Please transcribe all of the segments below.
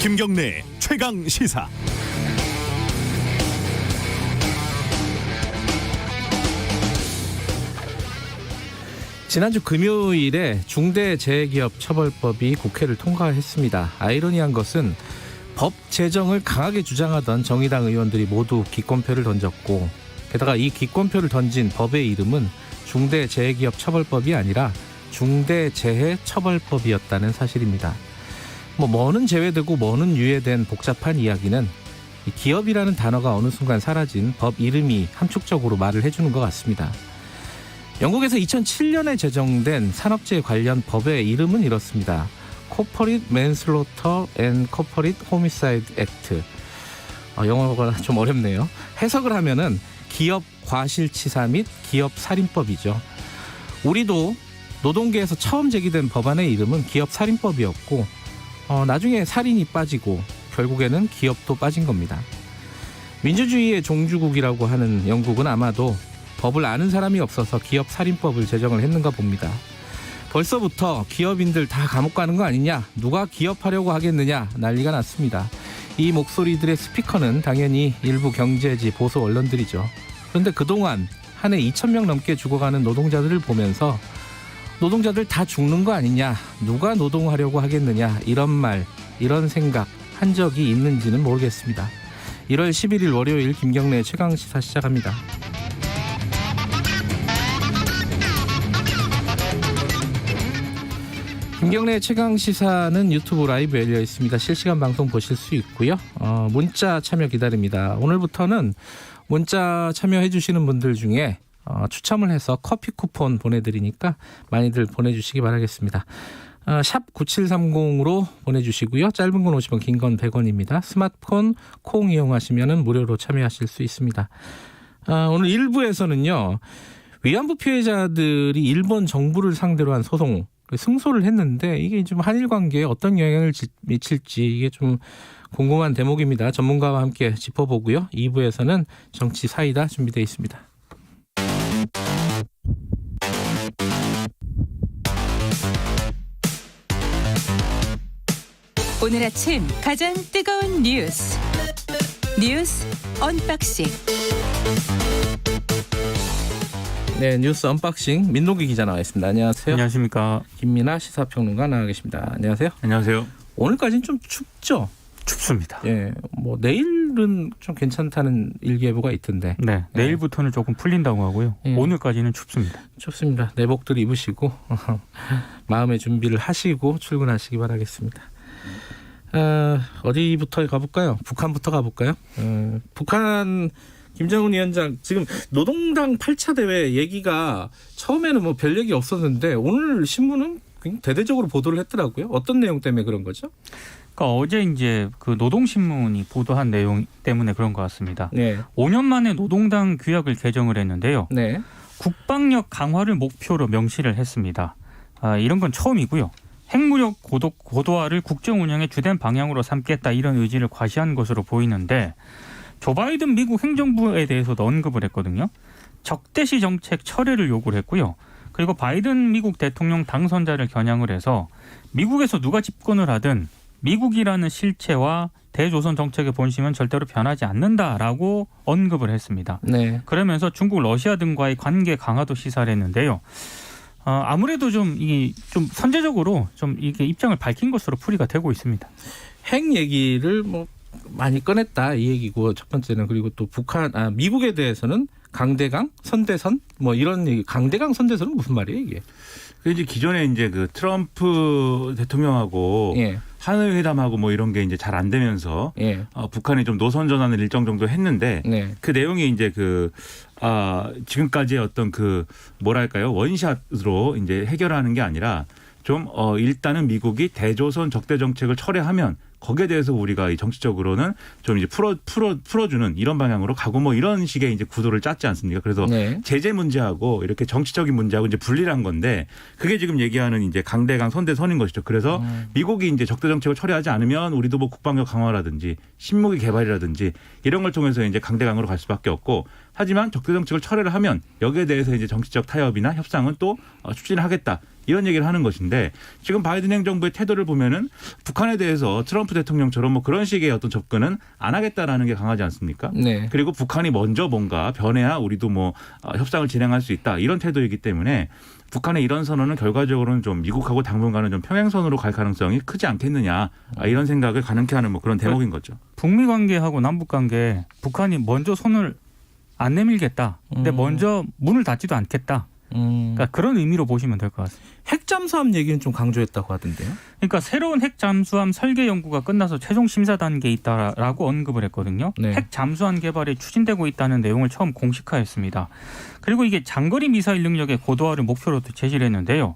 김경래 최강 시사. 지난주 금요일에 중대재해기업처벌법이 국회를 통과했습니다. 아이러니한 것은 법 제정을 강하게 주장하던 정의당 의원들이 모두 기권표를 던졌고, 게다가 이 기권표를 던진 법의 이름은 중대재해기업처벌법이 아니라 중대재해처벌법이었다는 사실입니다. 뭐는 제외되고 뭐는 유예된 복잡한 이야기는 기업이라는 단어가 어느 순간 사라진 법 이름이 함축적으로 말을 해주는 것 같습니다. 영국에서 2007년에 제정된 산업재해 관련 법의 이름은 이렇습니다. Corporate Manslaughter and Corporate Homicide Act. 영어가 좀 어렵네요. 해석을 하면은 기업 과실치사 및 기업 살인법이죠. 우리도 노동계에서 처음 제기된 법안의 이름은 기업살인법이었고, 나중에 살인이 빠지고 결국에는 기업도 빠진 겁니다. 민주주의의 종주국이라고 하는 영국은 아마도 법을 아는 사람이 없어서 기업살인법을 제정을 했는가 봅니다. 벌써부터 기업인들 다 감옥 가는 거 아니냐, 누가 기업하려고 하겠느냐 난리가 났습니다. 이 목소리들의 스피커는 당연히 일부 경제지 보수 언론들이죠. 그런데 그동안 한 해 2,000명 넘게 죽어가는 노동자들을 보면서 노동자들 다 죽는 거 아니냐, 누가 노동하려고 하겠느냐, 이런 말, 이런 생각 한 적이 있는지는 모르겠습니다. 1월 11일 월요일 김경래 최강시사 시작합니다. 김경래 최강시사는 유튜브 라이브 열려 있습니다. 실시간 방송 보실 수 있고요. 문자 참여 기다립니다. 오늘부터는 문자 참여해 주시는 분들 중에 추첨을 해서 커피 쿠폰 보내드리니까 많이들 보내주시기 바라겠습니다. 샵 9730으로 보내주시고요. 짧은 건 50원, 긴 건 100원입니다. 스마트폰 콩 이용하시면 무료로 참여하실 수 있습니다. 오늘 1부에서는요. 위안부 피해자들이 일본 정부를 상대로 한 소송 승소를 했는데 이게 좀 한일 관계에 어떤 영향을 미칠지 이게 좀 궁금한 대목입니다. 전문가와 함께 짚어보고요. 2부에서는 정치 사이다 준비되어 있습니다. 오늘 아침 가장 뜨거운 뉴스 언박싱. 네, 뉴스 언박싱 민동기 기자 나와 있습니다. 안녕하세요. 안녕하십니까. 김민아 시사평론가 나와 계십니다. 안녕하세요. 안녕하세요. 오늘까지는 좀 춥죠? 춥습니다. 예, 뭐 내일은 좀 괜찮다는 일기예보가 있던데. 네, 내일부터는 조금 풀린다고 하고요. 예. 오늘까지는 춥습니다. 춥습니다. 내복들 입으시고 마음의 준비를 하시고 출근하시기 바라겠습니다. 어디부터 가볼까요? 북한부터 가볼까요? 북한 김정은 위원장 지금 노동당 8차 대회 얘기가 처음에는 뭐 별 얘기 없었는데 오늘 신문은 굉장히 대대적으로 보도를 했더라고요. 어떤 내용 때문에 그런 거죠? 그러니까 어제 이제 그 노동신문이 보도한 내용 때문에 그런 것 같습니다. 네. 5년 만에 노동당 규약을 개정을 했는데요. 네. 국방력 강화를 목표로 명시를 했습니다. 이런 건 처음이고요. 핵무력 고도화를 국정 운영의 주된 방향으로 삼겠다, 이런 의지를 과시한 것으로 보이는데, 조 바이든 미국 행정부에 대해서도 언급을 했거든요. 적대시 정책 철회를 요구를 했고요. 그리고 바이든 미국 대통령 당선자를 겨냥을 해서 미국에서 누가 집권을 하든 미국이라는 실체와 대조선 정책의 본심은 절대로 변하지 않는다라고 언급을 했습니다. 네. 그러면서 중국, 러시아 등과의 관계 강화도 시사를 했는데요. 아무래도 좀 선제적으로 좀 이게 입장을 밝힌 것으로 풀이가 되고 있습니다. 핵 얘기를 뭐 많이 꺼냈다 이 얘기고, 첫 번째는. 그리고 또 미국에 대해서는 강대강, 선대선 뭐 이런 얘기. 강대강, 선대선은 무슨 말이에요 이게? 그 이제 기존에 이제 그 트럼프 대통령하고 예. 하노이 회담하고 뭐 이런 게 이제 잘 안 되면서 예. 북한이 좀 노선 전환을 일정 정도 했는데 네. 그 내용이 이제 지금까지의 어떤 그 뭐랄까요, 원샷으로 이제 해결하는 게 아니라 좀 일단은 미국이 대조선 적대 정책을 철회하면 거기에 대해서 우리가 이 정치적으로는 좀 이제 풀어주는 이런 방향으로 가고 뭐 이런 식의 이제 구도를 짰지 않습니까? 그래서 네. 제재 문제하고 이렇게 정치적인 문제하고 이제 분리를 한 건데, 그게 지금 얘기하는 이제 강대강 선대선인 것이죠. 그래서 미국이 이제 적대 정책을 처리하지 않으면 우리도 뭐 국방력 강화라든지 신무기 개발이라든지 이런 걸 통해서 이제 강대강으로 갈 수밖에 없고, 하지만 적대 정책을 철회를 하면 여기에 대해서 이제 정치적 타협이나 협상은 또 추진을 하겠다. 이런 얘기를 하는 것인데 지금 바이든 행정부의 태도를 보면은 북한에 대해서 트럼프 대통령처럼 뭐 그런 식의 어떤 접근은 안 하겠다라는 게 강하지 않습니까? 네. 그리고 북한이 먼저 뭔가 변해야 우리도 뭐 협상을 진행할 수 있다. 이런 태도이기 때문에 북한의 이런 선언은 결과적으로는 좀 미국하고 당분간은 좀 평행선으로 갈 가능성이 크지 않겠느냐. 이런 생각을 가능케 하는 뭐 그런 대목인 거죠. 북미 관계하고 남북 관계 북한이 먼저 손을 안 내밀겠다. 근데 먼저 문을 닫지도 않겠다. 그러니까 그런 의미로 보시면 될 것 같습니다. 핵 잠수함 얘기는 좀 강조했다고 하던데요. 그러니까 새로운 핵 잠수함 설계 연구가 끝나서 최종 심사 단계에 있다라고 언급을 했거든요. 네. 핵 잠수함 개발이 추진되고 있다는 내용을 처음 공식화했습니다. 그리고 이게 장거리 미사일 능력의 고도화를 목표로 제시를 했는데요.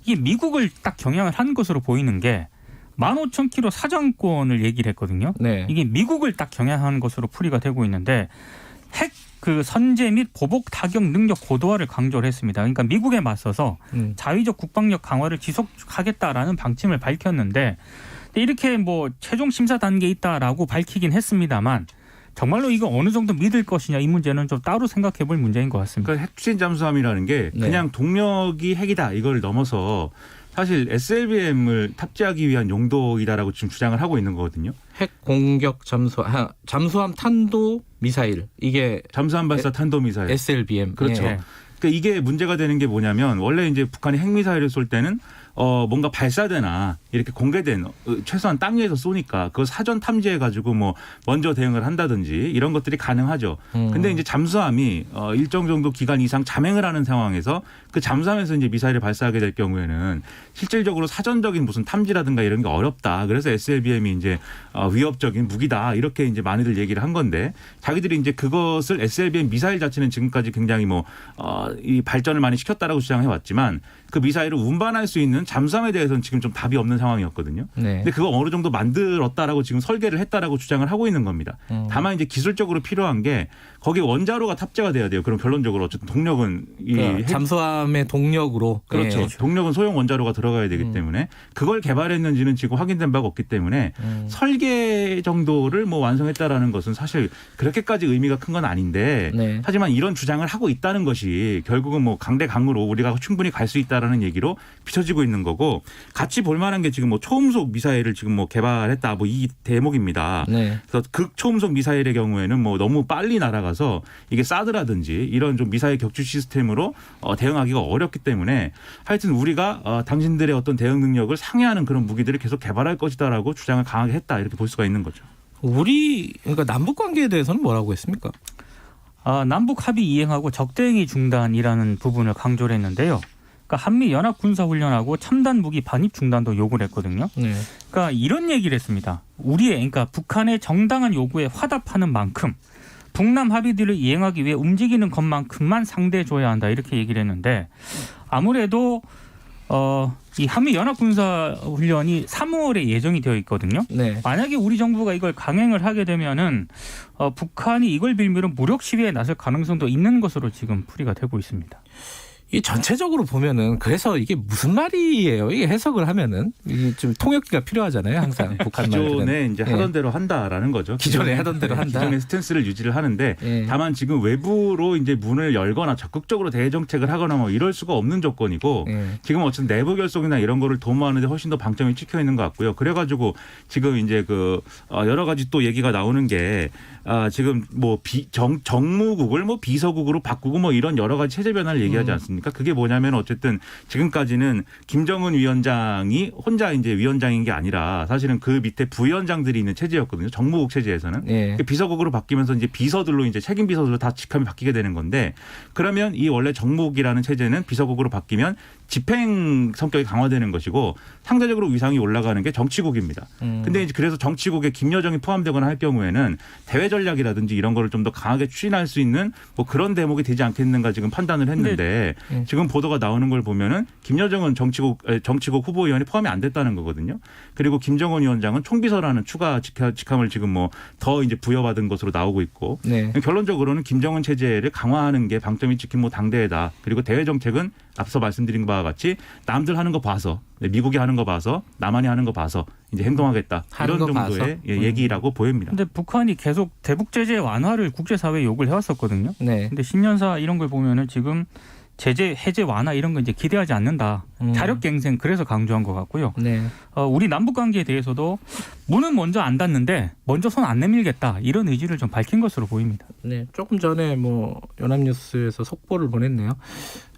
이게 미국을 딱 겨냥을 한 것으로 보이는 게 15,000km 사정권을 얘기를 했거든요. 네. 이게 미국을 딱 겨냥한 것으로 풀이가 되고 있는데 핵 그 선제 및 보복 타격 능력 고도화를 강조를 했습니다. 그러니까 미국에 맞서서 자위적 국방력 강화를 지속하겠다라는 방침을 밝혔는데 이렇게 뭐 최종 심사 단계에 있다라고 밝히긴 했습니다만 정말로 이거 어느 정도 믿을 것이냐 이 문제는 좀 따로 생각해 볼 문제인 것 같습니다. 그러니까 핵 추진 잠수함이라는 게 그냥 동력이 핵이다 이걸 넘어서 사실 SLBM을 탑재하기 위한 용도이다라고 지금 주장을 하고 있는 거거든요. 핵 공격 잠수함 탄도 미사일 이게 잠수함 발사 탄도미사일. SLBM. 그렇죠. 예. 그러니까 이게 문제가 되는 게 뭐냐면 원래 이제 북한이 핵미사일을 쏠 때는 뭔가 발사대나 이렇게 공개된 최소한 땅 위에서 쏘니까 그거 사전 탐지해 가지고 뭐 먼저 대응을 한다든지 이런 것들이 가능하죠. 근데 이제 잠수함이 일정 정도 기간 이상 잠행을 하는 상황에서 그 잠수함에서 이제 미사일을 발사하게 될 경우에는 실질적으로 사전적인 무슨 탐지라든가 이런 게 어렵다. 그래서 SLBM이 이제 위협적인 무기다. 이렇게 이제 많이들 얘기를 한 건데 자기들이 이제 그것을 SLBM 미사일 자체는 지금까지 굉장히 이 발전을 많이 시켰다라고 주장해 왔지만 그 미사일을 운반할 수 있는 잠수함에 대해서는 지금 좀 답이 없는 상황이었거든요. 네. 근데 그거 어느 정도 만들었다라고 지금 설계를 했다라고 주장을 하고 있는 겁니다. 다만 이제 기술적으로 필요한 게 거기에 원자로가 탑재가 돼야 돼요. 그럼 결론적으로 어쨌든 동력은 잠수함의 동력으로 그렇죠. 예. 동력은 소형 원자로가 들어가야 되기 때문에 그걸 개발했는지는 지금 확인된 바가 없기 때문에 설계 정도를 뭐 완성했다라는 것은 사실 그렇게까지 의미가 큰 건 아닌데 네. 하지만 이런 주장을 하고 있다는 것이 결국은 뭐 강대강으로 우리가 충분히 갈 수 있다라는 얘기로 비춰지고 있는 거고 같이 볼 만한 게 지금 뭐 초음속 미사일을 지금 뭐 개발했다 뭐 이 대목입니다. 네. 그래서 극초음속 미사일의 경우에는 뭐 너무 빨리 날아가서 이게 사드라든지 이런 좀 미사일 격추 시스템으로 대응하기가 어렵기 때문에 하여튼 우리가 당신들의 어떤 대응 능력을 상회하는 그런 무기들을 계속 개발할 것이다라고 주장을 강하게 했다 이렇게 볼 수가 있는 거죠. 그러니까 남북 관계에 대해서는 뭐라고 했습니까? 남북 합의 이행하고 적대행위 중단이라는 부분을 강조를 했는데요. 그러니까 한미 연합 군사 훈련하고 첨단 무기 반입 중단도 요구를 했거든요. 네. 그러니까 이런 얘기를 했습니다. 그러니까 북한의 정당한 요구에 화답하는 만큼 북남 합의들을 이행하기 위해 움직이는 것만큼만 상대해줘야 한다 이렇게 얘기를 했는데 아무래도 이 한미 연합 군사 훈련이 3월에 예정이 되어 있거든요. 네. 만약에 우리 정부가 이걸 강행을 하게 되면은 북한이 이걸 빌미로 무력 시위에 나설 가능성도 있는 것으로 지금 풀이가 되고 있습니다. 이 전체적으로 보면은 그래서 이게 무슨 말이에요? 이게 해석을 하면은 이게 좀 통역기가 필요하잖아요. 항상 북한 말들은. 기존에 이제 하던 대로 한다라는 거죠. 기존에 하던 대로 한다. 기존의 스탠스를 유지를 하는데 예. 다만 지금 외부로 이제 문을 열거나 적극적으로 대외 정책을 하거나 뭐 이럴 수가 없는 조건이고 예. 지금 어쨌든 내부 결속이나 이런 거를 도모하는데 훨씬 더 방점이 찍혀 있는 것 같고요. 그래가지고 지금 이제 여러 가지 또 얘기가 나오는 게 지금 뭐 정무국을 뭐 비서국으로 바꾸고 뭐 이런 여러 가지 체제 변화를 얘기하지 않습니까? 그게 뭐냐면 어쨌든 지금까지는 김정은 위원장이 혼자 이제 위원장인 게 아니라 사실은 그 밑에 부위원장들이 있는 체제였거든요. 정무국 체제에서는. 예. 비서국으로 바뀌면서 이제 비서들로 이제 책임 비서들로 다 직함이 바뀌게 되는 건데 그러면 이 원래 정무국이라는 체제는 비서국으로 바뀌면 집행 성격이 강화되는 것이고 상대적으로 위상이 올라가는 게 정치국입니다. 근데 이제 그래서 정치국에 김여정이 포함되거나 할 경우에는 대외 전략이라든지 이런 거를 좀 더 강하게 추진할 수 있는 뭐 그런 대목이 되지 않겠는가 지금 판단을 했는데 지금 보도가 나오는 걸 보면은 김여정은 정치국 후보위원이 포함이 안 됐다는 거거든요. 그리고 김정은 위원장은 총비서라는 추가 직함을 지금 뭐 더 이제 부여받은 것으로 나오고 있고 네. 결론적으로는 김정은 체제를 강화하는 게 방점이 찍힌 뭐 당대회다. 그리고 대외 정책은 앞서 말씀드린 바와 같이 남들 하는 거 봐서 미국이 하는 거 봐서 남한이 하는 거 봐서 이제 행동하겠다 하는 이런 거 정도의 봐서? 얘기라고 보입니다. 근데 북한이 계속 대북 제재 완화를 국제사회에 요구를 해왔었거든요. 네. 근데 신년사 이런 걸 보면은 지금 제재 해제 완화 이런 거 이제 기대하지 않는다. 자력갱생 그래서 강조한 것 같고요. 네. 우리 남북 관계에 대해서도 문은 먼저 안 닫는데 먼저 손 안 내밀겠다 이런 의지를 좀 밝힌 것으로 보입니다. 네. 조금 전에 뭐 연합뉴스에서 속보를 보냈네요.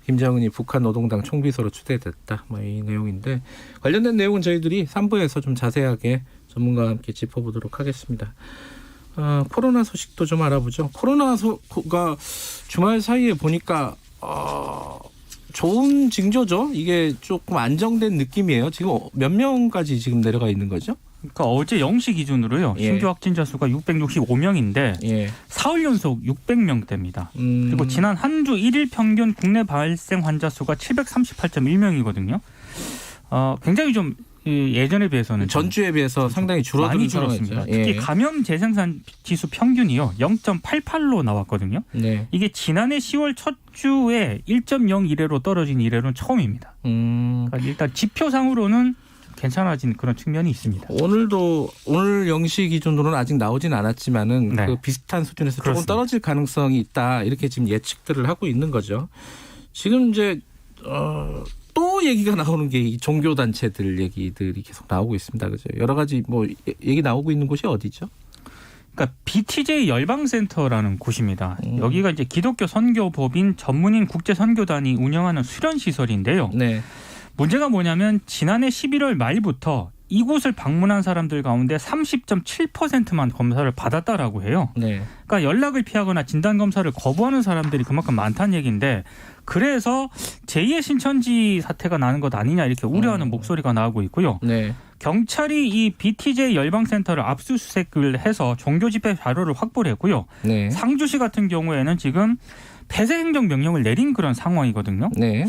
김정은이 북한 노동당 총비서로 추대됐다. 뭐 이 내용인데 관련된 내용은 저희들이 3부에서 좀 자세하게 전문가와 함께 짚어보도록 하겠습니다. 코로나 소식도 좀 알아보죠. 코로나가 주말 사이에 보니까 좋은 징조죠. 이게 조금 안정된 느낌이에요. 지금 몇 명까지 지금 내려가 있는 거죠? 그러니까 어제 0시 기준으로요. 예. 신규 확진자 수가 665명인데 예. 사흘 연속 600명대입니다. 그리고 지난 한 주 1일 평균 국내 발생 환자 수가 738.1명이거든요. 굉장히 좀 예전에 비해서는 전주에 비해서 상당히 줄어든 많이 줄었습니다. 상황이죠. 특히 예. 감염 재생산 지수 평균이요. 0.88로 나왔거든요. 네. 이게 지난해 10월 첫 주에 1.01회로 떨어진 이래로는 처음입니다. 그러니까 일단 지표상으로는 괜찮아진 그런 측면이 있습니다. 오늘 0시 기준으로는 아직 나오진 않았지만은 네. 그 비슷한 수준에서 그렇습니다. 조금 떨어질 가능성이 있다. 이렇게 지금 예측들을 하고 있는 거죠. 지금 이제 또 얘기가 나오는 게 이 종교 단체들 얘기들이 계속 나오고 있습니다. 그죠? 여러 가지 뭐 얘기 나오고 있는 곳이 어디죠? 그러니까 BTJ 열방센터라는 곳입니다. 여기가 이제 기독교 선교법인 전문인 국제선교단이 운영하는 수련 시설인데요. 네. 문제가 뭐냐면 지난해 11월 말부터 이곳을 방문한 사람들 가운데 30.7%만 검사를 받았다라고 해요. 네. 그러니까 연락을 피하거나 진단 검사를 거부하는 사람들이 그만큼 많다는 얘기인데 그래서 제2의 신천지 사태가 나는 것 아니냐 이렇게 우려하는 목소리가 나오고 있고요. 네. 경찰이 이 BTJ 열방센터를 압수수색을 해서 종교 집회 자료를 확보를 했고요. 네. 상주시 같은 경우에는 지금 폐쇄 행정 명령을 내린 그런 상황이거든요. 네.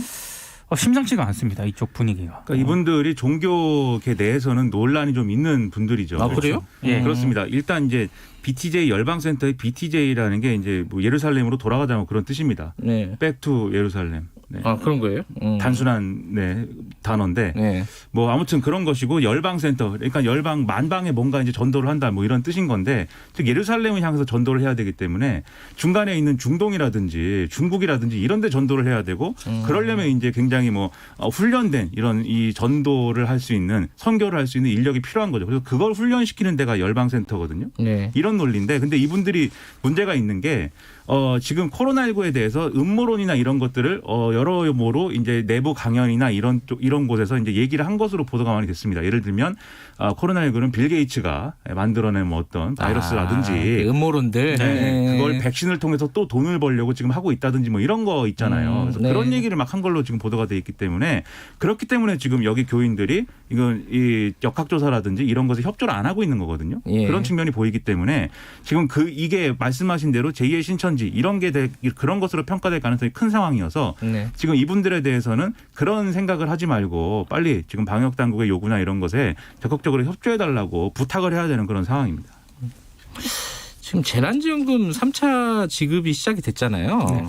심상치가 않습니다. 이쪽 분위기가. 그러니까 이분들이 종교계 내에서는 논란이 좀 있는 분들이죠. 아, 그래요? 예. 그렇습니다. 일단 이제 BTJ 열방센터의 BTJ라는 게 이제 뭐 예루살렘으로 돌아가자는 그런 뜻입니다. 네. Back to 예루살렘. 네. 아, 그런 거예요? 단순한 단어인데 네. 뭐 아무튼 그런 것이고 열방센터 그러니까 열방 만방에 뭔가 이제 전도를 한다 뭐 이런 뜻인 건데 즉 예루살렘을 향해서 전도를 해야 되기 때문에 중간에 있는 중동이라든지 중국이라든지 이런 데 전도를 해야 되고 그러려면 이제 굉장히 뭐 훈련된 이런 이 전도를 할 수 있는 선교를 할 수 있는 인력이 필요한 거죠. 그래서 그걸 훈련시키는 데가 열방센터거든요. 네. 이런 논리인데 근데 이분들이 문제가 있는 게 지금 코로나19에 대해서 음모론이나 이런 것들을 여러모로 이제 내부 강연이나 이런 곳에서 이제 얘기를 한 것으로 보도가 많이 됐습니다. 예를 들면 코로나19는 빌 게이츠가 만들어낸 뭐 어떤 바이러스라든지 그 음모론들. 네, 그걸 백신을 통해서 또 돈을 벌려고 지금 하고 있다든지 뭐 이런 거 있잖아요. 그래서 네. 그런 얘기를 막 한 걸로 지금 보도가 돼 있기 때문에 그렇기 때문에 지금 여기 교인들이 이건 이 역학조사라든지 이런 것에 협조를 안 하고 있는 거거든요. 예. 그런 측면이 보이기 때문에 지금 이게 말씀하신 대로 제2의 신천지 이런 게 그런 것으로 평가될 가능성이 큰 상황이어서 네. 지금 이분들에 대해서는 그런 생각을 하지 말고 빨리 지금 방역 당국의 요구나 이런 것에 적극적으로 협조해 달라고 부탁을 해야 되는 그런 상황입니다. 지금 재난지원금 3차 지급이 시작이 됐잖아요. 네.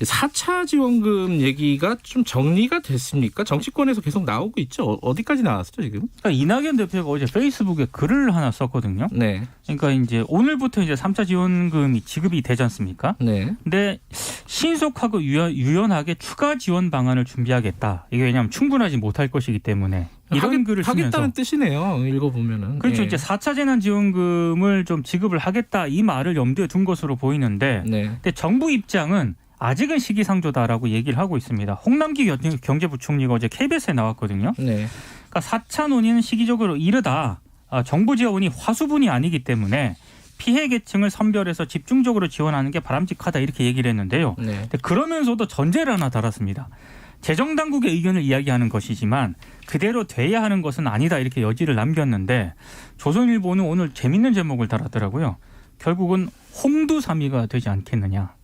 4차 지원금 얘기가 좀 정리가 됐습니까? 정치권에서 계속 나오고 있죠. 어디까지 나왔죠 지금? 그러니까 이낙연 대표가 어제 페이스북에 글을 하나 썼거든요. 네. 그러니까 이제 오늘부터 이제 3차 지원금이 지급이 되지 않습니까? 네. 근데 신속하고 유연하게 추가 지원 방안을 준비하겠다. 이게 왜냐하면 충분하지 못할 것이기 때문에 이런 글을 쓰면서 하겠다는 뜻이네요. 읽어보면은. 그렇죠. 네. 이제 4차 재난지원금을 좀 지급을 하겠다 이 말을 염두에 둔 것으로 보이는데 네. 근데 정부 입장은 아직은 시기상조다라고 얘기를 하고 있습니다. 홍남기 경제부총리가 어제 KBS에 나왔거든요. 네. 그러니까 4차 논의는 시기적으로 이르다. 정부 지원이 화수분이 아니기 때문에 피해 계층을 선별해서 집중적으로 지원하는 게 바람직하다 이렇게 얘기를 했는데요. 네. 근데 그러면서도 전제를 하나 달았습니다. 재정당국의 의견을 이야기하는 것이지만 그대로 돼야 하는 것은 아니다 이렇게 여지를 남겼는데 조선일보는 오늘 재밌는 제목을 달았더라고요. 결국은 홍두사미가 되지 않겠느냐.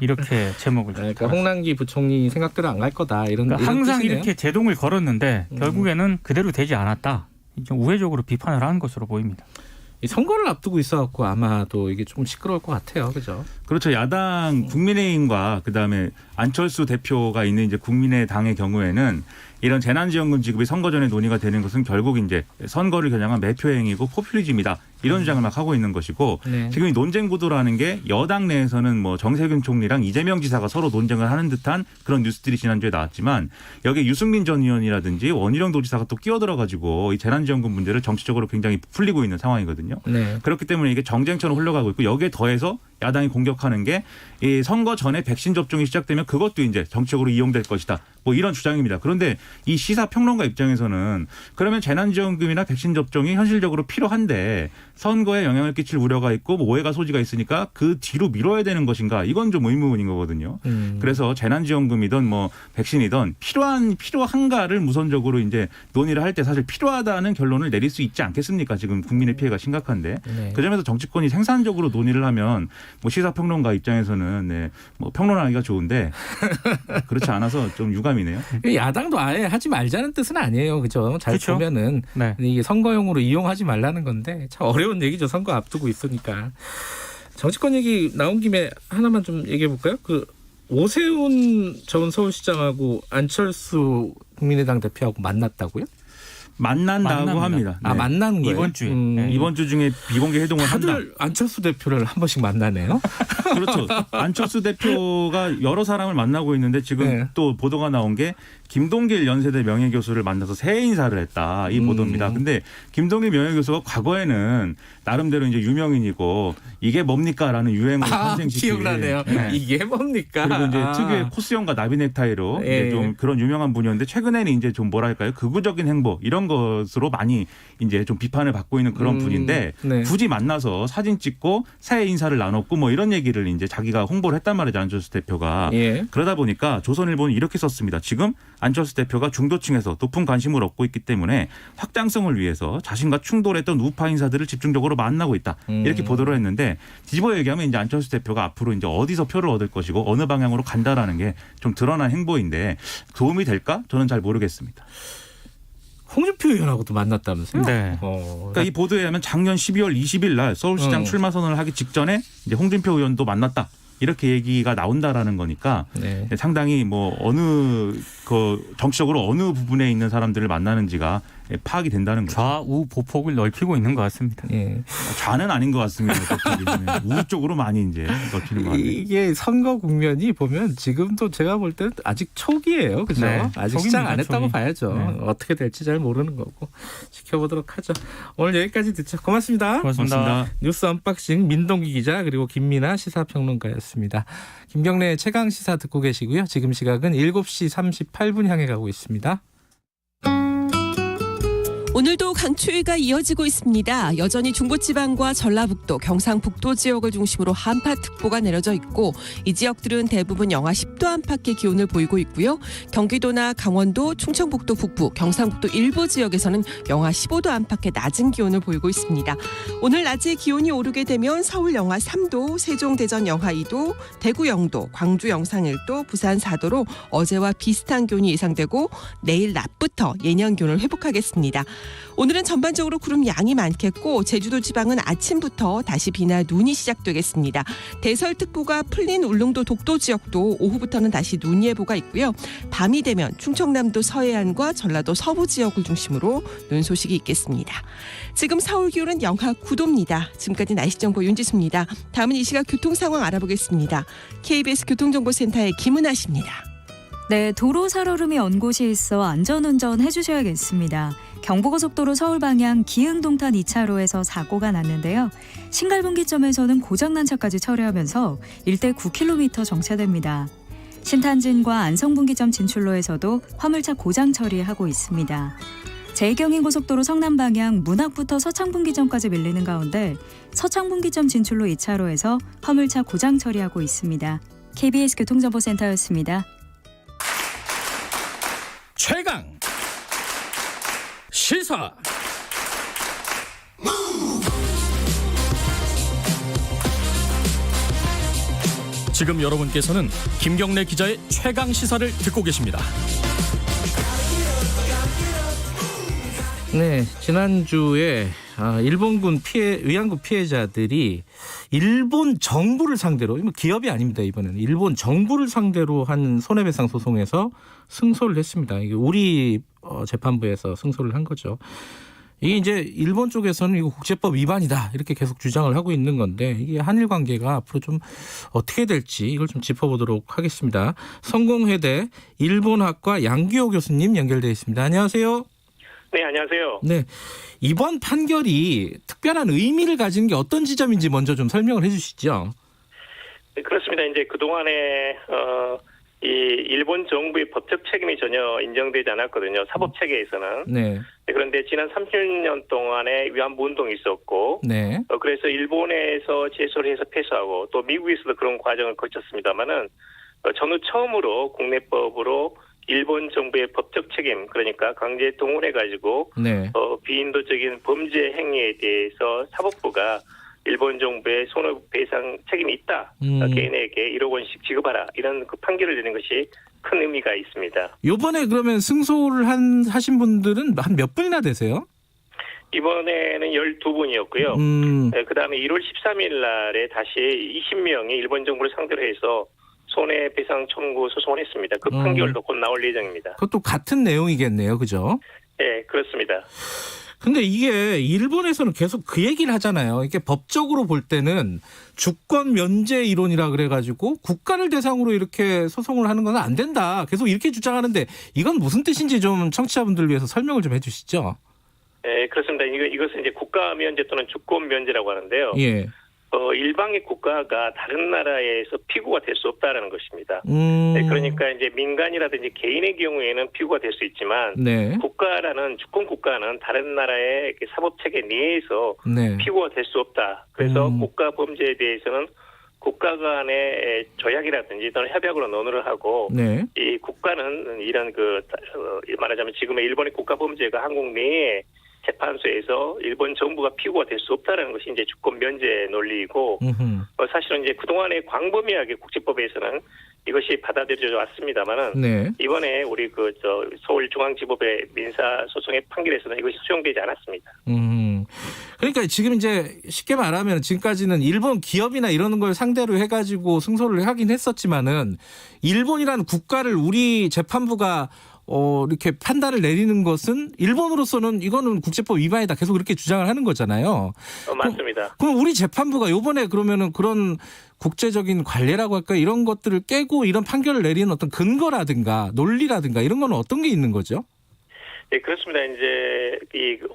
이렇게 제목을 그러니까 홍남기 부총리 생각대로 안 갈 거다 이런. 그러니까 이런 항상 뜻이네요. 이렇게 제동을 걸었는데 결국에는 그대로 되지 않았다. 좀 우회적으로 비판을 한 것으로 보입니다. 이 선거를 앞두고 있어갖고 아마도 이게 좀 시끄러울 것 같아요, 그죠? 그렇죠. 야당 국민의힘과 그다음에 안철수 대표가 있는 이제 국민의당의 경우에는 이런 재난지원금 지급이 선거 전에 논의가 되는 것은 결국 이제 선거를 겨냥한 매표 행위고 포퓰리즘이다. 이런 주장을 막 하고 있는 것이고 네. 지금 이 논쟁 구도라는 게 여당 내에서는 뭐 정세균 총리랑 이재명 지사가 서로 논쟁을 하는 듯한 그런 뉴스들이 지난주에 나왔지만 여기에 유승민 전 의원이라든지 원희룡 도지사가 또 끼어들어가지고 이 재난지원금 문제를 정치적으로 굉장히 풀리고 있는 상황이거든요. 네. 그렇기 때문에 이게 정쟁처럼 흘러가고 있고 여기에 더해서 야당이 공격하는 게 이 선거 전에 백신 접종이 시작되면 그것도 이제 정치적으로 이용될 것이다. 뭐 이런 주장입니다. 그런데 이 시사평론가 입장에서는 그러면 재난지원금이나 백신 접종이 현실적으로 필요한데 선거에 영향을 끼칠 우려가 있고 뭐 오해가 소지가 있으니까 그 뒤로 미뤄야 되는 것인가 이건 좀 의문인 거거든요. 그래서 재난지원금이든 뭐 백신이든 필요한가를 우선적으로 이제 논의를 할 때 사실 필요하다는 결론을 내릴 수 있지 않겠습니까? 지금 국민의 피해가 심각한데 네. 그 점에서 정치권이 생산적으로 논의를 하면 뭐 시사평론가 입장에서는 네, 뭐 평론하기가 좋은데 그렇지 않아서 좀 유감이네요. 야당도 아예 하지 말자는 뜻은 아니에요, 그죠? 잘 그렇죠. 보면은 네. 이게 선거용으로 이용하지 말라는 건데 참 어려운 얘기죠. 선거 앞두고 있으니까. 정치권 얘기 나온 김에 하나만 좀 얘기해 볼까요? 그 오세훈 전 서울시장하고 안철수 국민의당 대표하고 만났다고요? 만난다고 만납니다. 합니다. 아, 네. 만난 거예요? 이번 주에. 네. 이번 주 중에 비공개 회동을 한다. 다들 안철수 대표를 한 번씩 만나네요. 그렇죠. 안철수 대표가 여러 사람을 만나고 있는데 지금 네. 또 보도가 나온 게 김동길 연세대 명예교수를 만나서 새해 인사를 했다. 이 보도입니다. 근데 김동길 명예교수가 과거에는 나름대로 이제 유명인이고 이게 뭡니까라는 유행어를 탄생시킨 기억나네요. 네. 이게 뭡니까? 그리고 이제 특유의 코스형과 나비 넥타이로 예. 이제 좀 그런 유명한 분이었는데 최근에는 이제 좀 뭐랄까요 극우적인 행보 이런 것으로 많이 이제 좀 비판을 받고 있는 그런 분인데 네. 굳이 만나서 사진 찍고 새해 인사를 나눴고 뭐 이런 얘기를 이제 자기가 홍보를 했단 말이죠 안철수 대표가. 예. 그러다 보니까 조선일보는 이렇게 썼습니다. 지금 안철수 대표가 중도층에서 높은 관심을 얻고 있기 때문에 확장성을 위해서 자신과 충돌했던 우파 인사들을 집중적으로 만나고 있다. 이렇게 보도를 했는데 뒤집어 얘기하면 이제 안철수 대표가 앞으로 이제 어디서 표를 얻을 것이고 어느 방향으로 간다라는 게 좀 드러난 행보인데 도움이 될까? 저는 잘 모르겠습니다. 홍준표 의원하고도 만났다면서요? 네. 그러니까 이 보도에 의하면 작년 12월 20일 날 서울시장 출마 선언을 하기 직전에 이제 홍준표 의원도 만났다. 이렇게 얘기가 나온다라는 거니까 네. 상당히 뭐 어느 그 정치적으로 어느 부분에 있는 사람들을 만나는지가 파악이 된다는 거죠. 좌우 보폭을 넓히고 있는 것 같습니다. 예. 좌는 아닌 것 같습니다. 우우 쪽으로 많이 이제 넓히는 것 같아요. 이게 선거 국면이 보면 지금도 제가 볼 때는 아직 초기예요, 그죠? 네, 아직 초기입니다, 시작 안 했다고 초기. 봐야죠. 네. 어떻게 될지 잘 모르는 거고 지켜보도록 하죠. 오늘 여기까지 듣죠. 고맙습니다. 고맙습니다. 뉴스 언박싱 민동기 기자 그리고 김민아 시사평론가였습니다. 김경래의 최강 시사 듣고 계시고요. 지금 시각은 7시 38분 향해 가고 있습니다. 오늘도 강추위가 이어지고 있습니다. 여전히 중부지방과 전라북도, 경상북도 지역을 중심으로 한파특보가 내려져 있고 이 지역들은 대부분 영하 10도 안팎의 기온을 보이고 있고요. 경기도나 강원도, 충청북도 북부, 경상북도 일부 지역에서는 영하 15도 안팎의 낮은 기온을 보이고 있습니다. 오늘 낮에 기온이 오르게 되면 서울 영하 3도, 세종, 대전 영하 2도, 대구 0도, 광주 영상 1도, 부산 4도로 어제와 비슷한 기온이 예상되고 내일 낮부터 예년 기온을 회복하겠습니다. 오늘은 전반적으로 구름 양이 많겠고 제주도 지방은 아침부터 다시 비나 눈이 시작되겠습니다. 대설특보가 풀린 울릉도 독도 지역도 오후부터는 다시 눈 예보가 있고요. 밤이 되면 충청남도 서해안과 전라도 서부 지역을 중심으로 눈 소식이 있겠습니다. 지금 서울 기온은 영하 9도입니다. 지금까지 날씨정보 윤지수입니다. 다음은 이 시각 교통 상황 알아보겠습니다. KBS 교통정보센터의 김은아 씨입니다. 네, 도로 살얼음이 언 곳이 있어 안전운전 해주셔야겠습니다. 경부고속도로 서울 방향 기흥동탄 2차로에서 사고가 났는데요. 신갈분기점에서는 고장난 차까지 처리하면서 일대 9km 정체됩니다. 신탄진과 안성분기점 진출로에서도 화물차 고장 처리하고 있습니다. 제2경인고속도로 성남 방향 문학부터 서창분기점까지 밀리는 가운데 서창분기점 진출로 2차로에서 화물차 고장 처리하고 있습니다. KBS 교통정보센터였습니다. 최강 시사 지금 여러분께서는 김경래 기자의 최강 시사를 듣고 계십니다. 네, 지난주에 일본군 위안부 피해자들이 일본 정부를 상대로, 기업이 아닙니다. 이번에는 일본 정부를 상대로 한 손해배상 소송에서 승소를 했습니다. 이게 우리 재판부에서 승소를 한 거죠. 이게 이제 일본 쪽에서는 이거 국제법 위반이다 이렇게 계속 주장을 하고 있는 건데, 이게 한일 관계가 앞으로 좀 어떻게 될지 이걸 좀 짚어보도록 하겠습니다. 성공회대 일본학과 양규호 교수님 연결되어 있습니다. 안녕하세요. 네, 안녕하세요. 네, 이번 판결이 특별한 의미를 가지는 게 어떤 지점인지 먼저 좀 설명을 해주시죠. 네, 그렇습니다. 이제 그동안에 이 일본 정부의 법적 책임이 전혀 인정되지 않았거든요. 사법 체계에서는. 네. 그런데 지난 30년 동안에 위안부 운동이 있었고, 네. 그래서 일본에서 제소를 해서 패소하고 또 미국에서도 그런 과정을 거쳤습니다만은 전후 처음으로 국내법으로 일본 정부의 법적 책임, 그러니까 강제 동원해가지고 네. 비인도적인 범죄 행위에 대해서 사법부가 일본 정부의 손해배상 책임이 있다. 개인에게 1억 원씩 지급하라. 이런 그 판결을 내린 것이 큰 의미가 있습니다. 이번에 그러면 승소를 하신 분들은 한 몇 분이나 되세요? 이번에는 12분이었고요. 네, 그다음에 1월 13일 날에 다시 20명이 일본 정부를 상대로 해서 손해배상 청구 소송을 했습니다. 그 판결도 곧 나올 예정입니다. 그것도 같은 내용이겠네요. 그죠? 네, 그렇습니다. 근데 이게 일본에서는 계속 그 얘기를 하잖아요. 이게 법적으로 볼 때는 주권 면제 이론이라 그래가지고 국가를 대상으로 이렇게 소송을 하는 건 안 된다. 계속 이렇게 주장하는데 이건 무슨 뜻인지 좀 청취자분들을 위해서 설명을 좀 해주시죠. 네, 그렇습니다. 이것은 이제 국가 면제 또는 주권 면제라고 하는데요. 예. 일방의 국가가 다른 나라에서 피고가 될 수 없다라는 것입니다. 네, 그러니까 이제 민간이라든지 개인의 경우에는 피고가 될 수 있지만, 네. 국가라는 주권 국가는 다른 나라의 사법 체계 내에서 네. 피고가 될 수 없다. 그래서 국가 범죄에 대해서는 국가 간의 조약이라든지 또는 협약으로 논의를 하고, 네. 이 국가는 이런 말하자면 지금의 일본의 국가 범죄가 한국 내에 재판소에서 일본 정부가 피고가 될 수 없다는 것이 이제 주권 면제 논리이고, 사실은 이제 그동안의 광범위하게 국제법에서는 이것이 받아들여져 왔습니다만은, 네. 이번에 우리 서울중앙지법의 민사소송의 판결에서는 이것이 수용되지 않았습니다. 그러니까 지금 이제 쉽게 말하면 지금까지는 일본 기업이나 이런 걸 상대로 해가지고 승소를 하긴 했었지만은, 일본이라는 국가를 우리 재판부가 이렇게 판단을 내리는 것은 일본으로서는 이거는 국제법 위반이다. 계속 그렇게 주장을 하는 거잖아요. 맞습니다. 그럼 우리 재판부가 이번에 그러면은 그런 국제적인 관례라고 할까 이런 것들을 깨고 이런 판결을 내리는 어떤 근거라든가 논리라든가 이런 건 어떤 게 있는 거죠? 네, 그렇습니다. 이제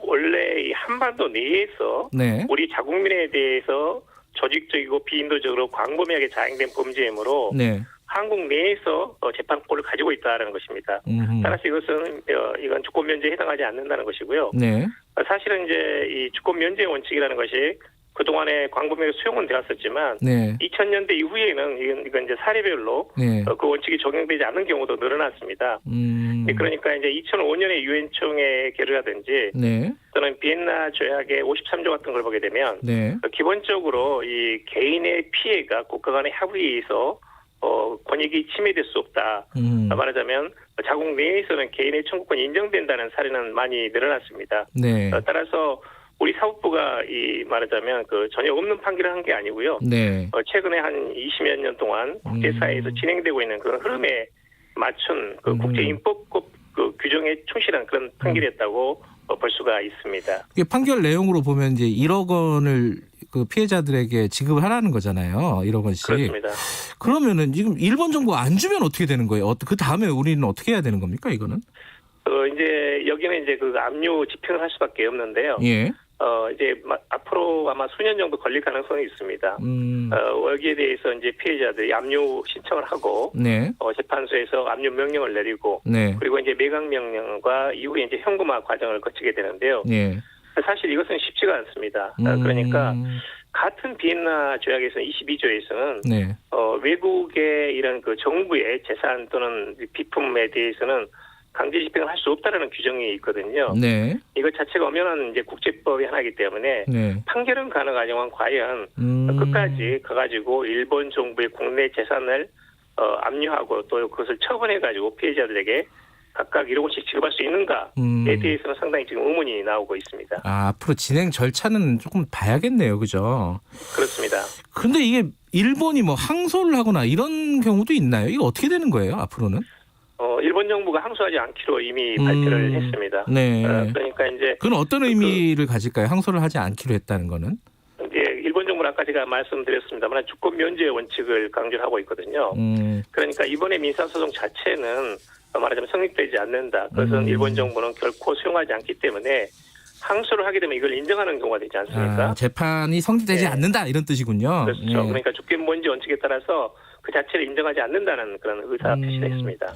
원래 이 한반도 내에서 네. 우리 자국민에 대해서 조직적이고 비인도적으로 광범위하게 자행된 범죄이므로 네. 한국 내에서 재판권을 가지고 있다는 것입니다. 따라서 이건 주권 면제에 해당하지 않는다는 것이고요. 네. 사실은 이제 이 주권 면제 원칙이라는 것이 그동안에 광범위하게 수용은 되었었지만, 네. 2000년대 이후에는 이건 이제 사례별로 네. 그 원칙이 적용되지 않는 경우도 늘어났습니다. 그러니까 이제 2005년에 유엔 총회 결의라든지, 네. 또는 비엔나 조약의 53조 같은 걸 보게 되면, 네. 기본적으로 이 개인의 피해가 국가 간의 합의에 의해서 권익이 침해될 수 없다. 말하자면 자국 내에서는 개인의 청구권이 인정된다는 사례는 많이 늘어났습니다. 네. 따라서 우리 사법부가 말하자면 전혀 없는 판결을 한 게 아니고요. 네. 최근에 한 20여 년 동안 국제사회에서 진행되고 있는 그런 흐름에 맞춘 국제인법급 규정에 충실한 그런 판결이었다고 볼 수가 있습니다. 이게 판결 내용으로 보면 이제 1억 원을 그 피해자들에게 지급하라는 거잖아요. 1억 원씩. 그렇습니다. 그러면은 지금 일본 정부가 안 주면 어떻게 되는 거예요? 그 다음에 우리는 어떻게 해야 되는 겁니까? 이거는? 이제 여기는 이제 압류 집행을 할 수밖에 없는데요. 예. 이제 앞으로 아마 수년 정도 걸릴 가능성이 있습니다. 여기에 대해서 이제 피해자들이 압류 신청을 하고, 네. 재판소에서 압류 명령을 내리고, 네. 그리고 이제 매각 명령과 이후에 이제 현금화 과정을 거치게 되는데요. 예. 사실 이것은 쉽지가 않습니다. 그러니까 같은 비엔나 조약에서는 22조에서는 네. 외국의 이런 정부의 재산 또는 비품에 대해서는 강제 집행을 할 수 없다라는 규정이 있거든요. 네. 이것 자체가 엄연한 이제 국제법의 하나이기 때문에, 네. 판결은 가능하지만 과연 끝까지 가가지고 일본 정부의 국내 재산을 압류하고 또 그것을 처분해가지고 피해자들에게 각각 1억 원씩 지급할 수 있는가에 대해서는 상당히 지금 의문이 나오고 있습니다. 앞으로 진행 절차는 조금 봐야겠네요. 그죠? 그렇습니다. 근데 이게 일본이 뭐 항소를 하거나 이런 경우도 있나요? 이거 어떻게 되는 거예요? 앞으로는? 일본 정부가 항소하지 않기로 이미 발표를 했습니다. 네. 그러니까 이제 그건 어떤 의미를 가질까요? 항소를 하지 않기로 했다는 거는? 이제 일본 정부는 아까 제가 말씀드렸습니다만 주권 면제 원칙을 강조를 하고 있거든요. 그러니까 이번에 민사소송 자체는 말하자면 성립되지 않는다. 그것은 일본 정부는 결코 수용하지 않기 때문에 항소를 하게 되면 이걸 인정하는 경우가 되지 않습니까? 재판이 성립되지 않는다 이런 뜻이군요. 그렇죠. 그러니까 주권 면제 원칙에 따라서 그 자체를 인정하지 않는다는 그런 의사 표시를 했습니다.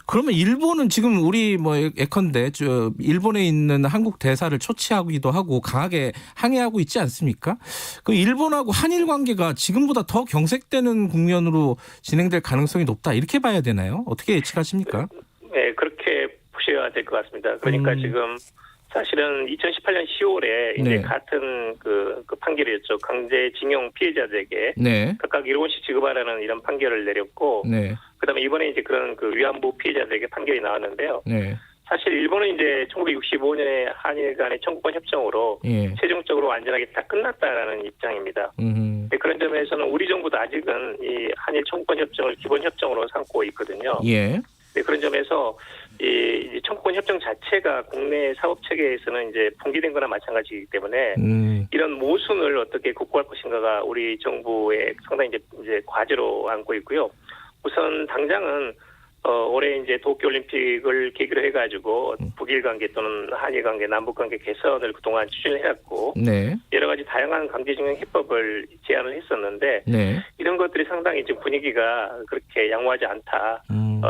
그러면 일본은 지금 우리 뭐 예컨대 일본에 있는 한국 대사를 초치하기도 하고 강하게 항의하고 있지 않습니까? 그 일본하고 한일 관계가 지금보다 더 경색되는 국면으로 진행될 가능성이 높다 이렇게 봐야 되나요? 어떻게 예측하십니까? 네, 그렇게 보셔야 될 것 같습니다. 그러니까 지금 사실은 2018년 10월에 이제 같은 그 판결이었죠. 강제징용 피해자들에게 각각 1억 원씩 지급하라는 이런 판결을 내렸고, 그다음에 이번에 이제 그런 그 위안부 피해자들에게 판결이 나왔는데요. 사실 일본은 이제 1965년에 한일 간의 청구권 협정으로 최종적으로 완전하게 다 끝났다라는 입장입니다. 그런 점에서는 우리 정부도 아직은 이 한일 청구권 협정을 기본 협정으로 삼고 있거든요. 그런 점에서 이 청구권 협정 자체가 국내 사법 체계에서는 이제 붕괴된 거나 마찬가지이기 때문에 이런 모순을 어떻게 극복할 것인가가 우리 정부의 상당히 이제 과제로 안고 있고요. 우선 당장은 올해 이제 도쿄올림픽을 계기로 해가지고 북일 관계 또는 한일 관계, 남북 관계 개선을 그동안 추진을 해왔고 여러 가지 다양한 강제징용 해법을 제안을 했었는데 이런 것들이 상당히 지금 분위기가 그렇게 양호하지 않다.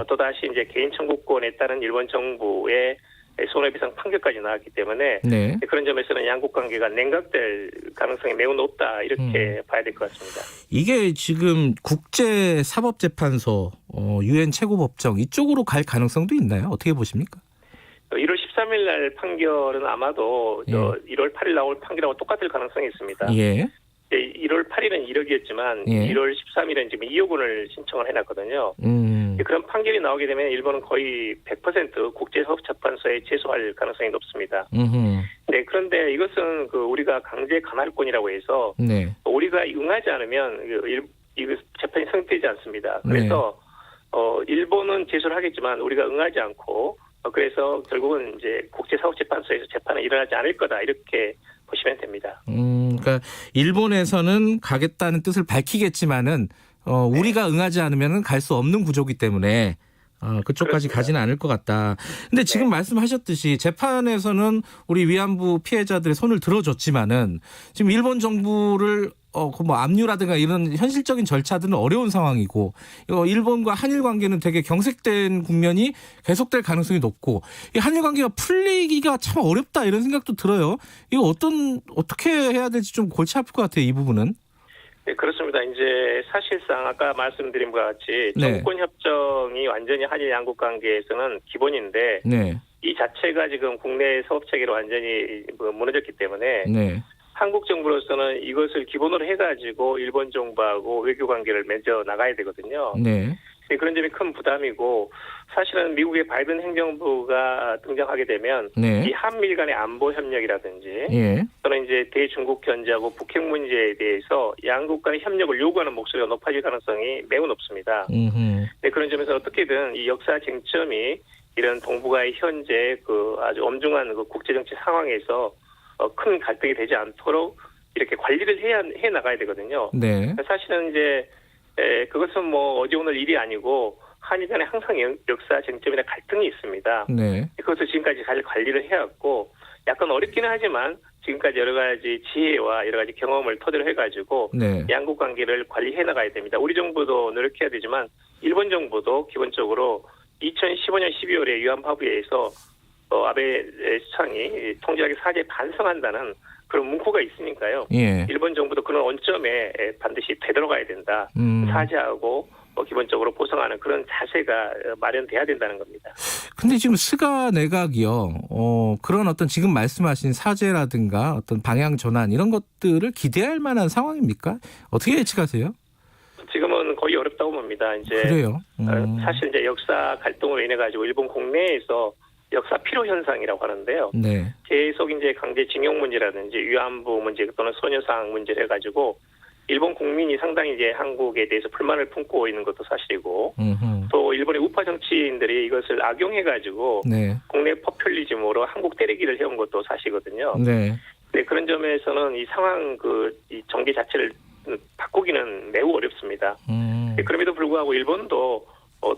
또다시 이제 개인 청구권에 따른 일본 정부의 손해배상 판결까지 나왔기 때문에 그런 점에서는 양국 관계가 냉각될 가능성이 매우 높다 이렇게 봐야 될 것 같습니다. 이게 지금 국제사법재판소, 유엔 최고법정 이쪽으로 갈 가능성도 있나요? 어떻게 보십니까? 1월 13일 날 판결은 아마도 1월 8일 나올 판결하고 똑같을 가능성이 있습니다. 1월 8일은 1억이었지만 1월 13일은 지금 2억 원을 신청을 해놨거든요. 그런 판결이 나오게 되면 일본은 거의 100% 국제사법재판소에 제소할 가능성이 높습니다. 그런데 이것은 그 우리가 강제 감할권이라고 해서 우리가 응하지 않으면 이거 재판이 성립되지 않습니다. 그래서 일본은 제소를 하겠지만 우리가 응하지 않고 그래서 결국은 이제 국제사법재판소에서 재판은 일어나지 않을 거다 이렇게 보시면 됩니다. 그러니까 일본에서는 가겠다는 뜻을 밝히겠지만은 우리가 응하지 않으면은 갈 수 없는 구조이기 때문에 그쪽까지 그렇습니다. 가지는 않을 것 같다. 근데 지금 말씀하셨듯이 재판에서는 우리 위안부 피해자들의 손을 들어줬지만은 지금 일본 정부를 뭐 압류라든가 이런 현실적인 절차들은 어려운 상황이고 일본과 한일 관계는 되게 경색된 국면이 계속될 가능성이 높고 이 한일 관계가 풀리기가 참 어렵다 이런 생각도 들어요. 이거 어떻게 해야 될지 좀 골치 아플 것 같아요. 이 부분은. 네, 그렇습니다. 이제 사실상 아까 말씀드린 것과 같이 청구권 협정이 완전히 한일 양국 관계에서는 기본인데 이 자체가 지금 국내 사법 체계로 완전히 무너졌기 때문에 한국 정부로서는 이것을 기본으로 해가지고 일본 정부하고 외교 관계를 맺어 나가야 되거든요. 그런 점이 큰 부담이고 사실은 미국의 바이든 행정부가 등장하게 되면 이 한미일 간의 안보 협력이라든지 또는 이제 대중국 견제하고 북핵 문제에 대해서 양국 간의 협력을 요구하는 목소리가 높아질 가능성이 매우 높습니다. 그런 점에서 어떻게든 이 역사 쟁점이 이런 동북아의 현재 그 아주 엄중한 그 국제정치 상황에서 큰 갈등이 되지 않도록 이렇게 관리를 해 나가야 되거든요. 사실은 이제 그것은 뭐 어제 오늘 일이 아니고 한일 간에 항상 역사 쟁점이나 갈등이 있습니다. 그것을 지금까지 잘 관리를 해왔고 약간 어렵기는 하지만 지금까지 여러 가지 지혜와 여러 가지 경험을 토대로 해가지고 양국 관계를 관리해 나가야 됩니다. 우리 정부도 노력해야 되지만 일본 정부도 기본적으로 2015년 12월에 위안부 합의에서 아베 수상이 통제하게 사죄에 반성한다는 그런 문구가 있으니까요. 일본 정부도 그런 원점에 반드시 되돌아가야 된다. 사죄하고 기본적으로 보상하는 그런 자세가 마련돼야 된다는 겁니다. 근데 지금 스가 내각이요. 그런 어떤 지금 말씀하신 사죄라든가 어떤 방향 전환 이런 것들을 기대할 만한 상황입니까? 어떻게 예측하세요? 지금은 거의 어렵다고 봅니다. 이제 그래요. 사실 이제 역사 갈등으로 인해 가지고 일본 국내에서 역사 필요 현상이라고 하는데요. 네. 계속 이제 강제징용 문제라든지 위안부 문제 또는 소녀상 문제를 해가지고 일본 국민이 상당히 이제 한국에 대해서 불만을 품고 있는 것도 사실이고 또 일본의 우파 정치인들이 이것을 악용해가지고 네. 국내 포퓰리즘으로 한국 때리기를 해온 것도 사실이거든요. 네. 네, 그런 점에서는 이 상황 이 전개 자체를 바꾸기는 매우 어렵습니다. 네, 그럼에도 불구하고 일본도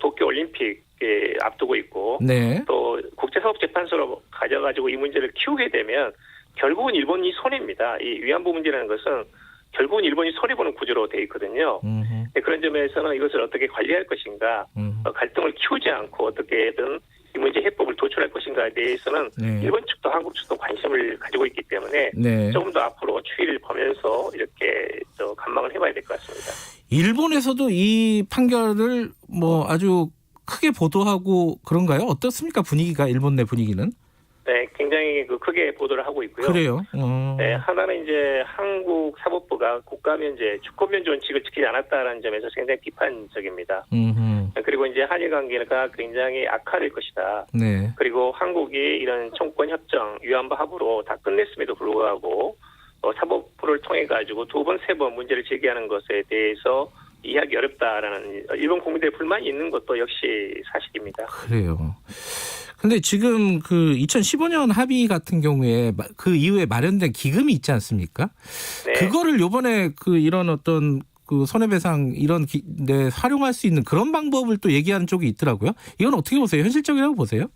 도쿄 올림픽에 앞두고 있고 네. 또 국제사법재판소로 가져가지고 이 문제를 키우게 되면 결국은 일본이 손해입니다. 이 위안부 문제라는 것은 결국은 일본이 손해보는 구조로 돼 있거든요. 네, 그런 점에서는 이것을 어떻게 관리할 것인가, 갈등을 키우지 않고 어떻게든 이 문제 해법을 도출할 것인가에 대해서는 네. 일본 측도 한국 측도 관심을 가지고 있기 때문에 네. 조금 더 앞으로 추이를 보면서 이렇게 관망을 해봐야 될 것 같습니다. 일본에서도 이 판결을 뭐 아주 크게 보도하고 그런가요? 어떻습니까? 분위기가 일본 내 분위기는? 네, 굉장히 크게 보도를 하고 있고요. 그래요. 네, 하나는 이제 한국 사법부가 국가면제, 주권면제 원칙을 지키지 않았다는 점에서 굉장히 비판적입니다. 그리고 이제 한일 관계가 굉장히 악화될 것이다. 네. 그리고 한국이 이런 청구권 협정, 위안부 합의로 다 끝냈음에도 불구하고 사법부를 통해 가지고 두 번, 세 번 문제를 제기하는 것에 대해서 이해하기 어렵다라는 일본 국민들의 불만이 있는 것도 역시 사실입니다. 그래요. 근데 지금 그 2015년 합의 같은 경우에 그 이후에 마련된 기금이 있지 않습니까? 네. 그거를 요번에 그 이런 어떤 그 손해배상 이런 데 활용할 수 있는 그런 방법을 또 얘기하는 쪽이 있더라고요. 이건 어떻게 보세요? 현실적이라고 보세요?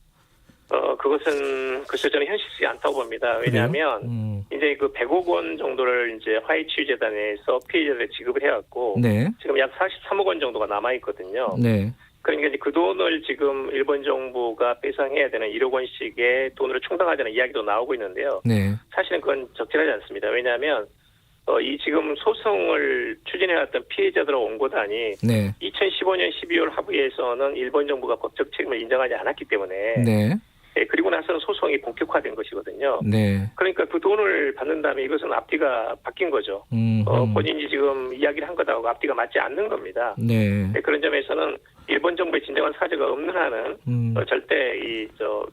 그것은 글쎄 저는 현실적이지 않다고 봅니다. 왜냐하면 이제 그 100억 원 정도를 이제 화해치유재단에서 피해자들에 지급을 해왔고 네. 지금 약 43억 원 정도가 남아 있거든요. 네. 그러니까 이제 그 돈을 지금 일본 정부가 배상해야 되는 1억 원씩의 돈으로 충당하자는 이야기도 나오고 있는데요. 네. 사실은 그건 적절하지 않습니다. 왜냐하면 이 지금 소송을 추진해왔던 피해자들하고 원고단이 네. 2015년 12월 합의에서는 일본 정부가 법적 책임을 인정하지 않았기 때문에 네. 네, 그리고 나서는 소송이 본격화된 것이거든요. 네. 그러니까 그 돈을 받는 다음에 이것은 앞뒤가 바뀐 거죠. 본인이 지금 이야기를 한 것하고 앞뒤가 맞지 않는 겁니다. 네. 네, 그런 점에서는 일본 정부의 진정한 사죄가 없는 한은 절대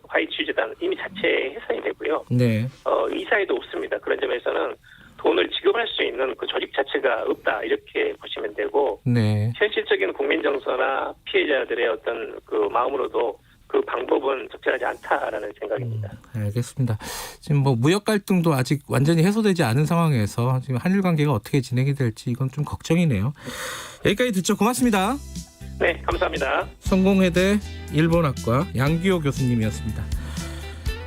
화해치유재단 이미 자체 해산이 되고요. 네. 이사회도 없습니다. 그런 점에서는 돈을 지급할 수 있는 그 조직 자체가 없다 이렇게 보시면 되고 네. 현실적인 국민 정서나 피해자들의 어떤 그 마음으로도 그 방법은 적절하지 않다라는 생각입니다. 알겠습니다. 지금 뭐 무역 갈등도 아직 완전히 해소되지 않은 상황에서 지금 한일 관계가 어떻게 진행이 될지 이건 좀 걱정이네요. 여기까지 듣죠. 고맙습니다. 네, 감사합니다. 성공회대 일본학과 양규호 교수님이었습니다.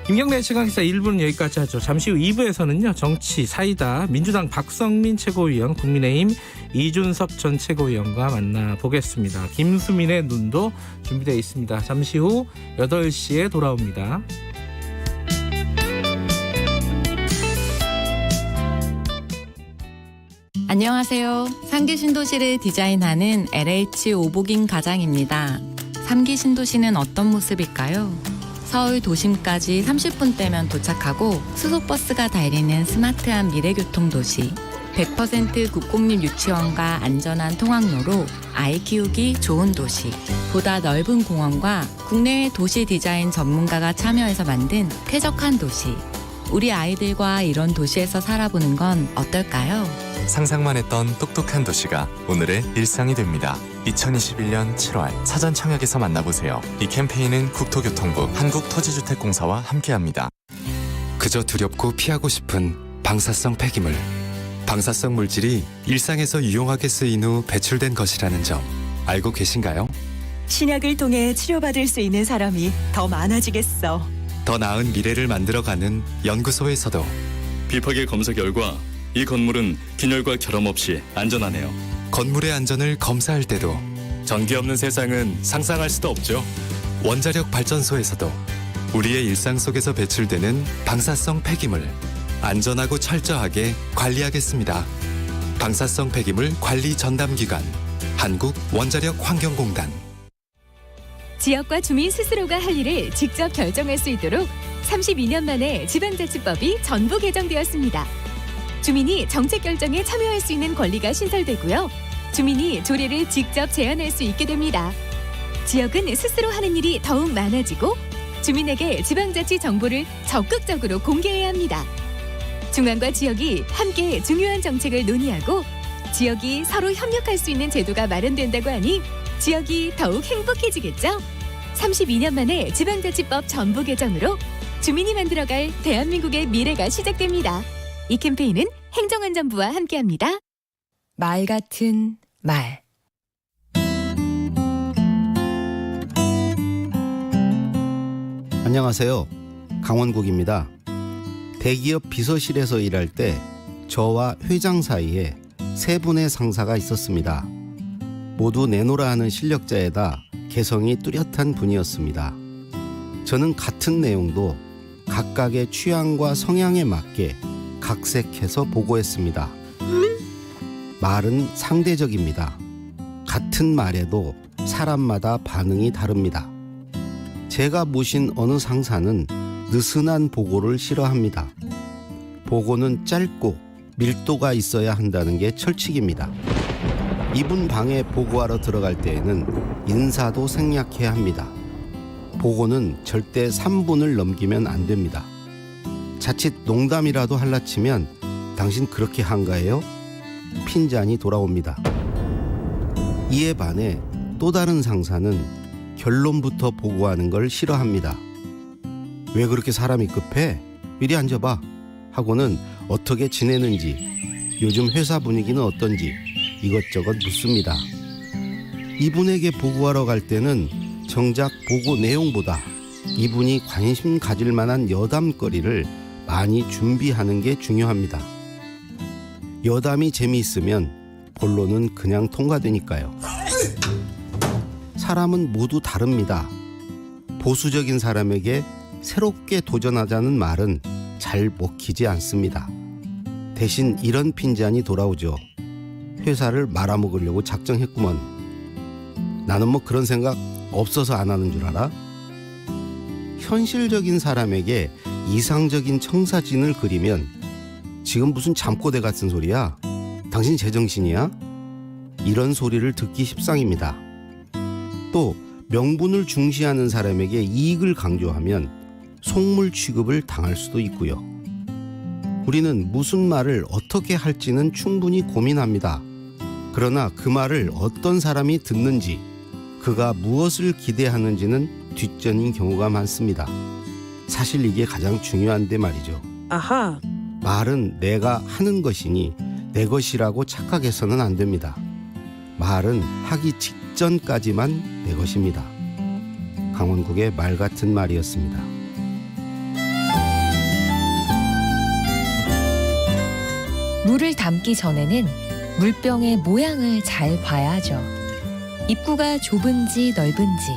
김경래 최강시사 1부는 여기까지 하죠. 잠시 후 2부에서는요. 정치 사이다 민주당 박성민 최고위원, 국민의힘 이준석 전 최고위원과 만나보겠습니다. 김수민의 눈도 준비되어 있습니다. 잠시 후 8시에 돌아옵니다. 안녕하세요. 3기 신도시를 디자인하는 LH 오복인 가장입니다. 3기 신도시는 어떤 모습일까요? 서울 도심까지 30분대면 도착하고 수소버스가 달리는 스마트한 미래교통도시, 100% 국공립 유치원과 안전한 통학로로 아이 키우기 좋은 도시, 보다 넓은 공원과 국내외 도시 디자인 전문가가 참여해서 만든 쾌적한 도시. 우리 아이들과 이런 도시에서 살아보는 건 어떨까요? 상상만 했던 똑똑한 도시가 오늘의 일상이 됩니다. 2021년 7월 사전 청약에서 만나보세요. 이 캠페인은 국토교통부 한국토지주택공사와 함께합니다. 그저 두렵고 피하고 싶은 방사성 폐기물. 방사성 물질이 일상에서 유용하게 쓰인 후 배출된 것이라는 점 알고 계신가요? 신약을 통해 치료받을 수 있는 사람이 더 많아지겠어. 더 나은 미래를 만들어가는 연구소에서도 비파계 검사 결과 이 건물은 균열과 결함 없이 안전하네요. 건물의 안전을 검사할 때도 전기 없는 세상은 상상할 수도 없죠. 원자력 발전소에서도 우리의 일상 속에서 배출되는 방사성 폐기물 안전하고 철저하게 관리하겠습니다. 방사성 폐기물 관리 전담기관 한국원자력환경공단. 지역과 주민 스스로가 할 일을 직접 결정할 수 있도록 32년 만에 지방자치법이 전부 개정되었습니다. 주민이 정책 결정에 참여할 수 있는 권리가 신설되고요. 주민이 조례를 직접 제안할 수 있게 됩니다. 지역은 스스로 하는 일이 더욱 많아지고 주민에게 지방자치 정보를 적극적으로 공개해야 합니다. 중앙과 지역이 함께 중요한 정책을 논의하고 지역이 서로 협력할 수 있는 제도가 마련된다고 하니 지역이 더욱 행복해지겠죠. 32년 만에 지방자치법 전부 개정으로 주민이 만들어갈 대한민국의 미래가 시작됩니다. 이 캠페인은 행정안전부와 함께합니다. 말 같은 말. 안녕하세요. 강원국입니다. 대기업 비서실에서 일할 때 저와 회장 사이에 세 분의 상사가 있었습니다. 모두 내노라 하는 실력자에다 개성이 뚜렷한 분이었습니다. 저는 같은 내용도 각각의 취향과 성향에 맞게 각색해서 보고했습니다. 말은 상대적입니다. 같은 말에도 사람마다 반응이 다릅니다. 제가 모신 어느 상사는 느슨한 보고를 싫어합니다. 보고는 짧고 밀도가 있어야 한다는 게 철칙입니다. 이분 방에 보고하러 들어갈 때에는 인사도 생략해야 합니다. 보고는 절대 3분을 넘기면 안 됩니다. 자칫 농담이라도 할라 치면 당신 그렇게 한가해요? 핀잔이 돌아옵니다. 이에 반해 또 다른 상사는 결론부터 보고하는 걸 싫어합니다. 왜 그렇게 사람이 급해? 이리 앉아봐 하고는 어떻게 지내는지, 요즘 회사 분위기는 어떤지 이것저것 묻습니다. 이분에게 보고하러 갈 때는 정작 보고 내용보다 이분이 관심 가질 만한 여담거리를 많이 준비하는 게 중요합니다. 여담이 재미있으면 본론은 그냥 통과되니까요. 사람은 모두 다릅니다. 보수적인 사람에게 새롭게 도전하자는 말은 잘 먹히지 않습니다. 대신 이런 핀잔이 돌아오죠. 회사를 말아먹으려고 작정했구먼. 나는 뭐 그런 생각 없어서 안 하는 줄 알아? 현실적인 사람에게 이상적인 청사진을 그리면 지금 무슨 잠꼬대 같은 소리야? 당신 제정신이야? 이런 소리를 듣기 십상입니다. 또 명분을 중시하는 사람에게 이익을 강조하면 속물 취급을 당할 수도 있고요. 우리는 무슨 말을 어떻게 할지는 충분히 고민합니다. 그러나 그 말을 어떤 사람이 듣는지, 그가 무엇을 기대하는지는 뒷전인 경우가 많습니다. 사실 이게 가장 중요한데 말이죠. 아하. 말은 내가 하는 것이니 내 것이라고 착각해서는 안 됩니다. 말은 하기 직전까지만 내 것입니다. 강원국의 말 같은 말이었습니다. 물을 담기 전에는 물병의 모양을 잘 봐야 하죠. 입구가 좁은지 넓은지,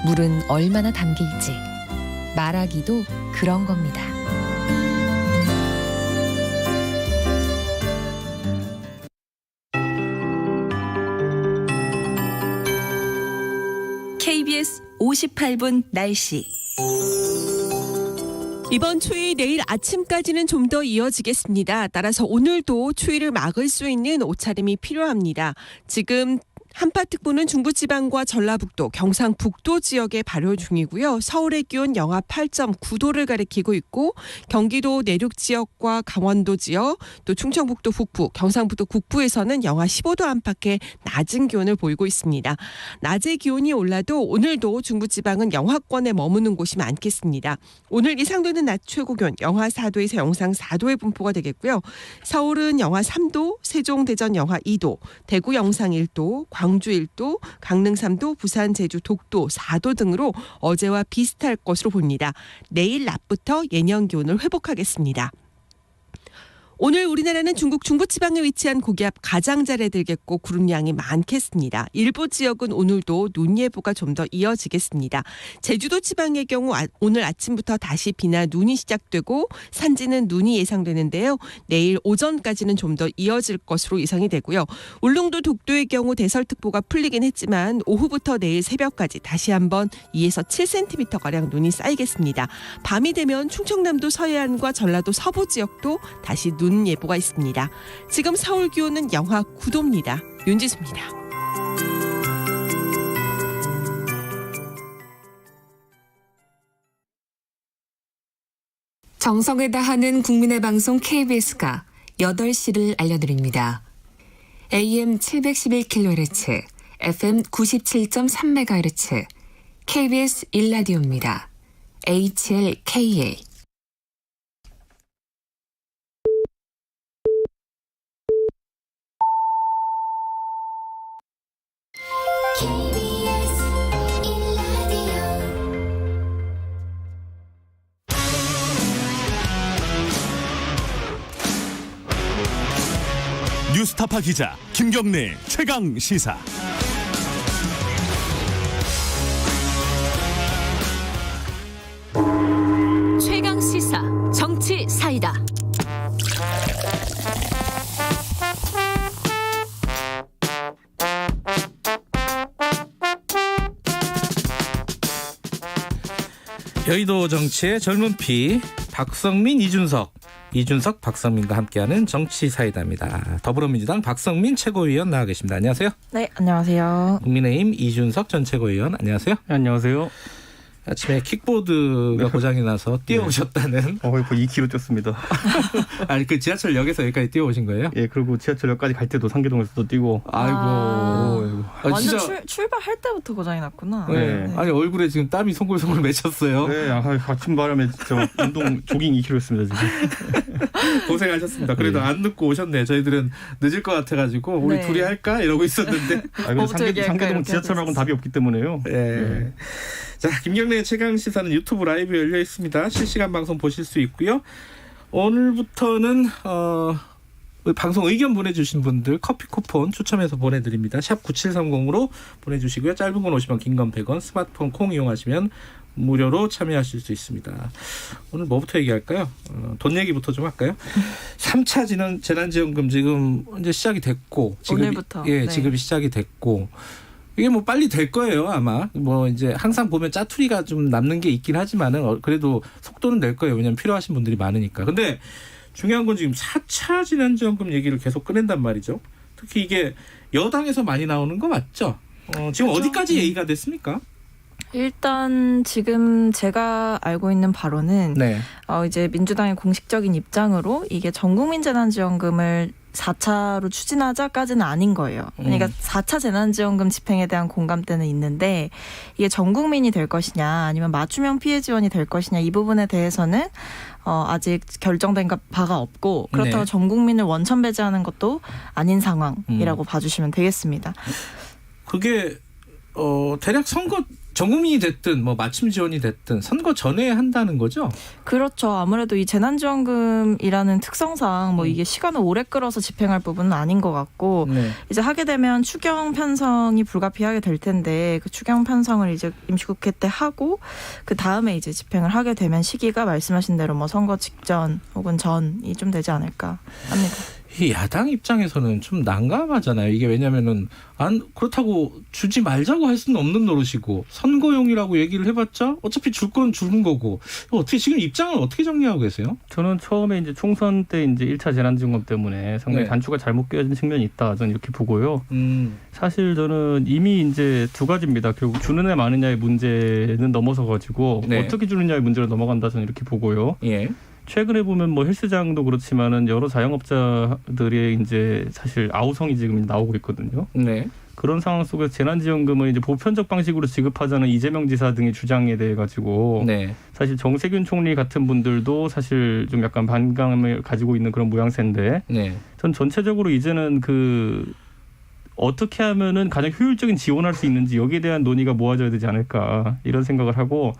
물은 얼마나 담길지, 말하기도 그런 겁니다. KBS 58분 날씨. 이번 추위 내일 아침까지는 좀 더 이어지겠습니다. 따라서 오늘도 추위를 막을 수 있는 옷차림이 필요합니다. 지금 한파특보는 중부지방과 전라북도, 경상북도 지역에 발효 중이고요. 서울의 기온 영하 8.9도를 가리키고 있고 경기도 내륙 지역과 강원도 지역, 또 충청북도 북부, 경상북도 북부에서는 영하 15도 안팎의 낮은 기온을 보이고 있습니다. 낮의 기온이 올라도 오늘도 중부지방은 영하권에 머무는 곳이 많겠습니다. 오늘 예상되는 낮 최고 기온 영하 4도에서 영상 4도의 분포가 되겠고요. 서울은 영하 3도, 세종, 대전 영하 2도, 대구 영상 1도, 광주 1도, 강릉 3도, 부산, 제주, 독도 4도 등으로 어제와 비슷할 것으로 보입니다. 내일 낮부터 예년 기온을 회복하겠습니다. 오늘 우리나라는 중국 중부지방에 위치한 고기압 가장 잘 들겠고 구름량이 많겠습니다. 일부 지역은 오늘도 눈 예보가 좀 더 이어지겠습니다. 제주도 지방의 경우 오늘 아침부터 다시 비나 눈이 시작되고 산지는 눈이 예상되는데요. 내일 오전까지는 좀 더 이어질 것으로 예상이 되고요. 울릉도 독도의 경우 대설특보가 풀리긴 했지만 오후부터 내일 새벽까지 다시 한번 2에서 7cm가량 눈이 쌓이겠습니다. 밤이 되면 충청남도 서해안과 전라도 서부 지역도 다시 눈 눈 예보가 있습니다. 지금 서울 기온은 영하 9도입니다. 윤지수입니다. 정성을 다하는 국민의 방송 KBS가 8시를 알려드립니다. AM 711kHz, FM 97.3MHz, KBS 1라디오입니다. HLKA. 뉴스타파 기자 김경래 최강 시사. 최강 시사 정치 사이다. 여의도 정치의 젊은 피 박성민, 이준석 박성민과 함께하는 정치 사이다입니다. 더불어민주당 박성민 최고위원 나와 계십니다. 안녕하세요. 네, 안녕하세요. 국민의힘 이준석 전 최고위원 안녕하세요. 네, 안녕하세요. 아침에 킥보드가 고장이 나서 뛰어오셨다는. 거의 2km 뛰었습니다. 아니 그 지하철역에서 여기까지 뛰어오신 거예요? 예, 그리고 지하철역까지 갈 때도 상계동에서도 뛰고. 아이고. 완전 출발할 때부터 고장이 났구나. 네. 아니 얼굴에 지금 땀이 송골송골 맺혔어요. 네, 아침 바람에 진짜 조깅 2km 했습니다 지금. 고생하셨습니다. 그래도 안 늦고 오셨네. 저희들은 늦을 것 같아가지고 우리 둘이 할까 이러고 있었는데. 상계동 지하철하고는 답이 없기 때문에요. 네. 자, 김경래 최강 시사는 유튜브 라이브 열려 있습니다. 실시간 방송 보실 수 있고요. 오늘부터는 방송 의견 보내주신 분들 커피 쿠폰 추첨해서 보내드립니다. 샵 9730으로 보내주시고요. 짧은 건 50원, 긴 건 100원, 스마트폰 콩 이용하시면 무료로 참여하실 수 있습니다. 오늘 뭐부터 얘기할까요? 돈 얘기부터 좀 할까요? 3차 재난지원금 지금 이제 시작이 됐고 오늘부터 지급이 시작이 됐고 이게 뭐 빨리 될 거예요 아마. 뭐 이제 항상 보면 짜투리가 좀 남는 게 있긴 하지만은 그래도 속도는 낼 거예요. 왜냐하면 필요하신 분들이 많으니까. 근데 중요한 건 지금 4차 재난지원금 얘기를 계속 꺼낸단 말이죠. 특히 이게 여당에서 많이 나오는 거 맞죠? 지금 그렇죠? 어디까지 얘기가 됐습니까? 일단 지금 제가 알고 있는 바로는 이제 민주당의 공식적인 입장으로 이게 전국민 재난지원금을 4차로 추진하자까지는 아닌 거예요. 그러니까 4차 재난지원금 집행에 대한 공감대는 있는데 이게 전 국민이 될 것이냐 아니면 맞춤형 피해 지원이 될 것이냐 이 부분에 대해서는 아직 결정된 바가 없고 그렇다고 전 국민을 원천 배제하는 것도 아닌 상황이라고 봐주시면 되겠습니다. 그게 대략 선거 전 국민이 됐든 뭐 맞춤 지원이 됐든 선거 전에 한다는 거죠? 그렇죠. 아무래도 이 재난지원금이라는 특성상 뭐 이게 시간을 오래 끌어서 집행할 부분은 아닌 것 같고 이제 하게 되면 추경 편성이 불가피하게 될 텐데 그 추경 편성을 이제 임시국회 때 하고 그 다음에 이제 집행을 하게 되면 시기가 말씀하신 대로 뭐 선거 직전 혹은 전이 좀 되지 않을까 합니다. 이 야당 입장에서는 좀 난감하잖아요. 이게 왜냐면은 그렇다고 주지 말자고 할 수는 없는 노릇이고 선거용이라고 얘기를 해봤자 어차피 줄 건 주는 거고 어떻게 지금 입장을 어떻게 정리하고 계세요? 저는 처음에 이제 총선 때 이제 1차 재난지원금 때문에 상당히 단추가 잘못 끼어진 측면이 있다 저는 이렇게 보고요. 사실 저는 이미 이제 두 가지입니다. 결국 주는 애 많으냐의 문제는 넘어서 가지고 어떻게 주느냐의 문제로 넘어간다 저는 이렇게 보고요. 최근에 보면 뭐 헬스장도 그렇지만은 여러 자영업자들의 이제 사실 아우성이 지금 나오고 있거든요. 그런 상황 속에서 재난지원금을 이제 보편적 방식으로 지급하자는 이재명 지사 등의 주장에 대해 가지고 사실 정세균 총리 같은 분들도 사실 좀 약간 반감을 가지고 있는 그런 모양새인데 전 전체적으로 이제는 어떻게 하면은 가장 효율적인 지원할 수 있는지 여기에 대한 논의가 모아져야 되지 않을까 이런 생각을 하고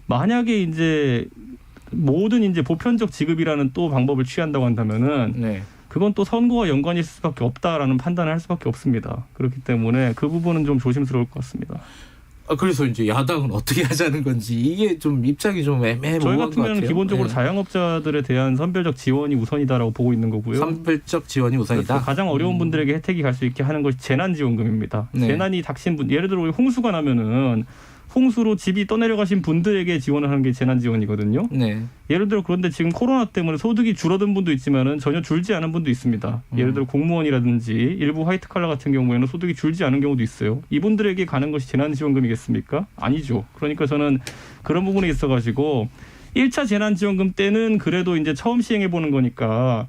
만약에 이제 모든 이제 보편적 지급이라는 또 방법을 취한다고 한다면은 그건 또 선거와 연관이 있을 수밖에 없다라는 판단을 할 수밖에 없습니다. 그렇기 때문에 그 부분은 좀 조심스러울 것 같습니다. 그래서 이제 야당은 어떻게 하자는 건지 이게 좀 입장이 좀 애매모호한 것 같아요. 저희 같은 경우는 기본적으로 자영업자들에 대한 선별적 지원이 우선이다라고 보고 있는 거고요. 선별적 지원이 우선이다. 그렇죠. 가장 어려운 분들에게 혜택이 갈 수 있게 하는 것이 재난지원금입니다. 재난이 닥친 분, 예를 들어 홍수가 나면은 홍수로 집이 떠내려가신 분들에게 지원을 하는 게 재난지원이거든요. 네. 예를 들어 그런데 지금 코로나 때문에 소득이 줄어든 분도 있지만은 전혀 줄지 않은 분도 있습니다. 예를 들어 공무원이라든지 일부 화이트 칼라 같은 경우에는 소득이 줄지 않은 경우도 있어요. 이분들에게 가는 것이 재난지원금이겠습니까? 아니죠. 그러니까 저는 그런 부분에 있어가지고 1차 재난지원금 때는 그래도 이제 처음 시행해 보는 거니까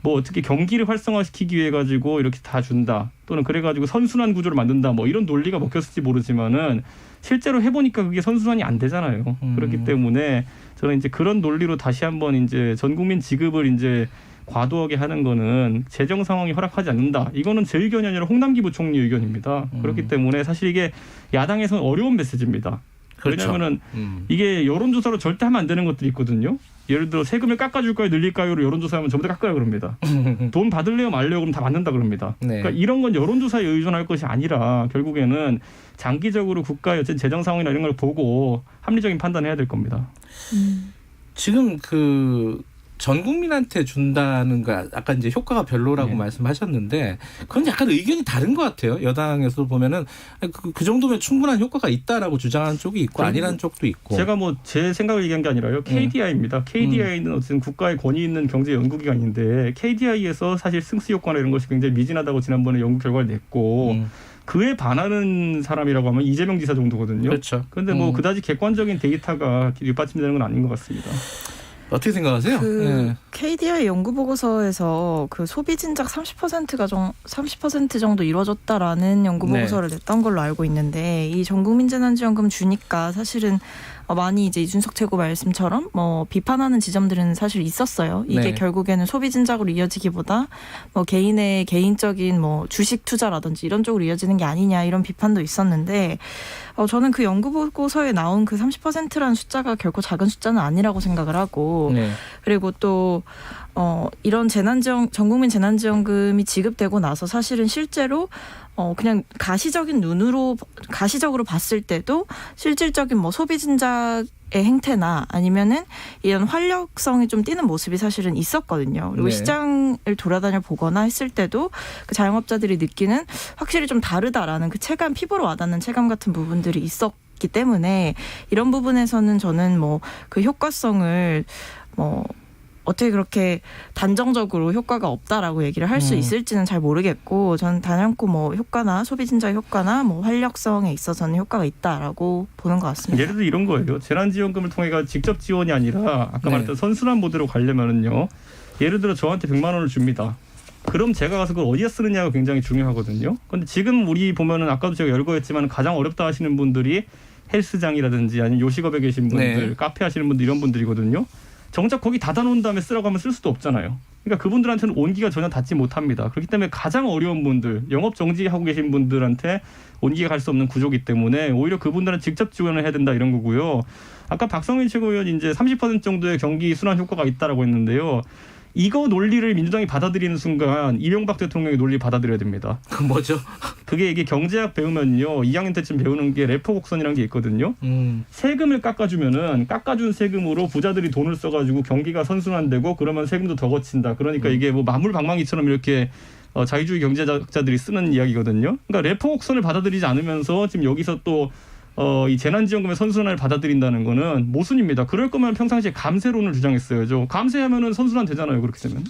뭐 어떻게 경기를 활성화시키기 위해 가지고 이렇게 다 준다 또는 그래 가지고 선순환 구조를 만든다 뭐 이런 논리가 먹혔을지 모르지만은 실제로 해보니까 그게 선순환이 안 되잖아요. 그렇기 때문에 저는 이제 그런 논리로 다시 한번 이제 전 국민 지급을 이제 과도하게 하는 거는 재정 상황이 허락하지 않는다. 이거는 제 의견이 아니라 홍남기 부총리 의견입니다. 그렇기 때문에 사실 이게 야당에서는 어려운 메시지입니다. 그렇죠. 왜냐하면은 이게 여론조사로 절대 하면 안 되는 것들이 있거든요. 예를 들어 세금을 깎아줄까요, 늘릴까요로 여론조사하면 전부 다 깎아요 그럽니다. 돈 받을래요, 말래요 그럼 다 받는다 그럽니다. 네. 그러니까 이런 건 여론조사에 의존할 것이 아니라 결국에는 장기적으로 국가의 어쨌든 재정 상황이나 이런 걸 보고 합리적인 판단을 해야 될 겁니다. 지금 전 국민한테 준다는 거 아까 이제 효과가 별로라고 말씀하셨는데 그건 약간 의견이 다른 것 같아요. 여당에서 보면은 그 정도면 충분한 효과가 있다라고 주장하는 쪽이 있고 아니라는 쪽도 있고. 제가 뭐 제 생각을 얘기한 게 아니라요. KDI입니다. KDI는 어쨌든 국가의 권위 있는 경제 연구기관인데 KDI에서 사실 승수 효과나 이런 것이 굉장히 미진하다고 지난번에 연구 결과를 냈고 그에 반하는 사람이라고 하면 이재명 지사 정도거든요. 그렇죠. 그런데 뭐 그다지 객관적인 데이터가 뒷받침되는 건 아닌 것 같습니다. 어떻게 생각하세요? KDI 연구 보고서에서 그 소비 진작 30% 정도 이루어졌다라는 연구 보고서를 냈던 걸로 알고 있는데 이 전국민 재난지원금 주니까 사실은 많이 이제 이준석 최고 말씀처럼 뭐 비판하는 지점들은 사실 있었어요. 이게 결국에는 소비 진작으로 이어지기보다 뭐 개인의 개인적인 뭐 주식 투자라든지 이런 쪽으로 이어지는 게 아니냐 이런 비판도 있었는데 저는 그 연구 보고서에 나온 그 30%라는 숫자가 결코 작은 숫자는 아니라고 생각을 하고 그리고 또 이런 전국민 재난지원금이 지급되고 나서 사실은 실제로 그냥 가시적으로 봤을 때도 실질적인 뭐 소비 진작의 행태나 아니면은 이런 활력성이 좀 띄는 모습이 사실은 있었거든요. 그리고 시장을 돌아다녀 보거나 했을 때도 그 자영업자들이 느끼는 확실히 좀 다르다라는 그 체감, 피부로 와닿는 체감 같은 부분들이 있었기 때문에 이런 부분에서는 저는 뭐 그 효과성을 어떻게 그렇게 단정적으로 효과가 없다라고 얘기를 할 수 있을지는 잘 모르겠고 저는 단연코 뭐 효과나 소비 진작 효과나 뭐 활력성에 있어서는 효과가 있다라고 보는 것 같습니다. 예를 들어 이런 거예요. 재난지원금을 통해가 직접 지원이 아니라 아까 말했던 선순환 모델로 가려면은요. 예를 들어 저한테 100만 원을 줍니다. 그럼 제가 가서 그걸 어디에 쓰느냐가 굉장히 중요하거든요. 그런데 지금 우리 보면은 아까도 제가 열거했지만 가장 어렵다 하시는 분들이 헬스장이라든지 아니면 요식업에 계신 분들, 카페 하시는 분들 이런 분들이거든요. 정작 거기 닫아놓은 다음에 쓰라고 하면 쓸 수도 없잖아요. 그러니까 그분들한테는 온기가 전혀 닿지 못합니다. 그렇기 때문에 가장 어려운 분들, 영업 정지하고 계신 분들한테 온기가 갈 수 없는 구조이기 때문에 오히려 그분들은 직접 지원을 해야 된다 이런 거고요. 아까 박성민 최고위원이 이제 30% 정도의 경기 순환 효과가 있다라고 했는데요. 이거 논리를 민주당이 받아들이는 순간 이명박 대통령의 논리 받아들여야 됩니다. 그 뭐죠? 그게 이게 경제학 배우면요. 2학년 때쯤 배우는 게 레포 곡선이라는 게 있거든요. 세금을 깎아주면은 깎아준 세금으로 부자들이 돈을 써가지고 경기가 선순환되고 그러면 세금도 더 거친다. 그러니까 이게 뭐 만물방망이처럼 이렇게 자유주의 경제학자들이 쓰는 이야기거든요. 그러니까 레포 곡선을 받아들이지 않으면서 지금 여기서 또 이 재난지원금의 선순환을 받아들인다는 거는 모순입니다. 그럴 거면 평상시에 감세론을 주장했어야죠. 감세하면은 선순환 되잖아요. 그렇게 되면.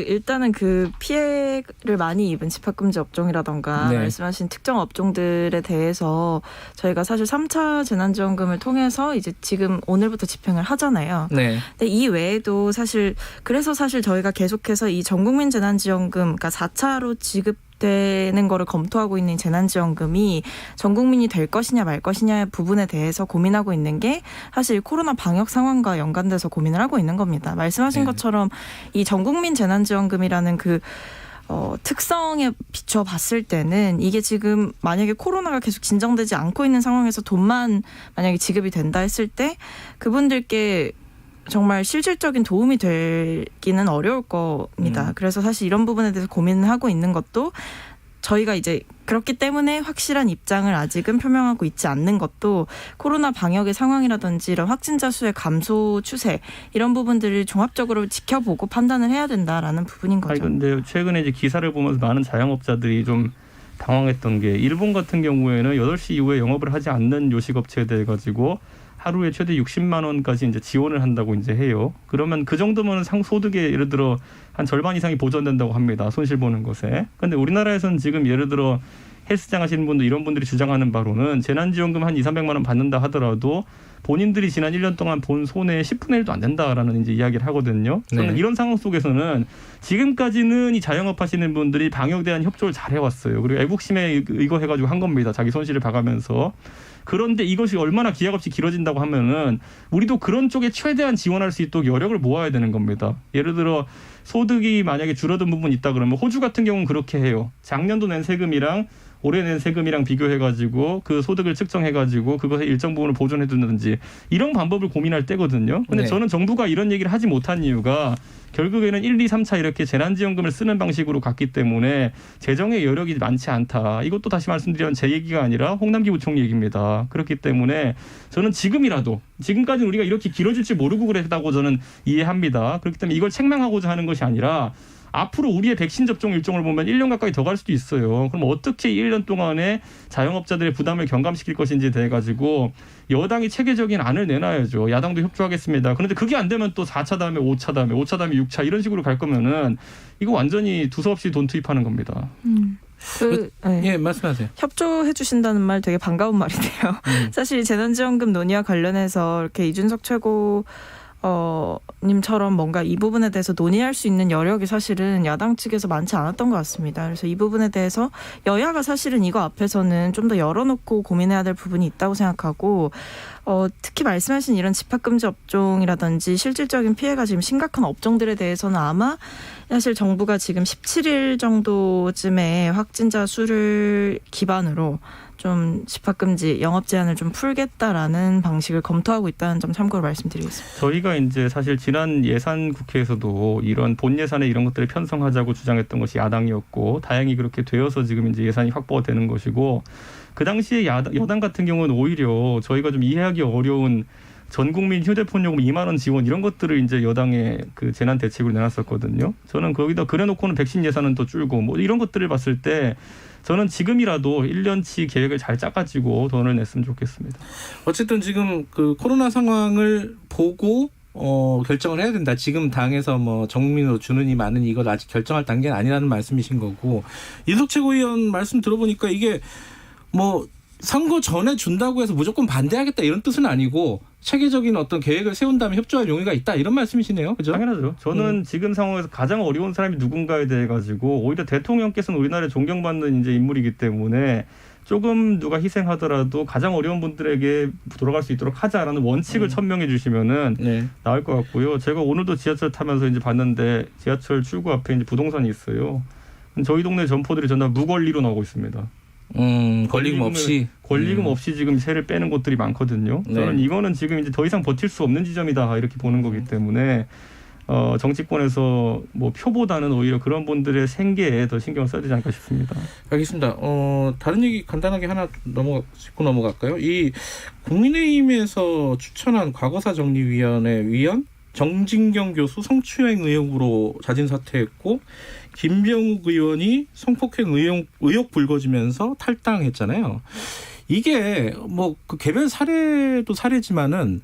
일단은 그 피해를 많이 입은 집합금지 업종이라던가 말씀하신 특정 업종들에 대해서 저희가 사실 3차 재난지원금을 통해서 이제 지금 오늘부터 집행을 하잖아요. 근데 이 외에도 그래서 사실 저희가 계속해서 이 전국민 재난지원금, 그러니까 4차로 지급되는 거를 검토하고 있는 재난지원금이 전 국민이 될 것이냐 말 것이냐 부분에 대해서 고민하고 있는 게 사실 코로나 방역 상황과 연관돼서 고민을 하고 있는 겁니다. 말씀하신 것처럼 이 전 국민 재난지원금이라는 그 특성에 비춰 봤을 때는 이게 지금 만약에 코로나가 계속 진정되지 않고 있는 상황에서 돈만 만약에 지급이 된다 했을 때 그분들께 정말 실질적인 도움이 되기는 어려울 겁니다. 그래서 사실 이런 부분에 대해서 고민을 하고 있는 것도 저희가 이제 그렇기 때문에 확실한 입장을 아직은 표명하고 있지 않는 것도 코로나 방역의 상황이라든지 이런 확진자 수의 감소 추세 이런 부분들을 종합적으로 지켜보고 판단을 해야 된다라는 부분인 거죠. 그런데 최근에 이제 기사를 보면서 많은 자영업자들이 좀 당황했던 게 일본 같은 경우에는 8시 이후에 영업을 하지 않는 요식업체에 대해 가지고 하루에 최대 60만 원까지 이제 지원을 한다고 이제 해요. 그러면 그 정도면 상소득의 예를 들어 한 절반 이상이 보전된다고 합니다. 손실 보는 것에. 그런데 우리나라에서는 지금 예를 들어 헬스장 하시는 분들 이런 분들이 주장하는 바로는 재난지원금 한 200~300만 원 받는다 하더라도 본인들이 지난 1년 동안 본 손해의 10분의 1도 안 된다라는 이제 이야기를 하거든요. 저는 네. 이런 상황 속에서는 지금까지는 이 자영업 하시는 분들이 방역에 대한 협조를 잘 해왔어요. 그리고 애국심에 이거 해가지고 한 겁니다. 자기 손실을 봐가면서. 그런데 이것이 얼마나 기약 없이 길어진다고 하면은 우리도 그런 쪽에 최대한 지원할 수 있도록 여력을 모아야 되는 겁니다. 예를 들어 소득이 만약에 줄어든 부분이 있다 그러면 호주 같은 경우는 그렇게 해요. 작년도 낸 세금이랑 올해 낸 세금이랑 비교해가지고 그 소득을 측정해가지고 그것의 일정 부분을 보존해두는지 이런 방법을 고민할 때거든요. 근데 네. 저는 정부가 이런 얘기를 하지 못한 이유가 결국에는 1, 2, 3차 이렇게 재난지원금을 쓰는 방식으로 갔기 때문에 재정의 여력이 많지 않다. 이것도 다시 말씀드리면 제 얘기가 아니라 홍남기 부총리 얘기입니다. 그렇기 때문에 저는 지금이라도 지금까지는 우리가 이렇게 길어질지 모르고 그랬다고 저는 이해합니다. 그렇기 때문에 이걸 책망하고자 하는 것이 아니라 앞으로 우리의 백신 접종 일정을 보면 1년 가까이 더 갈 수도 있어요. 그럼 어떻게 1년 동안에 자영업자들의 부담을 경감시킬 것인지에 대해 가지고 여당이 체계적인 안을 내놔야죠. 야당도 협조하겠습니다. 그런데 그게 안 되면 또 4차 다음에 5차 다음에 5차 다음에 6차 이런 식으로 갈 거면은 이거 완전히 두서없이 돈 투입하는 겁니다. 예, 말씀하세요. 협조해 주신다는 말 되게 반가운 말인데요. 사실 재난지원금 논의와 관련해서 이렇게 이준석 최고 님처럼 뭔가 이 부분에 대해서 논의할 수 있는 여력이 사실은 야당 측에서 많지 않았던 것 같습니다. 그래서 이 부분에 대해서 여야가 사실은 이거 앞에서는 좀 더 열어놓고 고민해야 될 부분이 있다고 생각하고 특히 말씀하신 이런 집합금지 업종이라든지 실질적인 피해가 지금 심각한 업종들에 대해서는 아마 사실 정부가 지금 17일 정도쯤에 확진자 수를 기반으로 좀 집합금지, 영업 제한을 좀 풀겠다라는 방식을 검토하고 있다는 점 참고로 말씀드리겠습니다. 저희가 이제 사실 지난 예산 국회에서도 이런 본 예산에 이런 것들을 편성하자고 주장했던 것이 야당이었고 다행히 그렇게 되어서 지금 이제 예산이 확보가 되는 것이고 그 당시에 여당 같은 경우는 오히려 저희가 좀 이해하기 어려운 전 국민 휴대폰 요금 2만 원 지원 이런 것들을 이제 여당의 그 재난 대책으로 내놨었거든요. 저는 거기다 그래놓고는 백신 예산은 또 줄고 뭐 이런 것들을 봤을 때 저는 지금이라도 1년치 계획을 잘 짜가지고 돈을 냈으면 좋겠습니다. 어쨌든 지금 그 코로나 상황을 보고 결정을 해야 된다. 지금 당에서 뭐 정민으로 주느니 마느니 이걸 아직 결정할 단계는 아니라는 말씀이신 거고 이석 최고위원 말씀 들어보니까 이게 뭐 선거 전에 준다고 해서 무조건 반대하겠다 이런 뜻은 아니고 체계적인 어떤 계획을 세운 다음에 협조할 용의가 있다 이런 말씀이시네요. 그죠? 당연하죠. 저는 지금 상황에서 가장 어려운 사람이 누군가에 대해 가지고 오히려 대통령께서는 우리나라에 존경받는 이제 인물이기 때문에 조금 누가 희생하더라도 가장 어려운 분들에게 돌아갈 수 있도록 하자라는 원칙을 천명해 주시면은 나을 것 같고요. 제가 오늘도 지하철 타면서 이제 봤는데 지하철 출구 앞에 이제 부동산이 있어요. 저희 동네 점포들이 전부 무권리로 나오고 있습니다. 권리금 없이 지금 세를 빼는 곳들이 많거든요. 저는 이거는 지금 이제 더 이상 버틸 수 없는 지점이다 이렇게 보는 거기 때문에 정치권에서 뭐 표보다는 오히려 그런 분들의 생계에 더 신경을 써야 되지 않을까 싶습니다. 알겠습니다. 다른 얘기 간단하게 하나 짚고 넘어갈까요? 이 국민의힘에서 추천한 과거사 정리위원회 위원 정진경 교수 성추행 의혹으로 자진 사퇴했고 김병욱 의원이 성폭행 의혹 불거지면서 탈당했잖아요. 이게 뭐 그 개별 사례도 사례지만은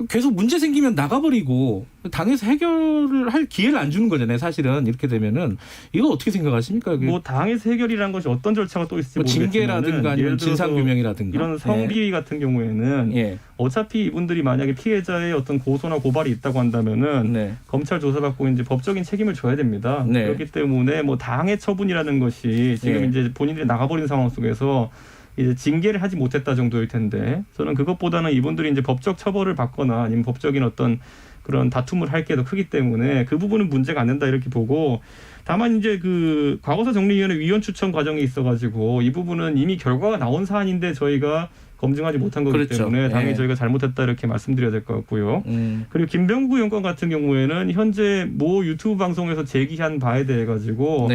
계속 문제 생기면 나가버리고 당에서 해결을 할 기회를 안 주는 거잖아요. 사실은 이렇게 되면은 이거 어떻게 생각하십니까? 뭐 당에서 해결이라는 것이 어떤 절차가 또 있을지 뭐 모르겠지만 징계라든가 아니면 진상규명이라든가 이런 성비위 같은 경우에는 어차피 이분들이 만약에 피해자의 어떤 고소나 고발이 있다고 한다면은 검찰 조사받고 이제 법적인 책임을 져야 됩니다. 그렇기 때문에 뭐 당의 처분이라는 것이 지금 이제 본인들이 나가버린 상황 속에서 이제 징계를 하지 못했다 정도일 텐데 저는 그것보다는 이분들이 이제 법적 처벌을 받거나 아니면 법적인 어떤 그런 다툼을 할 게 더 크기 때문에 그 부분은 문제가 안 된다 이렇게 보고 다만 이제 그 과거사 정리위원회 위원 추천 과정이 있어가지고 이 부분은 이미 결과가 나온 사안인데 저희가 검증하지 못한 거기 때문에 당연히 저희가 잘못했다 이렇게 말씀드려야 될 것 같고요. 그리고 김병구 의원 같은 경우에는 현재 모 유튜브 방송에서 제기한 바에 대해 가지고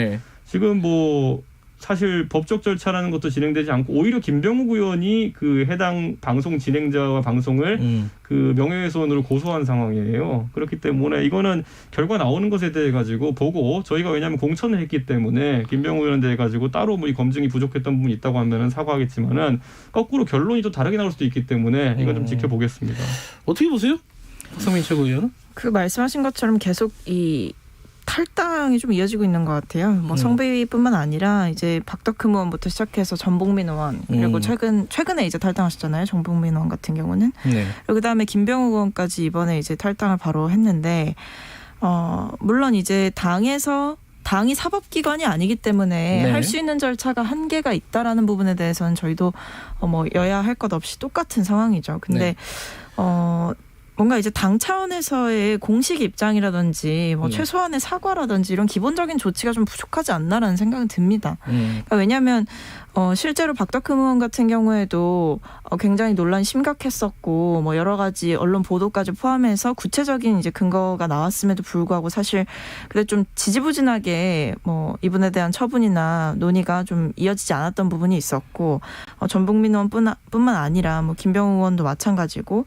지금 뭐 사실 법적 절차라는 것도 진행되지 않고 오히려 김병욱 의원이 그 해당 방송 진행자와 방송을 그 명예훼손으로 고소한 상황이에요. 그렇기 때문에 이거는 결과 나오는 것에 대해 가지고 보고 저희가 왜냐하면 공천을 했기 때문에 김병욱 의원에 대해 가지고 따로 뭐 이 검증이 부족했던 부분이 있다고 하면은 사과하겠지만은 거꾸로 결론이 또 다르게 나올 수도 있기 때문에 이건 좀 지켜보겠습니다. 어떻게 보세요, 박성민 최고위원은? 그 말씀하신 것처럼 계속 이 탈당이 좀 이어지고 있는 것 같아요. 뭐 성비뿐만 아니라 이제 박덕흠 의원부터 시작해서 전복민 의원 그리고 최근에 이제 탈당하셨잖아요. 전복민 의원 같은 경우는. 네. 그리고 그다음에 김병욱 의원까지 이번에 이제 탈당을 바로 했는데 물론 이제 당이 사법기관이 아니기 때문에 할 수 있는 절차가 한계가 있다라는 부분에 대해서는 저희도 뭐 여야 할 것 없이 똑같은 상황이죠. 근데 뭔가 이제 당 차원에서의 공식 입장이라든지 뭐 최소한의 사과라든지 이런 기본적인 조치가 좀 부족하지 않나라는 생각은 듭니다. 그러니까 왜냐하면 실제로 박덕흠 의원 같은 경우에도 굉장히 논란이 심각했었고 뭐 여러 가지 언론 보도까지 포함해서 구체적인 이제 근거가 나왔음에도 불구하고 사실 그때 좀 지지부진하게 뭐 이분에 대한 처분이나 논의가 좀 이어지지 않았던 부분이 있었고 전북민 의원뿐만 아니라 뭐 김병욱 의원도 마찬가지고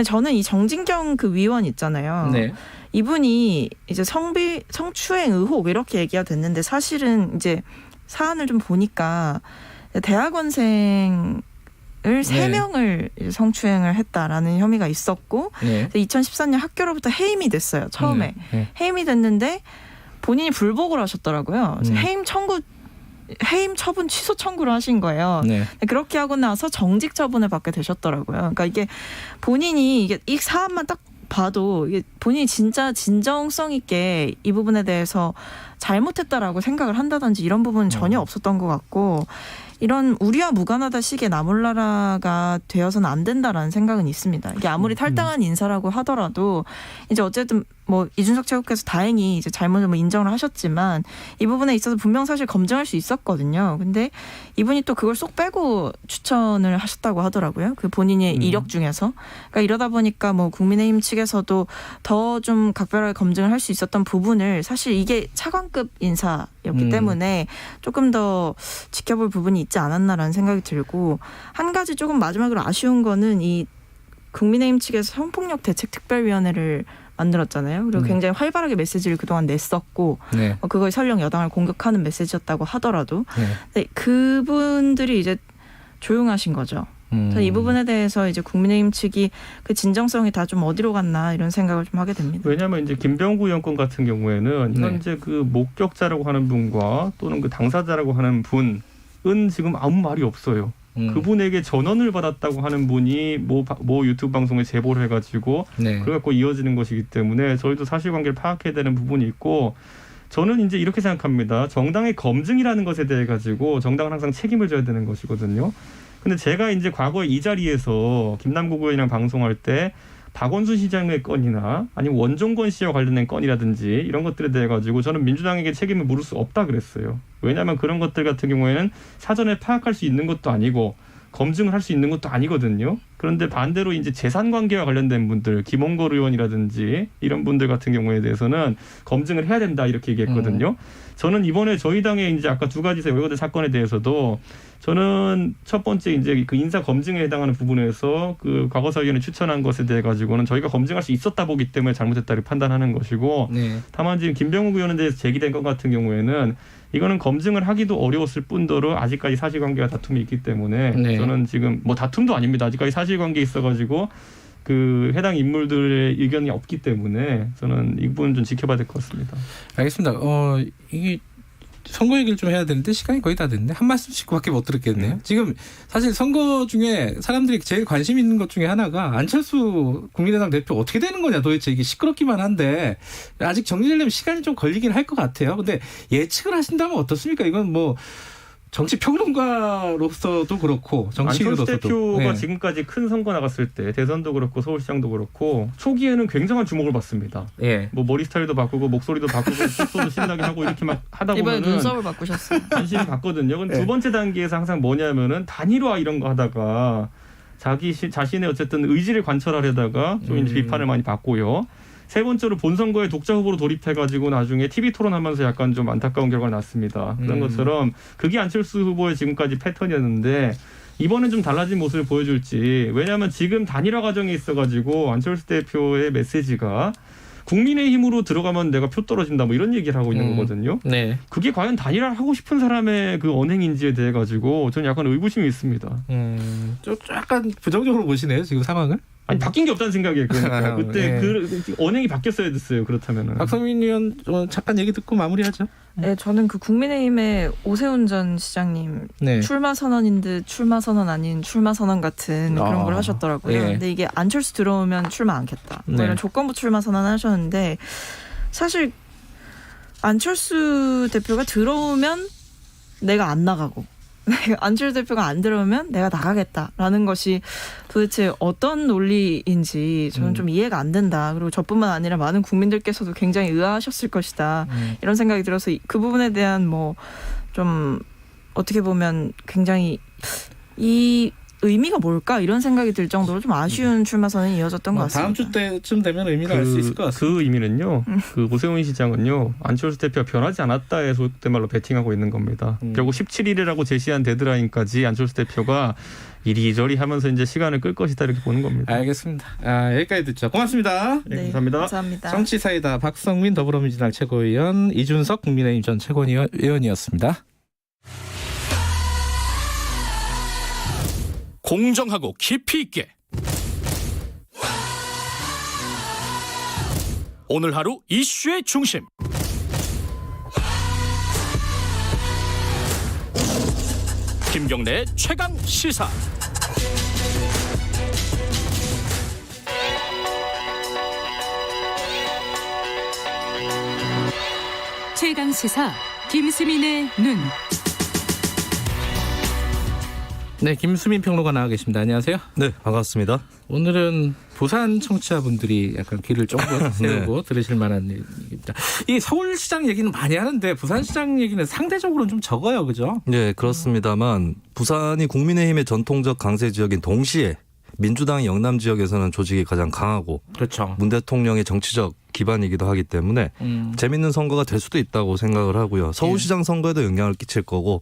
저는 이 정진경 그 위원 있잖아요. 네. 이분이 이제 성추행 의혹 이렇게 얘기가 됐는데 사실은 이제 사안을 좀 보니까 대학원생을 3명을 성추행을 했다라는 혐의가 있었고 2014년 학교로부터 해임이 됐어요. 처음에. 해임이 됐는데 본인이 불복을 하셨더라고요. 해임 처분 취소 청구를 하신 거예요. 그렇게 하고 나서 정직 처분을 받게 되셨더라고요. 그러니까 이게 본인이 이 사안만 딱 봐도 이게 본인이 진짜 진정성 있게 이 부분에 대해서 잘못했다라고 생각을 한다든지 이런 부분은 전혀 없었던 것 같고 이런 우리와 무관하다 식의 나몰라라가 되어서는 안 된다라는 생각은 있습니다. 이게 아무리 탈당한 인사라고 하더라도 이제 어쨌든 뭐 이준석 최고께서 다행히 이제 잘못을 뭐 인정을 하셨지만 이 부분에 있어서 분명 사실 검증할 수 있었거든요. 근데 이분이 또 그걸 쏙 빼고 추천을 하셨다고 하더라고요. 그 본인의 이력 중에서. 그러니까 이러다 보니까 뭐 국민의힘 측에서도 더 좀 각별하게 검증을 할 수 있었던 부분을 사실 이게 차관급 인사였기 때문에 조금 더 지켜볼 부분이 있지 않았나라는 생각이 들고 한 가지 조금 마지막으로 아쉬운 거는 이 국민의힘 측에서 성폭력 대책 특별위원회를 만들었잖아요. 그리고 굉장히 활발하게 메시지를 그동안 냈었고 그걸 설령 여당을 공격하는 메시지였다고 하더라도 근데 그분들이 이제 조용하신 거죠. 이 부분에 대해서 이제 국민의힘 측이 그 진정성이 다 좀 어디로 갔나 이런 생각을 좀 하게 됩니다. 왜냐하면 이제 김병구 의원 건 같은 경우에는 현재 그 목격자라고 하는 분과 또는 그 당사자라고 하는 분은 지금 아무 말이 없어요. 그분에게 전원을 받았다고 하는 분이 모 유튜브 방송에 제보를 해가지고 그래갖고 이어지는 것이기 때문에 저희도 사실관계를 파악해야 되는 부분이 있고 저는 이제 이렇게 생각합니다. 정당의 검증이라는 것에 대해 가지고 정당은 항상 책임을 져야 되는 것이거든요. 근데 제가 이제 과거에 이 자리에서 김남국 의원이랑 방송할 때 박원순 시장의 건이나 아니면 원종건 씨와 관련된 건이라든지 이런 것들에 대해 가지고 저는 민주당에게 책임을 물을 수 없다 그랬어요. 왜냐하면 그런 것들 같은 경우에는 사전에 파악할 수 있는 것도 아니고 검증을 할 수 있는 것도 아니거든요. 그런데 반대로 이제 재산 관계와 관련된 분들, 김홍걸 의원이라든지 이런 분들 같은 경우에 대해서는 검증을 해야 된다 이렇게 얘기했거든요. 저는 이번에 저희 당의 이제 아까 두 가지 의원들 사건에 대해서도 저는 첫 번째 이제 그 인사 검증에 해당하는 부분에서 그 과거사위원회 추천한 것에 대해 가지고는 저희가 검증할 수 있었다 보기 때문에 잘못했다를 판단하는 것이고 다만 지금 김병욱 의원에 대해서 제기된 것 같은 경우에는 이거는 검증을 하기도 어려웠을 뿐더러 아직까지 사실관계가 다툼이 있기 때문에 저는 지금 뭐 다툼도 아닙니다. 아직까지 사실관계 있어가지고 그 해당 인물들의 의견이 없기 때문에 저는 이 부분 좀 지켜봐야 될 것 같습니다. 알겠습니다. 이게 선거 얘기를 좀 해야 되는데 시간이 거의 다 됐네. 한 말씀씩밖에 못 들었겠네요. 지금 사실 선거 중에 사람들이 제일 관심 있는 것 중에 하나가 안철수 국민의당 대표 어떻게 되는 거냐 도대체 이게 시끄럽기만 한데 아직 정리되려면 시간이 좀 걸리긴 할 것 같아요. 근데 예측을 하신다면 어떻습니까? 이건 뭐 정치 평론가로서도 그렇고 정치인으로서도. 안철수 대표가 지금까지 큰 선거 나갔을 때 대선도 그렇고 서울시장도 그렇고 초기에는 굉장한 주목을 받습니다. 뭐 머리 스타일도 바꾸고 목소리도 바꾸고 속도도 신나게 하고 이렇게 막 하다 보면은 이번에 눈썹을 바꾸셨어요. 관심이 갔거든요. 근데 두 번째 단계에서 항상 뭐냐면은 단일화 이런 거 하다가 자신의 어쨌든 의지를 관철하려다가 좀 이제 비판을 많이 받고요. 세 번째로 본선거에 독자 후보로 돌입해가지고 나중에 TV 토론하면서 약간 좀 안타까운 결과가 났습니다. 그런 것처럼 그게 안철수 후보의 지금까지 패턴이었는데 이번엔 좀 달라진 모습을 보여줄지. 왜냐하면 지금 단일화 과정에 있어가지고 안철수 대표의 메시지가 국민의힘으로 들어가면 내가 표 떨어진다 뭐 이런 얘기를 하고 있는 거거든요. 네. 그게 과연 단일화를 하고 싶은 사람의 그 언행인지에 대해 가지고 저는 약간 의구심이 있습니다. 좀 약간 부정적으로 보시네요 지금 상황을. 아니 바뀐 게 없다는 생각이에요. 그러니까 그때 네. 그 언행이 바뀌었어야 됐어요. 그렇다면은. 박성민 의원 잠깐 얘기 듣고 마무리하죠. 네, 저는 그 국민의힘의 오세훈 전 시장님 네. 출마 선언인 듯 출마 선언 아닌 출마 선언 같은 그런 걸 하셨더라고요. 예. 근데 이게 안철수 들어오면 출마 않겠다. 뭐 네. 이런 조건부 출마 선언하셨는데 사실 안철수 대표가 들어오면 내가 안 나가고 안철수 대표가 안 들어오면 내가 나가겠다라는 것이 도대체 어떤 논리인지 저는 좀 이해가 안 된다. 그리고 저뿐만 아니라 많은 국민들께서도 굉장히 의아하셨을 것이다. 이런 생각이 들어서 그 부분에 대한 뭐 좀 어떻게 보면 굉장히 이 의미가 뭘까 이런 생각이 들 정도로 좀 아쉬운 출마 선언이 이어졌던 것 같습니다. 다음 주 때쯤 되면 의미를 알 수 있을 것 같습니다. 그 의미는요. 그 오세훈 시장은요. 안철수 대표가 변하지 않았다에 속된 말로 배팅하고 있는 겁니다. 결국 17일이라고 제시한 데드라인까지 안철수 대표가 이리저리 하면서 이제 시간을 끌 것이다 이렇게 보는 겁니다. 알겠습니다. 여기까지 듣죠. 고맙습니다. 네, 감사합니다. 감사합니다. 정치사이다 박성민 더불어민주당 최고위원, 이준석 국민의힘 전 최고위원이었습니다. 공정하고 깊이 있게 오늘 하루 이슈의 중심 김경래의 최강 시사. 최강 시사 김수민의 눈. 네, 김수민 평론가 나와 계십니다. 안녕하세요. 네, 반갑습니다. 오늘은 부산 청취자분들이 약간 귀를 쫑긋 세우고 들으실 만한 얘기입니다. 이 서울시장 얘기는 많이 하는데 부산시장 얘기는 상대적으로는 좀 적어요, 그죠? 네, 그렇습니다만 부산이 국민의힘의 전통적 강세 지역인 동시에 민주당의 영남 지역에서는 조직이 가장 강하고 그렇죠. 문 대통령의 정치적 기반이기도 하기 때문에 재밌는 선거가 될 수도 있다고 생각을 하고요. 서울시장 선거에도 영향을 끼칠 거고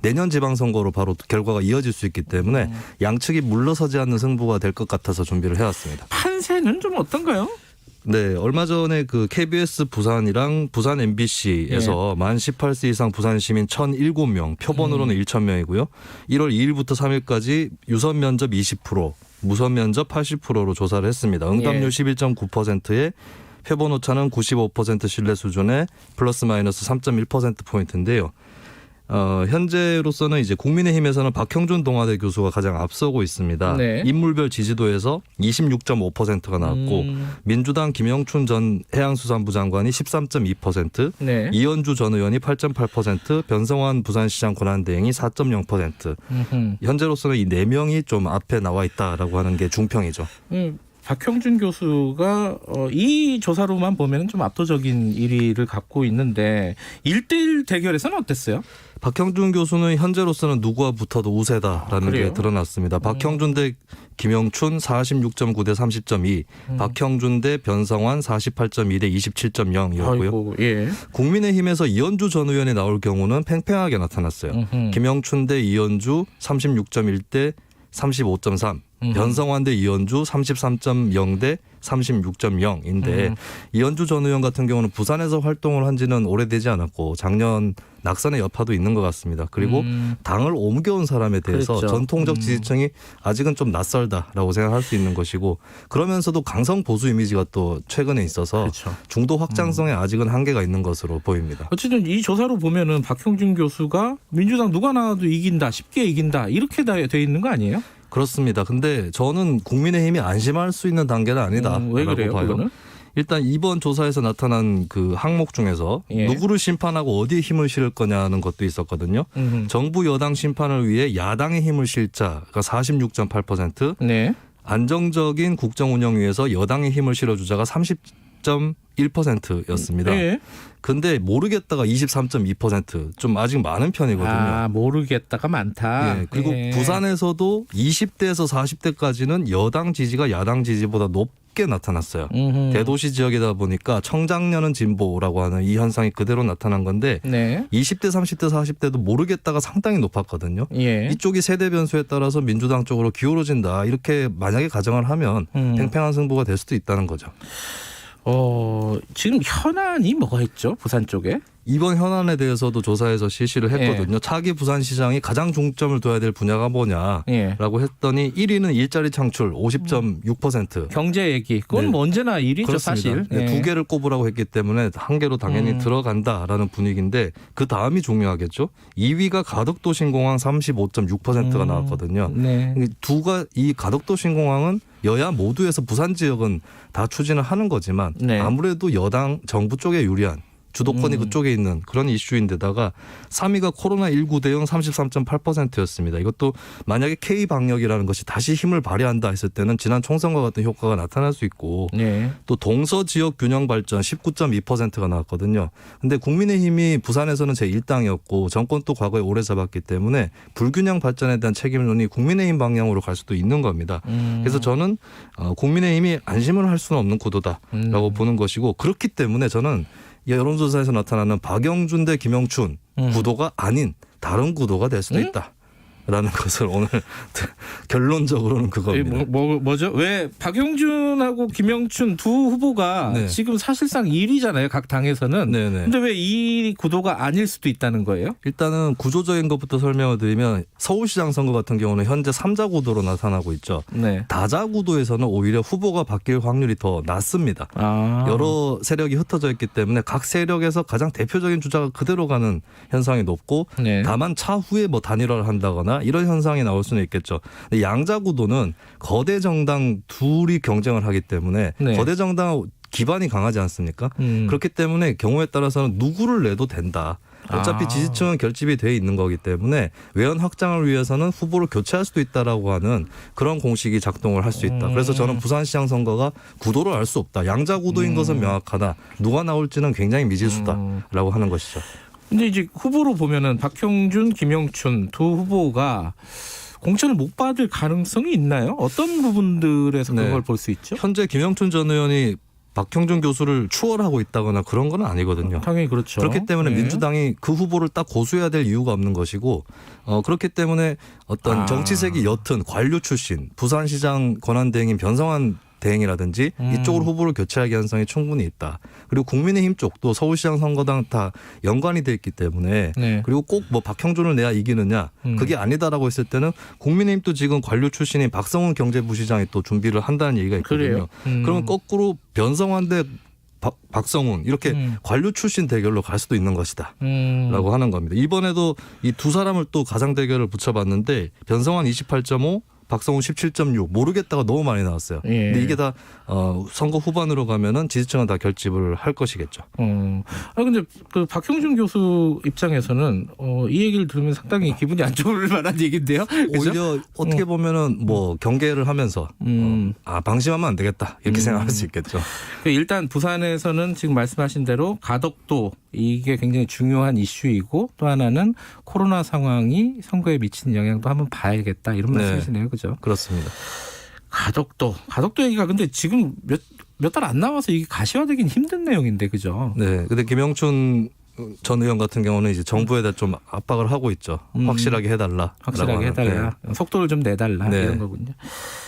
내년 지방선거로 바로 결과가 이어질 수 있기 때문에 양측이 물러서지 않는 승부가 될 것 같아서 준비를 해왔습니다. 판세는 좀 어떤가요? 네, 얼마 전에 그 KBS 부산이랑 부산 MBC에서 만 18세 이상 부산 시민 1,007명, 표본으로는 1,000명이고요. 1월 2일부터 3일까지 유선 면접 20%, 무선 면접 80%로 조사를 했습니다. 응답률 11.9%에 표본 오차는 95% 신뢰 수준에 플러스 마이너스 3.1%포인트인데요. 현재로서는 이제 국민의힘에서는 박형준 동아대 교수가 가장 앞서고 있습니다. 네. 인물별 지지도에서 26.5%가 나왔고 민주당 김영춘 전 해양수산부 장관이 13.2%, 네. 이현주 전 의원이 8.8%, 변성환 부산시장 권한대행이 4.0%. 현재로서는 이 4명이 좀 앞에 나와 있다라고 하는 게 중평이죠. 박형준 교수가 이 조사로만 보면 좀 압도적인 1위를 갖고 있는데 1대1 대결에서는 어땠어요? 박형준 교수는 현재로서는 누구와 붙어도 우세다라는 게 드러났습니다. 박형준 대 김영춘 46.9 대 30.2, 박형준 대 변성환 48.2 대 27.0이었고요. 예. 국민의힘에서 이현주 전 의원이 나올 경우는 팽팽하게 나타났어요. 김영춘 대 이현주 36.1 대 35.3, 변성환 대 이현주 33.0 대 36.0인데 이현주 전 의원 같은 경우는 부산에서 활동을 한 지는 오래되지 않았고 작년 낙선의 여파도 있는 것 같습니다. 그리고 당을 옮겨온 사람에 대해서 그렇죠. 전통적 지지층이 아직은 좀 낯설다라고 생각할 수 있는 것이고 그러면서도 강성 보수 이미지가 또 최근에 있어서 그렇죠. 중도 확장성에 아직은 한계가 있는 것으로 보입니다. 어쨌든 이 조사로 보면은 박형준 교수가 민주당 누가 나와도 이긴다, 쉽게 이긴다 이렇게 돼 있는 거 아니에요? 그렇습니다. 근데 저는 국민의힘이 안심할 수 있는 단계는 아니다라고 왜 그래요, 봐요. 그거는? 일단 이번 조사에서 나타난 그 항목 중에서 누구를 심판하고 어디에 힘을 실을 거냐는 것도 있었거든요. 정부 여당 심판을 위해 야당의 힘을 실자가 46.8%, 네. 안정적인 국정 운영 위해서 여당의 힘을 실어주자가 30.1%였습니다. 네. 근데 모르겠다가 23.2%, 좀 아직 많은 편이거든요. 아, 모르겠다가 많다. 예, 그리고 부산에서도 20대에서 40대까지는 여당 지지가 야당 지지보다 높게 나타났어요. 대도시 지역이다 보니까 청장년은 진보라고 하는 이 현상이 그대로 나타난 건데 네. 20대, 30대, 40대도 모르겠다가 상당히 높았거든요. 예. 이쪽이 세대 변수에 따라서 민주당 쪽으로 기울어진다. 이렇게 만약에 가정을 하면 팽팽한 승부가 될 수도 있다는 거죠. 지금 현안이 뭐가 있죠? 부산 쪽에? 이번 현안에 대해서도 조사해서 실시를 했거든요. 차기 부산시장이 가장 중점을 둬야 될 분야가 뭐냐라고 했더니 1위는 일자리 창출 50.6%. 경제 얘기. 그건 뭐 언제나 1위죠, 그렇습니다. 사실. 네, 두 개를 꼽으라고 했기 때문에 한 개로 당연히 들어간다라는 분위기인데 그 다음이 중요하겠죠. 2위가 가덕도 신공항 35.6%가 나왔거든요. 네. 이 가덕도 신공항은 여야 모두에서 부산 지역은 다 추진을 하는 거지만 아무래도 여당 정부 쪽에 유리한 주도권이 그쪽에 있는 그런 이슈인데다가 3위가 코로나19 대응 33.8%였습니다. 이것도 만약에 K방역이라는 것이 다시 힘을 발휘한다 했을 때는 지난 총선과 같은 효과가 나타날 수 있고 또 동서 지역 균형 발전 19.2%가 나왔거든요. 근데 국민의힘이 부산에서는 제1당이었고 정권도 과거에 오래 잡았기 때문에 불균형 발전에 대한 책임론이 국민의힘 방향으로 갈 수도 있는 겁니다. 그래서 저는 국민의힘이 안심을 할 수는 없는 구도다라고 보는 것이고 그렇기 때문에 저는 여론조사에서 나타나는 박영준 대 김영춘 구도가 아닌 다른 구도가 될 수도 있다라는 것을 오늘 결론적으로는 그겁니다. 뭐죠? 왜 박영준하고 김영춘 두 후보가 지금 사실상 1위잖아요. 각 당에서는. 근데 왜 이 구도가 아닐 수도 있다는 거예요? 일단은 구조적인 것부터 설명을 드리면 서울시장 선거 같은 경우는 현재 3자 구도로 나타나고 있죠. 다자 구도에서는 오히려 후보가 바뀔 확률이 더 낮습니다. 여러 세력이 흩어져 있기 때문에 각 세력에서 가장 대표적인 주자가 그대로 가는 현상이 높고 다만 차후에 뭐 단일화를 한다거나 이런 현상이 나올 수는 있겠죠. 근데 양자 구도는 거대 정당 둘이 경쟁을 하기 때문에 거대 정당 기반이 강하지 않습니까? 그렇기 때문에 경우에 따라서는 누구를 내도 된다. 어차피 지지층은 결집이 돼 있는 거기 때문에 외연 확장을 위해서는 후보를 교체할 수도 있다라고 하는 그런 공식이 작동을 할 수 있다. 그래서 저는 부산시장 선거가 구도를 알 수 없다. 양자 구도인 것은 명확하다. 누가 나올지는 굉장히 미지수다라고 하는 것이죠. 근데 이제 후보로 보면은 박형준, 김영춘 두 후보가 공천을 못 받을 가능성이 있나요? 어떤 부분들에서 그걸 볼 수 있죠? 현재 김영춘 전 의원이 박형준 교수를 추월하고 있다거나 그런 건 아니거든요. 당연히 그렇죠. 그렇기 때문에 민주당이 그 후보를 딱 고수해야 될 이유가 없는 것이고 그렇기 때문에 어떤 정치색이 옅은 관료 출신 부산시장 권한대행인 변성환 대행이라든지 이쪽으로 후보를 교체할 가능성이 충분히 있다. 그리고 국민의힘 쪽도 서울시장 선거당 다 연관이 돼 있기 때문에 그리고 꼭 뭐 박형준을 내야 이기느냐 그게 아니다라고 했을 때는 국민의힘도 지금 관료 출신인 박성훈 경제부시장이 또 준비를 한다는 얘기가 있거든요. 그러면 거꾸로 변성환 대 박성훈 이렇게 관료 출신 대결로 갈 수도 있는 것이다 라고 하는 겁니다. 이번에도 이 두 사람을 또 가상 대결을 붙여봤는데 변성환 28.5 박성훈 17.6 모르겠다가 너무 많이 나왔어요. 근데 이게 다 선거 후반으로 가면은 지지층은 다 결집을 할 것이겠죠. 근데 그 박형준 교수 입장에서는 이 얘기를 들으면 상당히 기분이 안 좋을 만한 얘기인데요. 오히려 어떻게 보면은 뭐 경계를 하면서 방심하면 안 되겠다 이렇게 생각할 수 있겠죠. 일단 부산에서는 지금 말씀하신 대로 가덕도 이게 굉장히 중요한 이슈이고 또 하나는 코로나 상황이 선거에 미치는 영향도 한번 봐야겠다 이런 말씀이시네요. 그죠? 그렇습니다. 가덕도 얘기가 근데 지금 몇 달 안 남아서 이게 가시화되긴 힘든 내용인데 그죠? 네. 근데 김영춘 전 의원 같은 경우는 이제 정부에다 좀 압박을 하고 있죠. 확실하게 해달라. 확실하게 해달라. 속도를 좀 내달라. 이런 거군요.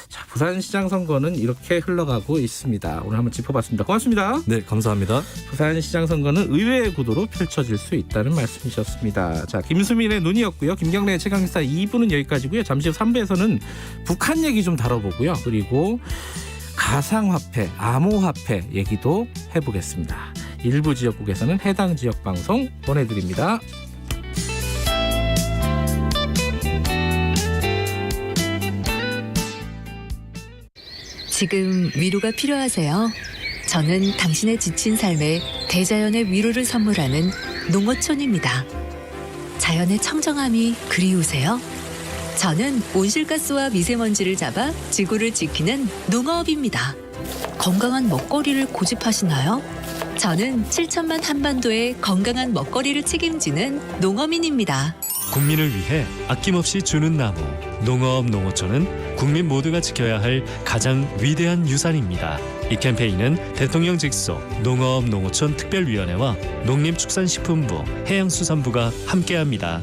자, 부산시장 선거는 이렇게 흘러가고 있습니다. 오늘 한번 짚어봤습니다. 고맙습니다. 네, 감사합니다. 부산시장 선거는 의외의 구도로 펼쳐질 수 있다는 말씀이셨습니다. 자, 김수민의 눈이었고요. 김경래의 최강시사 2부는 여기까지고요. 잠시 후 3부에서는 북한 얘기 좀 다뤄보고요. 그리고 가상화폐, 암호화폐 얘기도 해보겠습니다. 일부 지역국에서는 해당 지역 방송 보내드립니다. 지금 위로가 필요하세요? 저는 당신의 지친 삶에 대자연의 위로를 선물하는 농어촌입니다. 자연의 청정함이 그리우세요? 저는 온실가스와 미세먼지를 잡아 지구를 지키는 농어업입니다. 건강한 먹거리를 고집하시나요? 저는 7천만 한반도의 건강한 먹거리를 책임지는 농어민입니다. 국민을 위해 아낌없이 주는 나무 농어업 농어촌은 국민 모두가 지켜야 할 가장 위대한 유산입니다. 이 캠페인은 대통령 직속 농어업 농어촌 특별위원회와 농림축산식품부, 해양수산부가 함께합니다.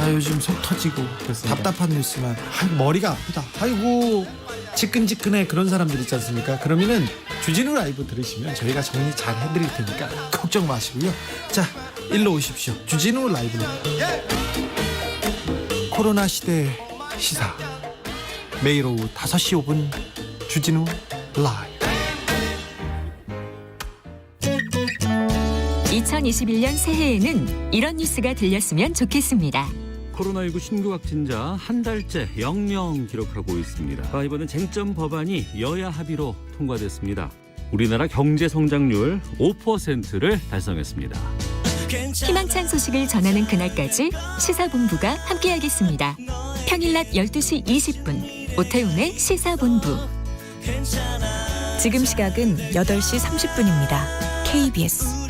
요즘 속 터지고 답답한 뉴스만 머리가 아프다. 아이고 지끈지끈해 그런 사람들 있지 않습니까? 그러면은 주진우 라이브 들으시면 저희가 정리 잘 해드릴 테니까 걱정 마시고요. 자, 일로 오십시오. 주진우 라이브. 코로나 시대 시사 매일 오후 5시 5분 주진우 라이브. 2021년 새해에는 이런 뉴스가 들렸으면 좋겠습니다. 코로나19 신규 확진자 한 달째 영영 기록하고 있습니다. 이번엔 쟁점 법안이 여야 합의로 통과됐습니다. 우리나라 경제 성장률 5%를 달성했습니다. 희망찬 소식을 전하는 그날까지 시사본부가 함께하겠습니다. 평일 낮 12시 20분 오태훈의 시사본부. 지금 시각은 8시 30분입니다. KBS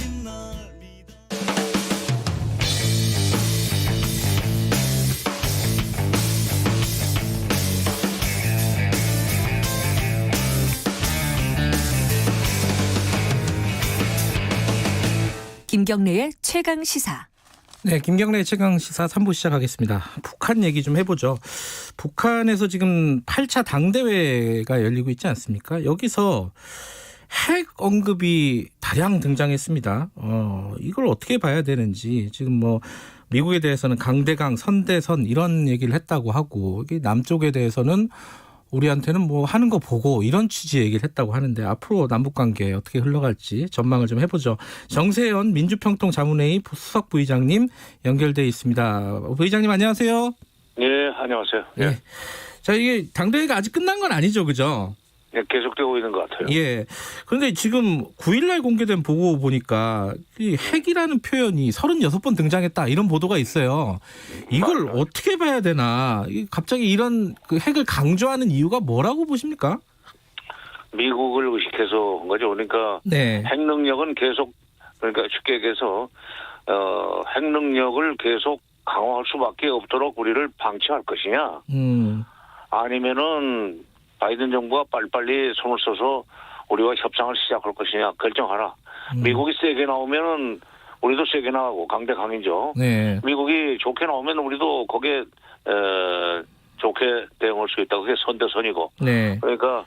김경래의 최강 시사. 네, 김경래의 최강 시사 3부 시작하겠습니다. 북한 얘기 좀 해보죠. 북한에서 지금 8차 당대회가 열리고 있지 않습니까? 여기서 핵 언급이 다량 등장했습니다. 이걸 어떻게 봐야 되는지 지금 뭐 미국에 대해서는 강대강, 선대선 이런 얘기를 했다고 하고 남쪽에 대해서는 우리한테는 뭐 하는 거 보고 이런 취지의 얘기를 했다고 하는데 앞으로 남북관계 어떻게 흘러갈지 전망을 좀 해보죠. 정세현 민주평통자문회의 수석 부의장님 연결돼 있습니다. 부의장님 안녕하세요. 네, 안녕하세요. 네. 자, 이게 당대회가 아직 끝난 건 아니죠, 그죠? 네, 계속되고 있는 것 같아요. 예. 그런데 지금 9일날 공개된 보고 보니까 이 핵이라는 표현이 36번 등장했다 이런 보도가 있어요. 이걸 맞아요. 어떻게 봐야 되나? 갑자기 이런 그 핵을 강조하는 이유가 뭐라고 보십니까? 미국을 의식해서 한 거죠. 그러니까 네. 핵 능력은 계속 그러니까 쉽게 얘기해서 핵 능력을 계속 강화할 수밖에 없도록 우리를 방치할 것이냐? 아니면은 바이든 정부가 빨리빨리 손을 써서 우리와 협상을 시작할 것이냐 결정하라. 미국이 세게 나오면은 우리도 세게 나가고 강대강이죠. 네. 미국이 좋게 나오면 우리도 거기에 좋게 대응할 수 있다. 그게 선대선이고. 네. 그러니까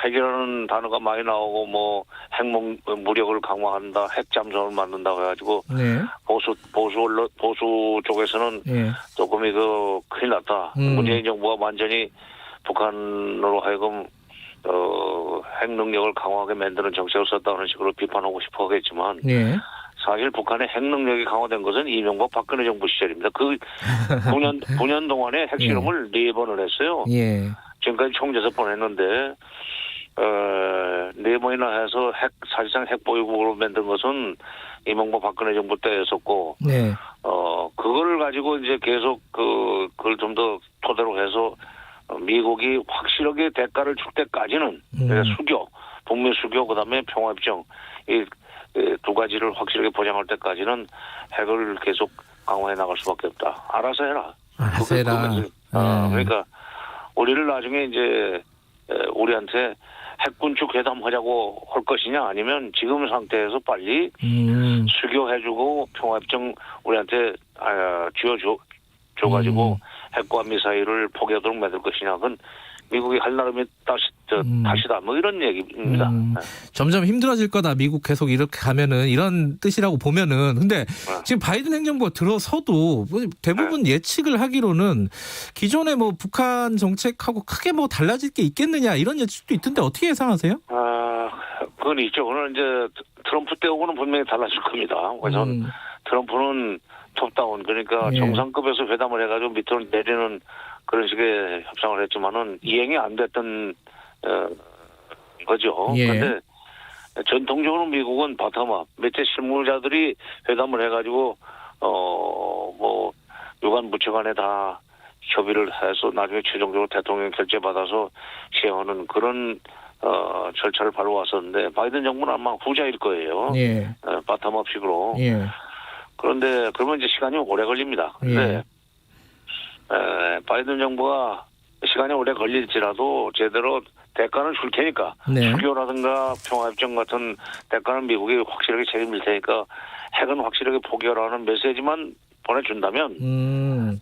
핵이라는 단어가 많이 나오고 뭐 핵무력을 강화한다, 핵잠수함을 만든다고 해가지고 네. 보수 쪽에서는 네. 조금 이거 큰일 났다. 문재인 정부가 완전히 북한으로 하여금 핵 능력을 강화하게 만드는 정책을 썼다는 식으로 비판하고 싶어 하겠지만 네. 사실 북한의 핵 능력이 강화된 것은 이명박 박근혜 정부 시절입니다. 그 9년 동안에 핵실험을 4번을 했어요. 예. 지금까지 총 6번 했는데 4번이나 해서 사실상 핵 보유국으로 만든 것은 이명박 박근혜 정부 때였었고 네. 그걸 가지고 이제 계속 그걸 좀 더 토대로 해서 미국이 확실하게 대가를 줄 때까지는 수교, 북미 수교 그다음에 평화협정 이 두 가지를 확실하게 보장할 때까지는 핵을 계속 강화해 나갈 수밖에 없다. 알아서 해라. 알아서 해라. 그러니까 우리를 나중에 이제 우리한테 핵군축 회담하자고 할 것이냐 아니면 지금 상태에서 빨리 수교해주고 평화협정 우리한테 쥐어줘가지고 핵과 미사일을 포기하도록 만들 것이냐. 그건 미국이 할 나름이 다시다. 뭐 이런 얘기입니다. 점점 힘들어질 거다. 미국 계속 이렇게 가면은 이런 뜻이라고 보면은. 근데 지금 바이든 행정부가 들어서도 대부분 예측을 하기로는 기존의 뭐 북한 정책하고 크게 뭐 달라질 게 있겠느냐 이런 예측도 있던데 어떻게 예상하세요? 그건 있죠. 그건 이제 트럼프 때하고는 분명히 달라질 겁니다. 그래서 트럼프는 톱다운 그러니까 정상급에서 회담을 해가지고 밑으로 내리는 그런 식의 협상을 했지만은 이행이 안 됐던 거죠. 그런데 전통적으로 미국은 바텀업 몇째 실무자들이 회담을 해가지고 뭐 유관 부처 간에 다 협의를 해서 나중에 최종적으로 대통령 결재 받아서 시행하는 그런 절차를 밟아왔었는데 바이든 정부는 아마 후자일 거예요. 바텀업식으로. 그런데 그러면 이제 시간이 오래 걸립니다. 근데 바이든 정부가 시간이 오래 걸릴지라도 제대로 대가는 줄 테니까 수교라든가 평화협정 같은 대가는 미국이 확실하게 책임질 테니까 핵은 확실하게 포기하라는 메시지만 보내준다면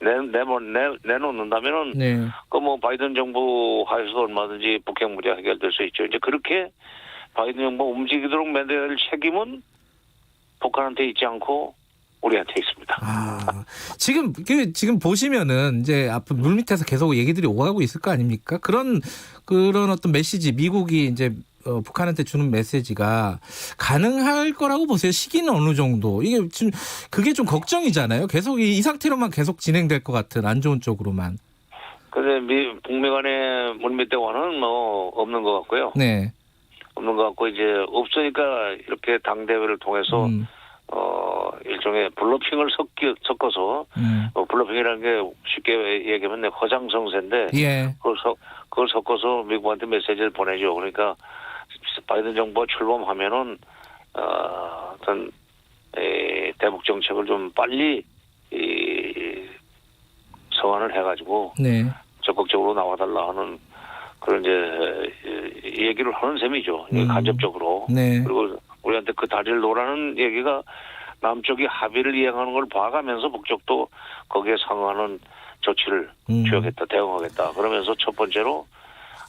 내놓는다면은 그 뭐 바이든 정부 하에서도 얼마든지 북핵 문제 해결될 수 있죠. 이제 그렇게 바이든 정부 움직이도록 만들 책임은 북한한테 있지 않고 우리한테 있습니다. 지금 보시면은 이제 앞으로 물 밑에서 계속 얘기들이 오가고 있을 거 아닙니까? 그런 어떤 메시지, 미국이 이제 북한한테 주는 메시지가 가능할 거라고 보세요. 시기는 어느 정도? 이게 지금 그게 좀 걱정이잖아요. 계속 이 상태로만 계속 진행될 것 같은 안 좋은 쪽으로만. 근데 북미 간의 물밑 대화는 뭐 없는 것 같고요. 네. 없는 것 같고 이제 없으니까 이렇게 당 대회를 통해서 일종의 블러핑을 섞어서 블러핑이라는 게 쉽게 얘기하면 허장성세인데 그걸 섞어서 미국한테 메시지를 보내죠. 그러니까 바이든 정부가 출범하면은 어떤 대북 정책을 좀 빨리 서한을 해가지고 적극적으로 나와달라 하는 그런 이제 얘기를 하는 셈이죠. 간접적으로. 그리고 우리한테 그 다리를 놓으라는 얘기가 남쪽이 합의를 이행하는 걸 봐가면서 북쪽도 거기에 상응하는 조치를 취하겠다, 대응하겠다. 그러면서 첫 번째로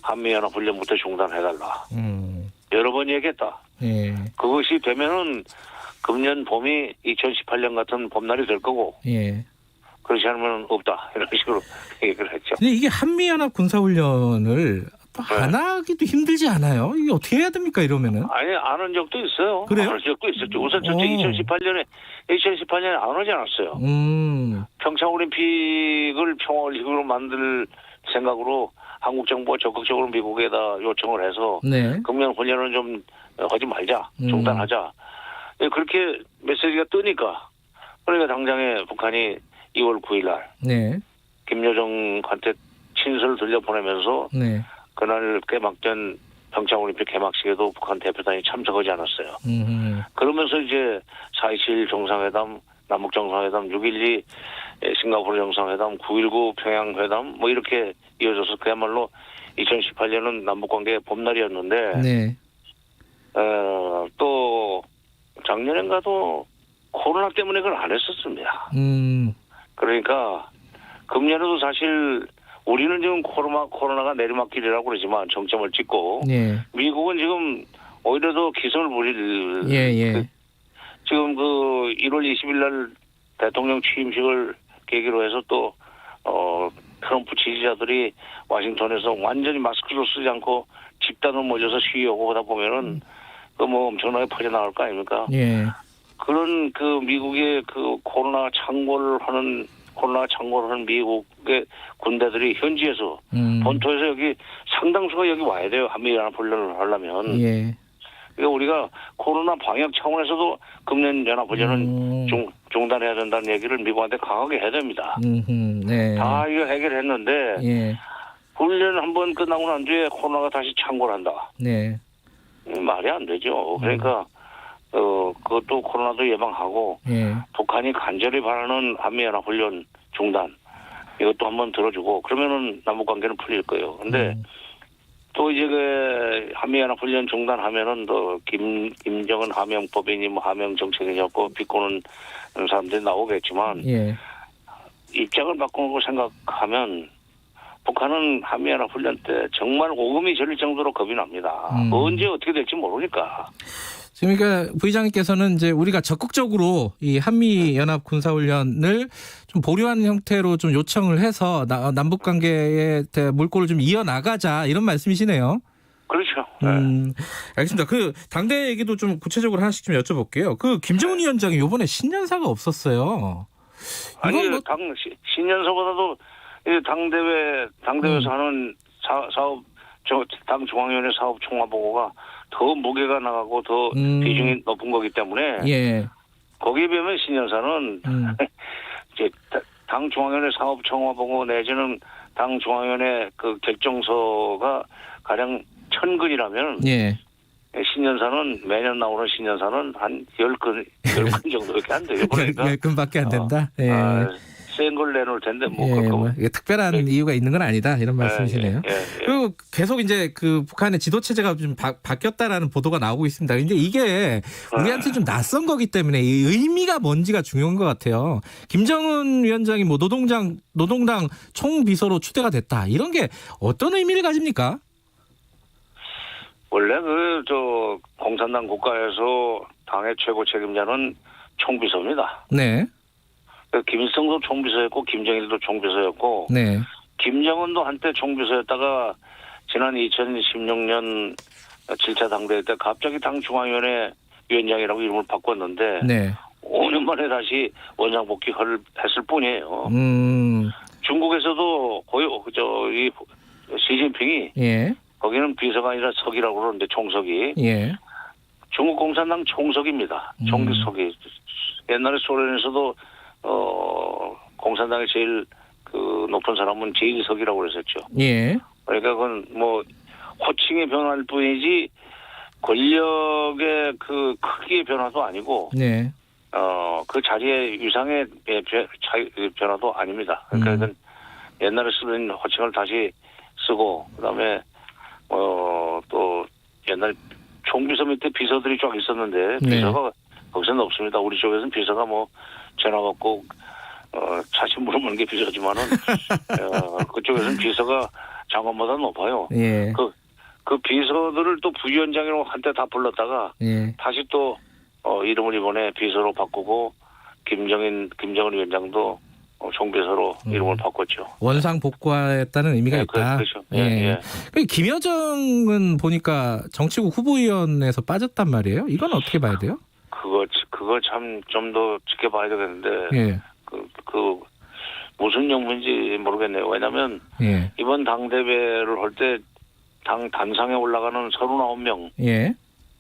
한미연합훈련부터 중단해달라. 여러 번 얘기했다. 그것이 되면은 금년 봄이 2018년 같은 봄날이 될 거고 그렇지 않으면 없다. 이런 식으로 얘기를 했죠. 근데 이게 한미연합 군사훈련을 안 하기도 힘들지 않아요? 이게 어떻게 해야 됩니까 이러면은? 아니 안 한 적도 있어요. 그래요? 안 한 적도 있었죠. 우선 첫째 2018년에 안 하지 않았어요. 평창올림픽을 평화올림픽으로 만들 생각으로 한국 정부가 적극적으로 미국에다 요청을 해서 금년 훈련은 좀 하지 말자, 중단하자. 그렇게 메시지가 뜨니까 그러니까 당장에 북한이 2월 9일 날 김여정한테 친서를 들려보내면서 그날 개막전 평창올림픽 개막식에도 북한 대표단이 참석하지 않았어요. 그러면서 이제 4.27 정상회담, 남북정상회담, 6.12 싱가포르 정상회담, 9.19 평양회담 뭐 이렇게 이어져서 그야말로 2018년은 남북관계 봄날이었는데 또 작년엔가도 코로나 때문에 그걸 안 했었습니다. 그러니까 금년에도 사실 우리는 지금 코로나가 내리막길이라고 그러지만 정점을 찍고 미국은 지금 오히려 더 기승을 부릴 지금 그 1월 20일 날 대통령 취임식을 계기로 해서 또 트럼프 지지자들이 워싱턴에서 완전히 마스크도 쓰지 않고 집단으로 모여서 시위하고 하다 보면은 그 뭐 엄청나게 퍼져나갈 거 아닙니까? 그런 그 미국의 그 코로나 창궐을 하는 미국의 군대들이 현지에서 본토에서 여기 상당수가 여기 와야 돼요. 한미연합훈련을 하려면. 그러니까 우리가 코로나 방역 차원에서도 금년 연합훈련은 중단해야 된다는 얘기를 미국한테 강하게 해야 됩니다. 다 이거 해결했는데 훈련 한번 끝나고 난 뒤에 코로나가 다시 창궐한다. 말이 안 되죠. 그러니까 그것도 코로나도 예방하고 북한이 간절히 바라는 한미연합훈련 중단 이것도 한번 들어주고 그러면은 남북관계는 풀릴 거예요. 근데 또 이제 그 한미연합훈련 중단하면은 또 김정은 하명법이니 뭐 하명정책이냐고 비꼬는 사람들이 나오겠지만 입장을 바꾸고 생각하면 북한은 한미연합훈련 때 정말 오금이 저릴 정도로 겁이 납니다. 언제 어떻게 될지 모르니까. 지금 그러니까 부의장님께서는 이제 우리가 적극적으로 이 한미 연합 군사훈련을 좀 보류하는 형태로 좀 요청을 해서 남북 관계의 물꼬를 좀 이어 나가자 이런 말씀이시네요. 그렇죠. 알겠습니다. 그 당대 얘기도 좀 구체적으로 하나씩 좀 여쭤볼게요. 그 김정은 위원장이 이번에 신년사가 없었어요. 아니 신년사보다도 당대회에서 하는 사업 당 중앙위원회 사업 총화 보고가 더 무게가 나가고 더 비중이 높은 거기 때문에 거기에 비하면 신년사는 이제 당 중앙위원회 사업 총화 보고 내지는 당 중앙위원회 그 결정서가 가령 1000건이라면 신년사는 매년 나오는 신년사는 한 10건 정도밖에 안 돼요. 그러니까 10건밖에 안 된다. 예. 센 걸 내놓을 텐데 이게 특별한 이유가 있는 건 아니다 이런 말씀이시네요. 그리고 계속 이제 그 북한의 지도 체제가 좀 바뀌었다라는 보도가 나오고 있습니다. 근데 이게 우리한테 좀 낯선 거기 때문에 이 의미가 뭔지가 중요한 것 같아요. 김정은 위원장이 뭐 노동당 총비서로 추대가 됐다 이런 게 어떤 의미를 가집니까? 원래 공산당 국가에서 당의 최고 책임자는 총비서입니다. 네. 김일성도 총비서였고 김정일도 총비서였고 네. 김정은도 한때 총비서였다가 지난 2016년 7차 당대회 때 갑자기 당 중앙위원회 위원장이라고 이름을 바꿨는데 네. 5년 만에 다시 원장 복귀를 했을 뿐이에요. 중국에서도 거의 이 시진핑이 예. 거기는 비서가 아니라 석이라고 그러는데 총석이 예. 중국 공산당 총석입니다. 총석이 옛날에 소련에서도 공산당의 제일 높은 사람은 제1석이라고 그랬었죠. 예. 그러니까 그건 뭐 호칭의 변화일 뿐이지 권력의 그 크기의 변화도 아니고 네. 그 자리의 위상의 변화도 아닙니다. 그러니까 이건 옛날에 쓰던 호칭을 다시 쓰고 그다음에 또 옛날 총비서 밑에 비서들이 쫙 있었는데 비서가 거기서는 없습니다. 우리 쪽에서는 비서가 뭐 전화 받고 자신 물어보는 게 비서지만은 그쪽에서는 비서가 장관보다 높아요. 예. 그 비서들을 또 부위원장이라고 한때 다 불렀다가 다시 또 이름을 이번에 비서로 바꾸고 김정은 위원장도 총비서로 이름을 바꿨죠. 원상 복구했다는 의미가 있다. 그렇죠. 예. 김여정은 보니까 정치국 후보위원회에서 빠졌단 말이에요. 이건 어떻게 봐야 돼요? 그거 참 좀 더 지켜봐야 되겠는데 예. 그 무슨 용무인지 모르겠네요. 왜냐하면 이번 당대회를 할 때 당 단상에 올라가는 39명 예.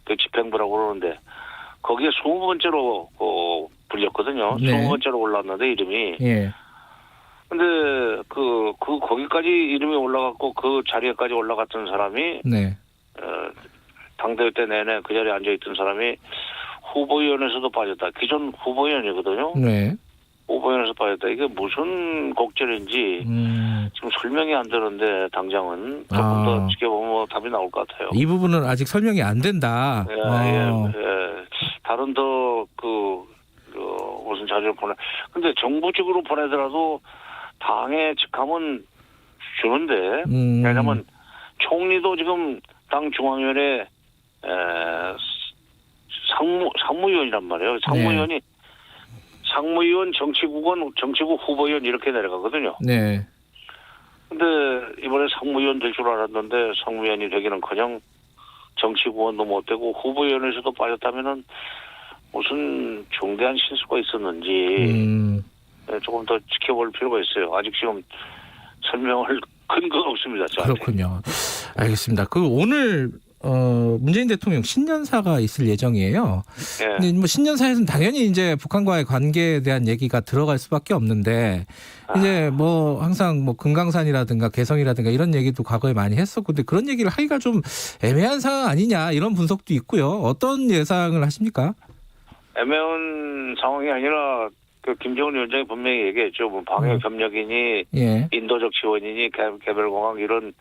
그 집행부라고 그러는데 거기에 20번째로 불렸거든요. 네. 20번째로 올랐는데 이름이. 예. 근데 거기까지 이름이 올라갔고 그 자리에까지 올라갔던 사람이 네. 당대회 때 내내 그 자리에 앉아있던 사람이 후보위원회에서도 빠졌다. 기존 후보위원이거든요. 네. 후보위원회에서 빠졌다. 이게 무슨 곡절인지 지금 설명이 안 되는데 당장은 조금 더 지켜보면 답이 나올 것 같아요. 이 부분은 아직 설명이 안 된다. 다른 무슨 자료를 근데 정부직으로 보내더라도 당의 직함은 주는데 왜냐하면 총리도 지금 당 중앙위원회 상무위원이란 말이에요. 상무위원이 상무위원, 정치국 후보위원 이렇게 내려가거든요. 네. 근데 이번에 상무위원 될 줄 알았는데 상무위원이 되기는커녕 정치국원도 못 되고 후보위원회에서도 빠졌다면은 무슨 중대한 실수가 있었는지 조금 더 지켜볼 필요가 있어요. 아직 지금 설명할 근거가 없습니다. 저한테. 그렇군요. 알겠습니다. 오늘 문재인 대통령 신년사가 있을 예정이에요. 근데 뭐 신년사에서는 당연히 이제 북한과의 관계에 대한 얘기가 들어갈 수밖에 없는데 이제 뭐 항상 뭐 금강산이라든가 개성이라든가 이런 얘기도 과거에 많이 했었고 근데 그런 얘기를 하기가 좀 애매한 상황 아니냐 이런 분석도 있고요. 어떤 예상을 하십니까? 애매한 상황이 아니라 김정은 위원장이 분명히 얘기했죠. 뭐 방역 협력이니 인도적 지원이니 개별공항 이런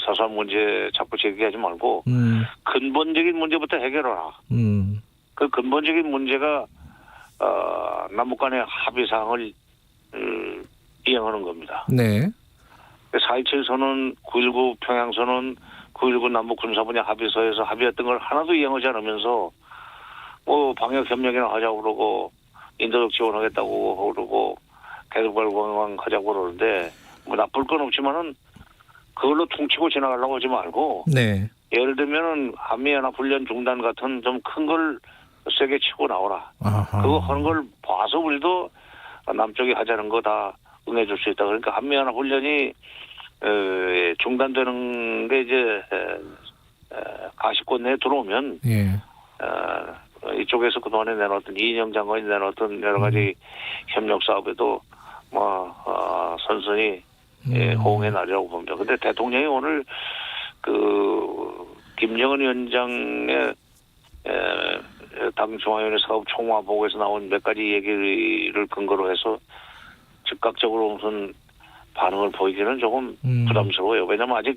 사소한 문제 자꾸 제기하지 말고 근본적인 문제부터 해결하라. 그 근본적인 문제가 남북 간의 합의사항을 이행하는 겁니다. 네. 4.27 선언, 9.19 평양 선언, 9.19 남북 군사분야 합의서에서 합의했던 걸 하나도 이행하지 않으면서 뭐 방역 협력이나 하자고 그러고 인도적 지원하겠다고 그러고 개별공항 하자고 그러는데 뭐 나쁠 건 없지만은 그걸로 퉁치고 지나가려고 하지 말고 예를 들면은 한미연합훈련 중단 같은 좀 큰 걸 세게 치고 나오라. 그거 하는 걸 봐서 우리도 남쪽이 하자는 거 다 응해줄 수 있다. 그러니까 한미연합훈련이 중단되는 게 이제 가시권 내에 들어오면 이쪽에서 그동안에 내놓았던 이인영 장관이 내놓았던 여러 가지 협력 사업에도 선선히 호응의 날이라고 봅니다. 근데 대통령이 오늘 김정은 위원장의 당 중앙위원회 사업 총화 보고에서 나온 몇 가지 얘기를 근거로 해서 즉각적으로 무슨 반응을 보이기는 조금 부담스러워요. 왜냐하면 아직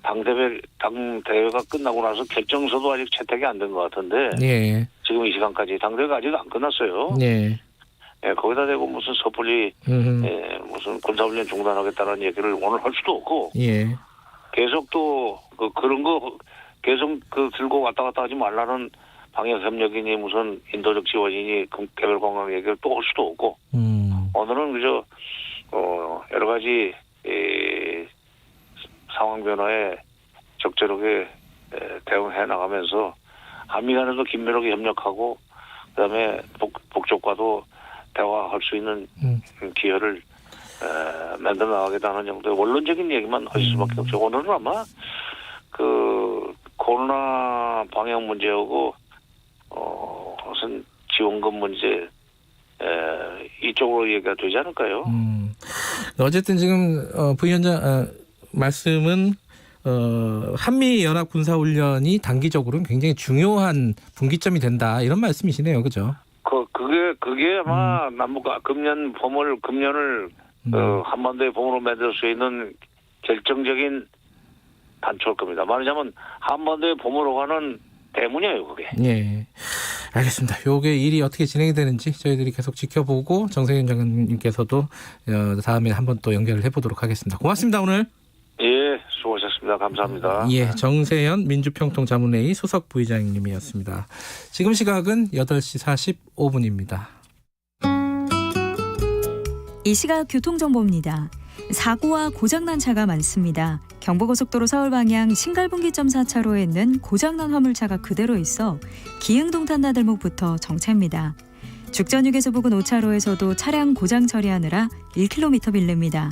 당대회가 끝나고 나서 결정서도 아직 채택이 안 된 것 같은데 예. 지금 이 시간까지 당대회가 아직 안 끝났어요. 예. 예, 거기다 대고 무슨 섣불리 무슨 군사훈련 중단하겠다는 얘기를 오늘 할 수도 없고 예. 계속 또 그런 거 계속 들고 왔다 갔다 하지 말라는 방역협력이니 무슨 인도적 지원이니 개별관광 얘기를 또 할 수도 없고 오늘은 그저 여러 가지 상황 변화에 적절하게 대응해 나가면서 한미 간에도 긴밀하게 협력하고 그다음에 북쪽과도 대화할 수 있는 기회를 만들어 나가겠다는 정도의 원론적인 얘기만 할 수밖에 없죠. 오늘은 아마 코로나 방역 문제하고 무슨 지원금 문제 이쪽으로 얘기가 되지 않을까요? 어쨌든 지금 부위원장 말씀은 한미 연합 군사 훈련이 단기적으로는 굉장히 중요한 분기점이 된다 이런 말씀이시네요, 그죠? 그게 아마 남북 금년을 한반도의 봄으로 만들 수 있는 결정적인 단초일 겁니다. 말하자면 한반도의 봄으로 가는 대문이에요, 그게. 예, 알겠습니다. 요게 일이 어떻게 진행이 되는지 저희들이 계속 지켜보고 정세균 장관님께서도 다음에 한번 또 연결을 해보도록 하겠습니다. 고맙습니다, 오늘. 예, 수고하셨습니다. 감사합니다. 예, 정세현 민주평통자문회의 수석 부의장님이었습니다. 지금 시각은 8시 45분입니다. 이 시각 교통정보입니다. 사고와 고장난 차가 많습니다. 경부고속도로 서울 방향 신갈분기점 4차로에 있는 고장난 화물차가 그대로 있어 기흥동 탄나들목부터 정체입니다. 죽전휴게소 부근 5차로에서도 차량 고장 처리하느라 1km 밀립니다.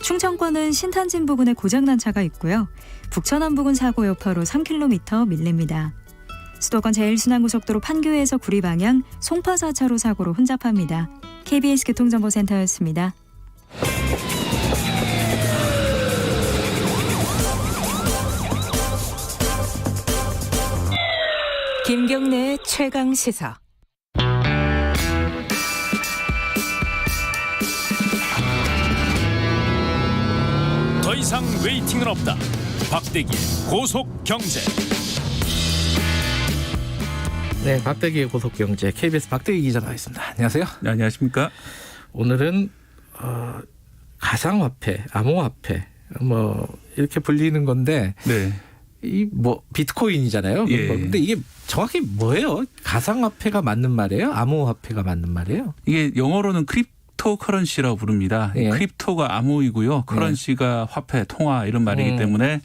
충청권은 신탄진 부근에 고장난 차가 있고요. 북천안 부근 사고 여파로 3km 밀립니다. 수도권 제1순환고속도로 판교에서 구리 방향 송파 4차로 사고로 혼잡합니다. KBS 교통정보센터였습니다. 김경래의 최강 시사. 더 이상 웨이팅은 없다. 박대기의 고속 경제. 네, 박대기의 고속 경제 KBS 박대기 기자 나와 있습니다. 안녕하세요. 네, 안녕하십니까? 오늘은 가상화폐, 암호화폐 이렇게 불리는 건데. 네. 이 비트코인이잖아요. 예. 근데 이게 정확히 뭐예요? 가상화폐가 맞는 말이에요? 암호화폐가 맞는 말이에요? 이게 영어로는 크립토커런시라고 부릅니다. 예. 크립토가 암호이고요. 커런시가 화폐, 통화 이런 말이기 때문에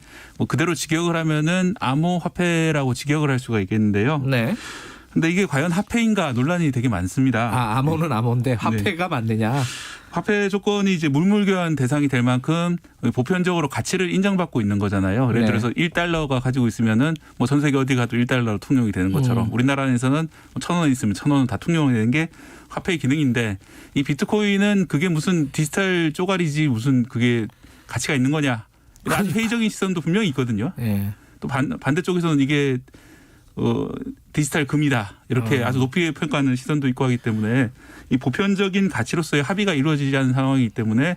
그대로 직역을 하면은 암호화폐라고 직역을 할 수가 있겠는데요. 네. 근데 이게 과연 화폐인가 논란이 되게 많습니다. 암호는 암호인데 화폐가 맞느냐? 화폐 조건이 이제 물물교환 대상이 될 만큼 보편적으로 가치를 인정받고 있는 거잖아요. 예를 들어서 1달러가 가지고 있으면은 전 세계 어디 가도 1달러로 통용이 되는 것처럼 우리나라 안에서는 1,000원 있으면 1,000원은 다 통용이 되는 게 화폐의 기능인데 이 비트코인은 그게 무슨 디지털 쪼가리지 무슨 그게 가치가 있는 거냐. 아주 회의적인 시선도 분명히 있거든요. 네. 또 반대쪽에서는 이게 디지털 금이다 이렇게 아주 높이 평가하는 시선도 있고 하기 때문에 이 보편적인 가치로서의 합의가 이루어지지 않은 상황이기 때문에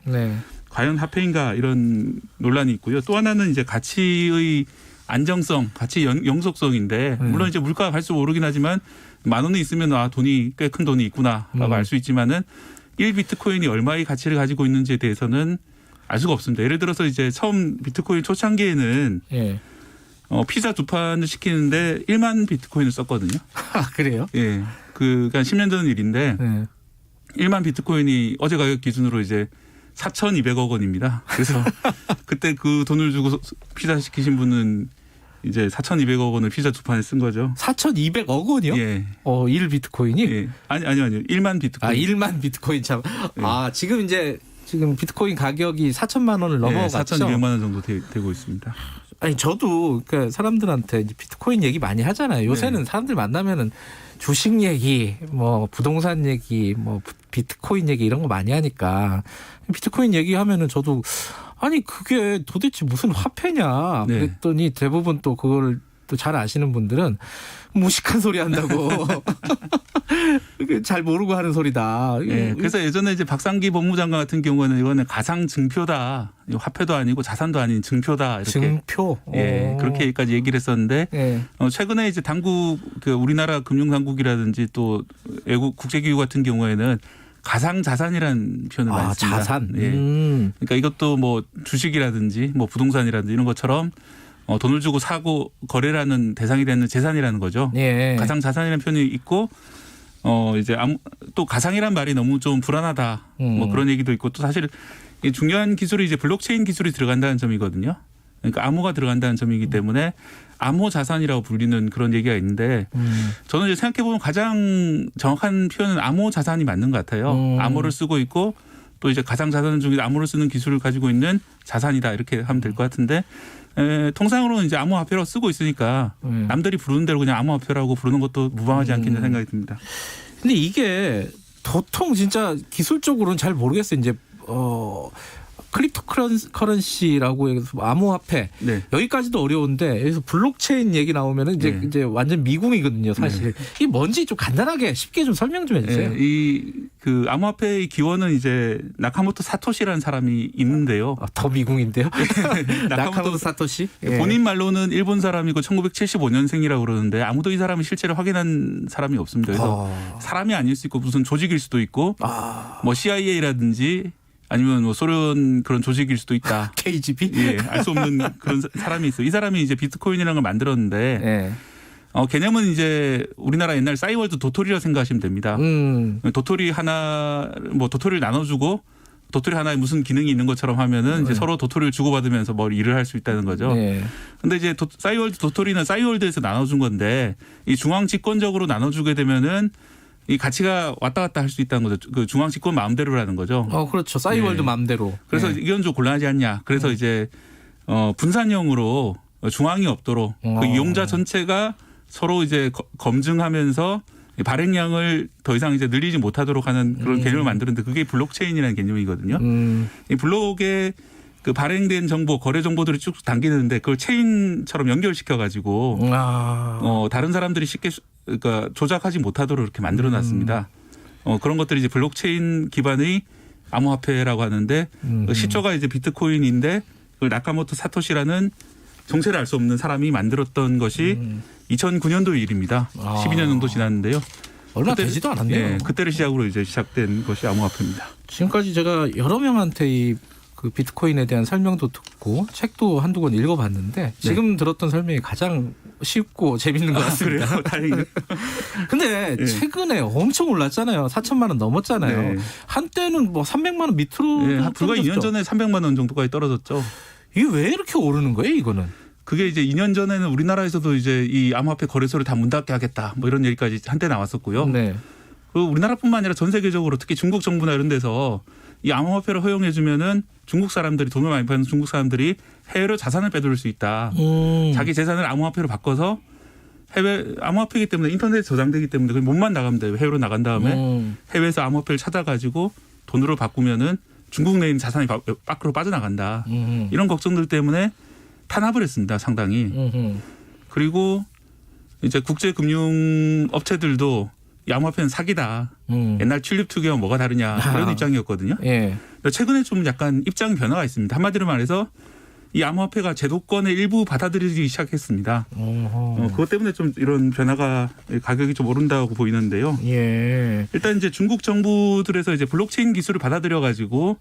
과연 화폐인가 이런 논란이 있고요. 또 하나는 이제 가치의 안정성, 가치 영속성인데 물론 이제 물가가 갈수록 오르긴 하지만 10,000원이 있으면 돈이 꽤 큰 돈이 있구나라고 알 수 있지만은 1비트코인이 얼마의 가치를 가지고 있는지에 대해서는 알 수가 없습니다. 예를 들어서 이제 처음 비트코인 초창기에는 피자 2판을 시키는데 1만 비트코인을 썼거든요. 그래요? 예. 그러니까 10년 전 일인데 1만 비트코인이 어제 가격 기준으로 이제 4,200억 원입니다. 그래서 그때 그 돈을 주고 피자 시키신 분은 이제 4,200억 원을 피자 2판에 쓴 거죠. 4,200억 원이요? 예. 1 비트코인이? 예. 아니요. 1만 비트코인. 1만 비트코인 참. 지금 비트코인 가격이 4천만 원을 넘어갔죠. 4,200만 원 정도 되고 있습니다. 아니 저도 그러니까 사람들한테 비트코인 얘기 많이 하잖아요. 요새는 사람들 만나면은 주식 얘기, 부동산 얘기, 비트코인 얘기 이런 거 많이 하니까 비트코인 얘기하면은 저도 아니 그게 도대체 무슨 화폐냐 그랬더니 대부분 또 그걸 또 잘 아시는 분들은 무식한 소리 한다고 잘 모르고 하는 소리다. 네, 그래서 예전에 이제 박상기 법무장관 같은 경우는 이거는 가상 증표다, 화폐도 아니고 자산도 아닌 증표다 이렇게 증표. 예, 그렇게까지 얘기를 했었는데 최근에 이제 당국 우리나라 금융당국이라든지 또 외국 국제기구 같은 경우에는 가상 자산이라는 표현을 많이 씁니다. 자산. 예. 그러니까 이것도 뭐 주식이라든지 뭐 부동산이라든지 이런 것처럼 돈을 주고 사고 거래라는 대상이 되는 재산이라는 거죠. 예. 가상 자산이라는 표현이 있고 이제 또 가상이란 말이 너무 좀 불안하다. 뭐 그런 얘기도 있고 또 사실 중요한 기술이 이제 블록체인 기술이 들어간다는 점이거든요. 그러니까 암호가 들어간다는 점이기 때문에 암호 자산이라고 불리는 그런 얘기가 있는데 저는 이제 생각해 보면 가장 정확한 표현은 암호 자산이 맞는 것 같아요. 암호를 쓰고 있고 또 이제 가상 자산 중에 암호를 쓰는 기술을 가지고 있는 자산이다 이렇게 하면 될 것 같은데 통상으로는 이제 암호화폐라고 쓰고 있으니까 남들이 부르는 대로 그냥 암호화폐라고 부르는 것도 무방하지 않겠는 생각이 듭니다. 근데 이게 보통 진짜 기술적으로는 잘 모르겠어요. 이제 크립토 커런시라고 해서 암호화폐 여기까지도 어려운데 여기서 블록체인 얘기 나오면은 이제 완전 미궁이거든요, 사실. 이게 뭔지 좀 간단하게 쉽게 좀 설명 좀 해주세요. 그 암호화폐의 기원은 이제 나카모토 사토시라는 사람이 있는데요. 더 미궁인데요. 나카모토 사토시. 본인 말로는 일본 사람이고 1975년생이라고 그러는데 아무도 이 사람을 실제로 확인한 사람이 없습니다. 그래서 사람이 아닐 수 있고 무슨 조직일 수도 있고 뭐 CIA라든지 아니면 뭐 소련 그런 조직일 수도 있다. KGB? 예, 알 수 없는 그런 사람이 있어요. 이 사람이 이제 비트코인이라는 걸 만들었는데 개념은 이제 우리나라 옛날 싸이월드 도토리라고 생각하시면 됩니다. 도토리 하나 뭐 도토리를 나눠주고 도토리 하나에 무슨 기능이 있는 것처럼 하면은 이제 서로 도토리를 주고받으면서 뭐 일을 할 수 있다는 거죠. 근데 이제 싸이월드 도토리는 싸이월드에서 나눠준 건데 이 중앙 집권적으로 나눠주게 되면은 이 가치가 왔다 갔다 할 수 있다는 거죠. 그 중앙 집권 마음대로라는 거죠. 그렇죠. 싸이월드 마음대로. 그래서 이건 좀 곤란하지 않냐. 그래서 이제 분산형으로 중앙이 없도록 그 이용자 전체가 서로 이제 검증하면서 발행량을 더 이상 이제 늘리지 못하도록 하는 그런 개념을 만드는데 그게 블록체인이라는 개념이거든요. 이 블록에 그 발행된 정보, 거래 정보들이 쭉 담기는데 그걸 체인처럼 연결시켜 가지고 다른 사람들이 쉽게 그러니까 조작하지 못하도록 이렇게 만들어 놨습니다. 그런 것들이 이제 블록체인 기반의 암호화폐라고 하는데 시초가 이제 비트코인인데 그걸 나카모토 사토시라는 정체를 알 수 없는 사람이 만들었던 것이 2009년도 일입니다. 12년 정도 지났는데요. 얼마 되지도 않았네요. 그때를 시작으로 이제 시작된 것이 암호화폐입니다. 지금까지 제가 여러 명한테 그 비트코인에 대한 설명도 듣고 책도 한두 권 읽어봤는데 지금 들었던 설명이 가장 쉽고 재밌는 것 같습니다. 그래요? 다행이네요. 근데 최근에 엄청 올랐잖아요. 4천만 원 넘었잖아요. 한때는 뭐 300만 원 밑으로 불과 2년 전에 300만 원 정도까지 떨어졌죠. 이게 왜 이렇게 오르는 거예요, 이거는? 그게 이제 2년 전에는 우리나라에서도 이제 이 암호화폐 거래소를 다 문 닫게 하겠다 뭐 이런 얘기까지 한때 나왔었고요. 그리고 우리나라뿐만 아니라 전 세계적으로 특히 중국 정부나 이런 데서 이 암호화폐를 허용해 주면은 중국 사람들이 돈을 많이 버는 중국 사람들이 해외로 자산을 빼돌릴 수 있다. 자기 재산을 암호화폐로 바꿔서 해외 암호화폐이기 때문에 인터넷에 저장되기 때문에 그 몸만 나가면 돼요. 해외로 나간 다음에 해외에서 암호화폐를 찾아가지고 돈으로 바꾸면은 중국 내에 있는 자산이 밖으로 빠져나간다. 이런 걱정들 때문에 탄압을 했습니다. 상당히. 그리고 이제 국제금융업체들도 이 암호화폐는 사기다. 옛날 튤립 투기와 뭐가 다르냐 이런 입장이었거든요. 최근에 좀 약간 입장 변화가 있습니다. 한마디로 말해서 이 암호화폐가 제도권의 일부 받아들이기 시작했습니다. 그것 때문에 좀 이런 변화가 가격이 좀 오른다고 보이는데요. 일단 이제 중국 정부들에서 이제 블록체인 기술을 받아들여 가지고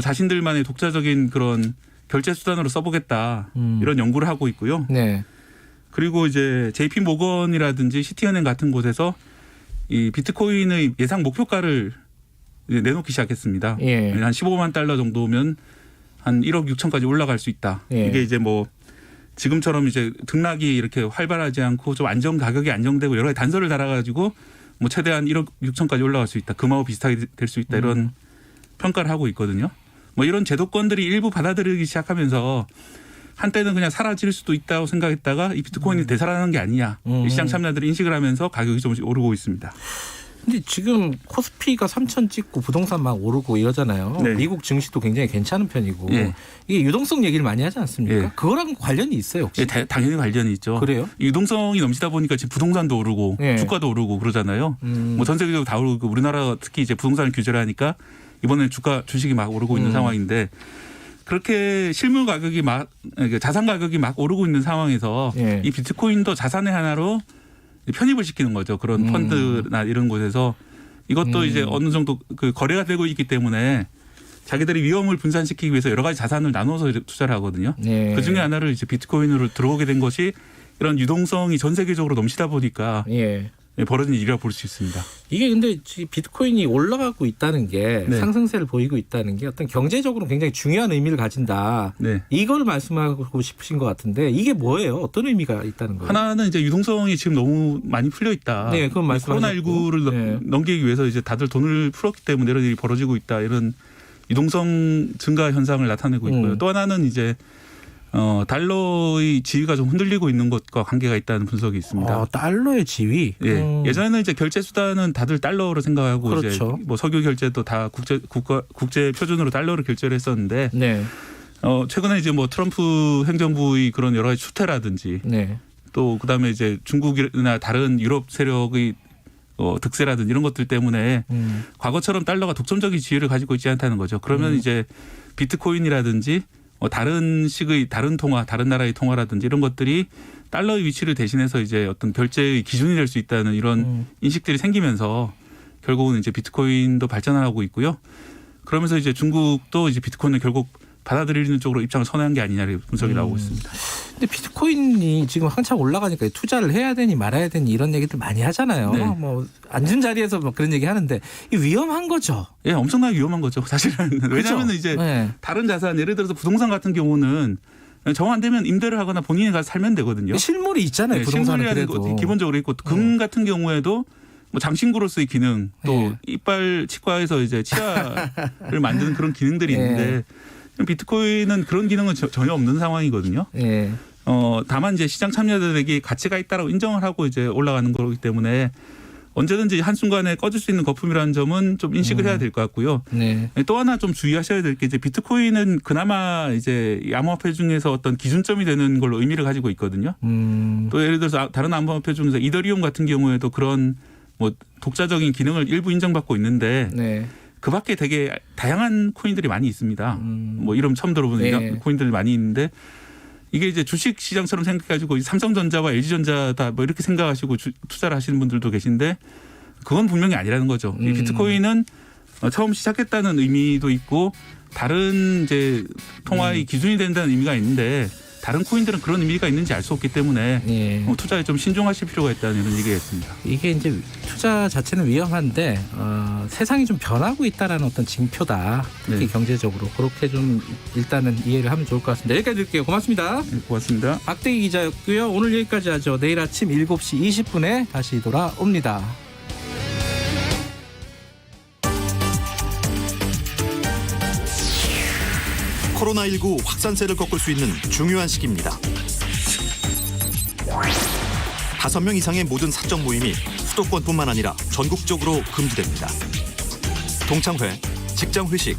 자신들만의 독자적인 그런 결제 수단으로 써보겠다 이런 연구를 하고 있고요. 그리고 이제 JP 모건이라든지 시티은행 같은 곳에서 이 비트코인의 예상 목표가를 내놓기 시작했습니다. 한 15만 달러 정도면 한 1억 6천까지 올라갈 수 있다. 이게 이제 뭐 지금처럼 이제 등락이 이렇게 활발하지 않고 좀 가격이 안정되고 여러 가지 단서를 달아가지고 뭐 최대한 1억 6천까지 올라갈 수 있다. 금하고 비슷하게 될 수 있다. 이런 평가를 하고 있거든요. 뭐 이런 제도권들이 일부 받아들이기 시작하면서 한때는 그냥 사라질 수도 있다고 생각했다가 이 비트코인이 되살아나는 게 아니냐. 시장 참여자들이 인식을 하면서 가격이 조금씩 오르고 있습니다. 근데 지금 코스피가 3,000 찍고 부동산 막 오르고 이러잖아요. 네. 미국 증시도 굉장히 괜찮은 편이고 네. 이게 유동성 얘기를 많이 하지 않습니까? 네. 그거랑 관련이 있어요 혹시? 네, 당연히 관련이 있죠. 그래요? 유동성이 넘치다 보니까 지금 부동산도 오르고 네. 주가도 오르고 그러잖아요. 뭐 전 세계적으로 다 오르고 우리나라 특히 이제 부동산을 규제를 하니까 이번에 주식이 막 오르고 있는 상황인데 그렇게 실물 가격이 막 자산 가격이 막 오르고 있는 상황에서 이 비트코인도 자산의 하나로 편입을 시키는 거죠. 그런 펀드나 이런 곳에서 이것도 이제 어느 정도 그 거래가 되고 있기 때문에 자기들이 위험을 분산시키기 위해서 여러 가지 자산을 나눠서 투자를 하거든요. 네. 그 중에 하나를 이제 비트코인으로 들어오게 된 것이 이런 유동성이 전 세계적으로 넘치다 보니까 벌어진 일이라고 볼 수 있습니다. 이게 근데 비트코인이 올라가고 있다는 게 네. 상승세를 보이고 있다는 게 어떤 경제적으로 굉장히 중요한 의미를 가진다. 네. 이걸 말씀하고 싶으신 것 같은데 이게 뭐예요? 어떤 의미가 있다는 거예요? 하나는 이제 유동성이 지금 너무 많이 풀려 있다. 네, 그건 말씀하셨고. 코로나19를 넘기기 위해서 이제 다들 돈을 풀었기 때문에 이런 일이 벌어지고 있다. 이런 유동성 증가 현상을 나타내고 있고요. 또 하나는 이제 달러의 지위가 좀 흔들리고 있는 것과 관계가 있다는 분석이 있습니다. 달러의 지위? 예. 예전에는 이제 결제 수단은 다들 달러로 생각하고 그렇죠. 이제 뭐 석유 결제도 다 국제 표준으로 달러로 결제를 했었는데 네. 최근에 이제 뭐 트럼프 행정부의 그런 여러 가지 추태라든지 네. 또 그다음에 이제 중국이나 다른 유럽 세력의 득세라든지 이런 것들 때문에 과거처럼 달러가 독점적인 지위를 가지고 있지 않다는 거죠. 그러면 이제 비트코인이라든지 다른 식의 다른 통화, 다른 나라의 통화라든지 이런 것들이 달러의 위치를 대신해서 이제 어떤 결제의 기준이 될 수 있다는 이런 인식들이 생기면서 결국은 이제 비트코인도 발전하고 있고요. 그러면서 이제 중국도 이제 비트코인을 결국 받아들이는 쪽으로 입장을 선회한 게 아니냐는 분석이 나오고 있습니다. 근데 비트코인이 지금 한참 올라가니까 투자를 해야 되니 말아야 되니 이런 얘기들 많이 하잖아요. 네. 뭐 앉은 자리에서 뭐 그런 얘기 하는데 이 위험한 거죠. 예, 엄청나게 위험한 거죠. 사실은. 왜냐하면 이제 다른 자산 예를 들어서 부동산 같은 경우는 정 안 되면 임대를 하거나 본인이 가서 살면 되거든요. 실물이 있잖아요. 네, 부동산은 실물이라는 그래도. 것 기본적으로 있고 금 같은 경우에도 뭐 장신구로서의 기능 또 이빨 치과에서 이제 치아를 만드는 그런 기능들이 있는데 비트코인은 그런 기능은 전혀 없는 상황이거든요. 다만 이제 시장 참여자들에게 가치가 있다라고 인정을 하고 이제 올라가는 거기 때문에 언제든지 한순간에 꺼질 수 있는 거품이라는 점은 좀 인식을 해야 될 것 같고요. 또 하나 좀 주의하셔야 될 게 이제 비트코인은 그나마 이제 암호화폐 중에서 어떤 기준점이 되는 걸로 의미를 가지고 있거든요. 또 예를 들어서 다른 암호화폐 중에서 이더리움 같은 경우에도 그런 뭐 독자적인 기능을 일부 인정받고 있는데 그 밖에 되게 다양한 코인들이 많이 있습니다. 뭐 이름 처음 들어보는 코인들이 많이 있는데 이게 이제 주식 시장처럼 생각해가지고 삼성전자와 LG전자다 뭐 이렇게 생각하시고 투자를 하시는 분들도 계신데 그건 분명히 아니라는 거죠. 이 비트코인은 처음 시작했다는 의미도 있고 다른 이제 통화의 기준이 된다는 의미가 있는데 다른 코인들은 그런 의미가 있는지 알 수 없기 때문에 투자에 좀 신중하실 필요가 있다는 이런 얘기였습니다. 이게 이제 투자 자체는 위험한데 세상이 좀 변하고 있다라는 어떤 징표다. 특히 경제적으로 그렇게 좀 일단은 이해를 하면 좋을 것 같습니다. 여기까지 드릴게요. 고맙습니다. 네, 고맙습니다. 박대기 기자였고요. 오늘 여기까지 하죠. 내일 아침 7시 20분에 다시 돌아옵니다. 코로나19 확산세를 꺾을 수 있는 중요한 시기입니다. 5명 이상의 모든 사적 모임이 수도권뿐만 아니라 전국적으로 금지됩니다. 동창회, 직장 회식,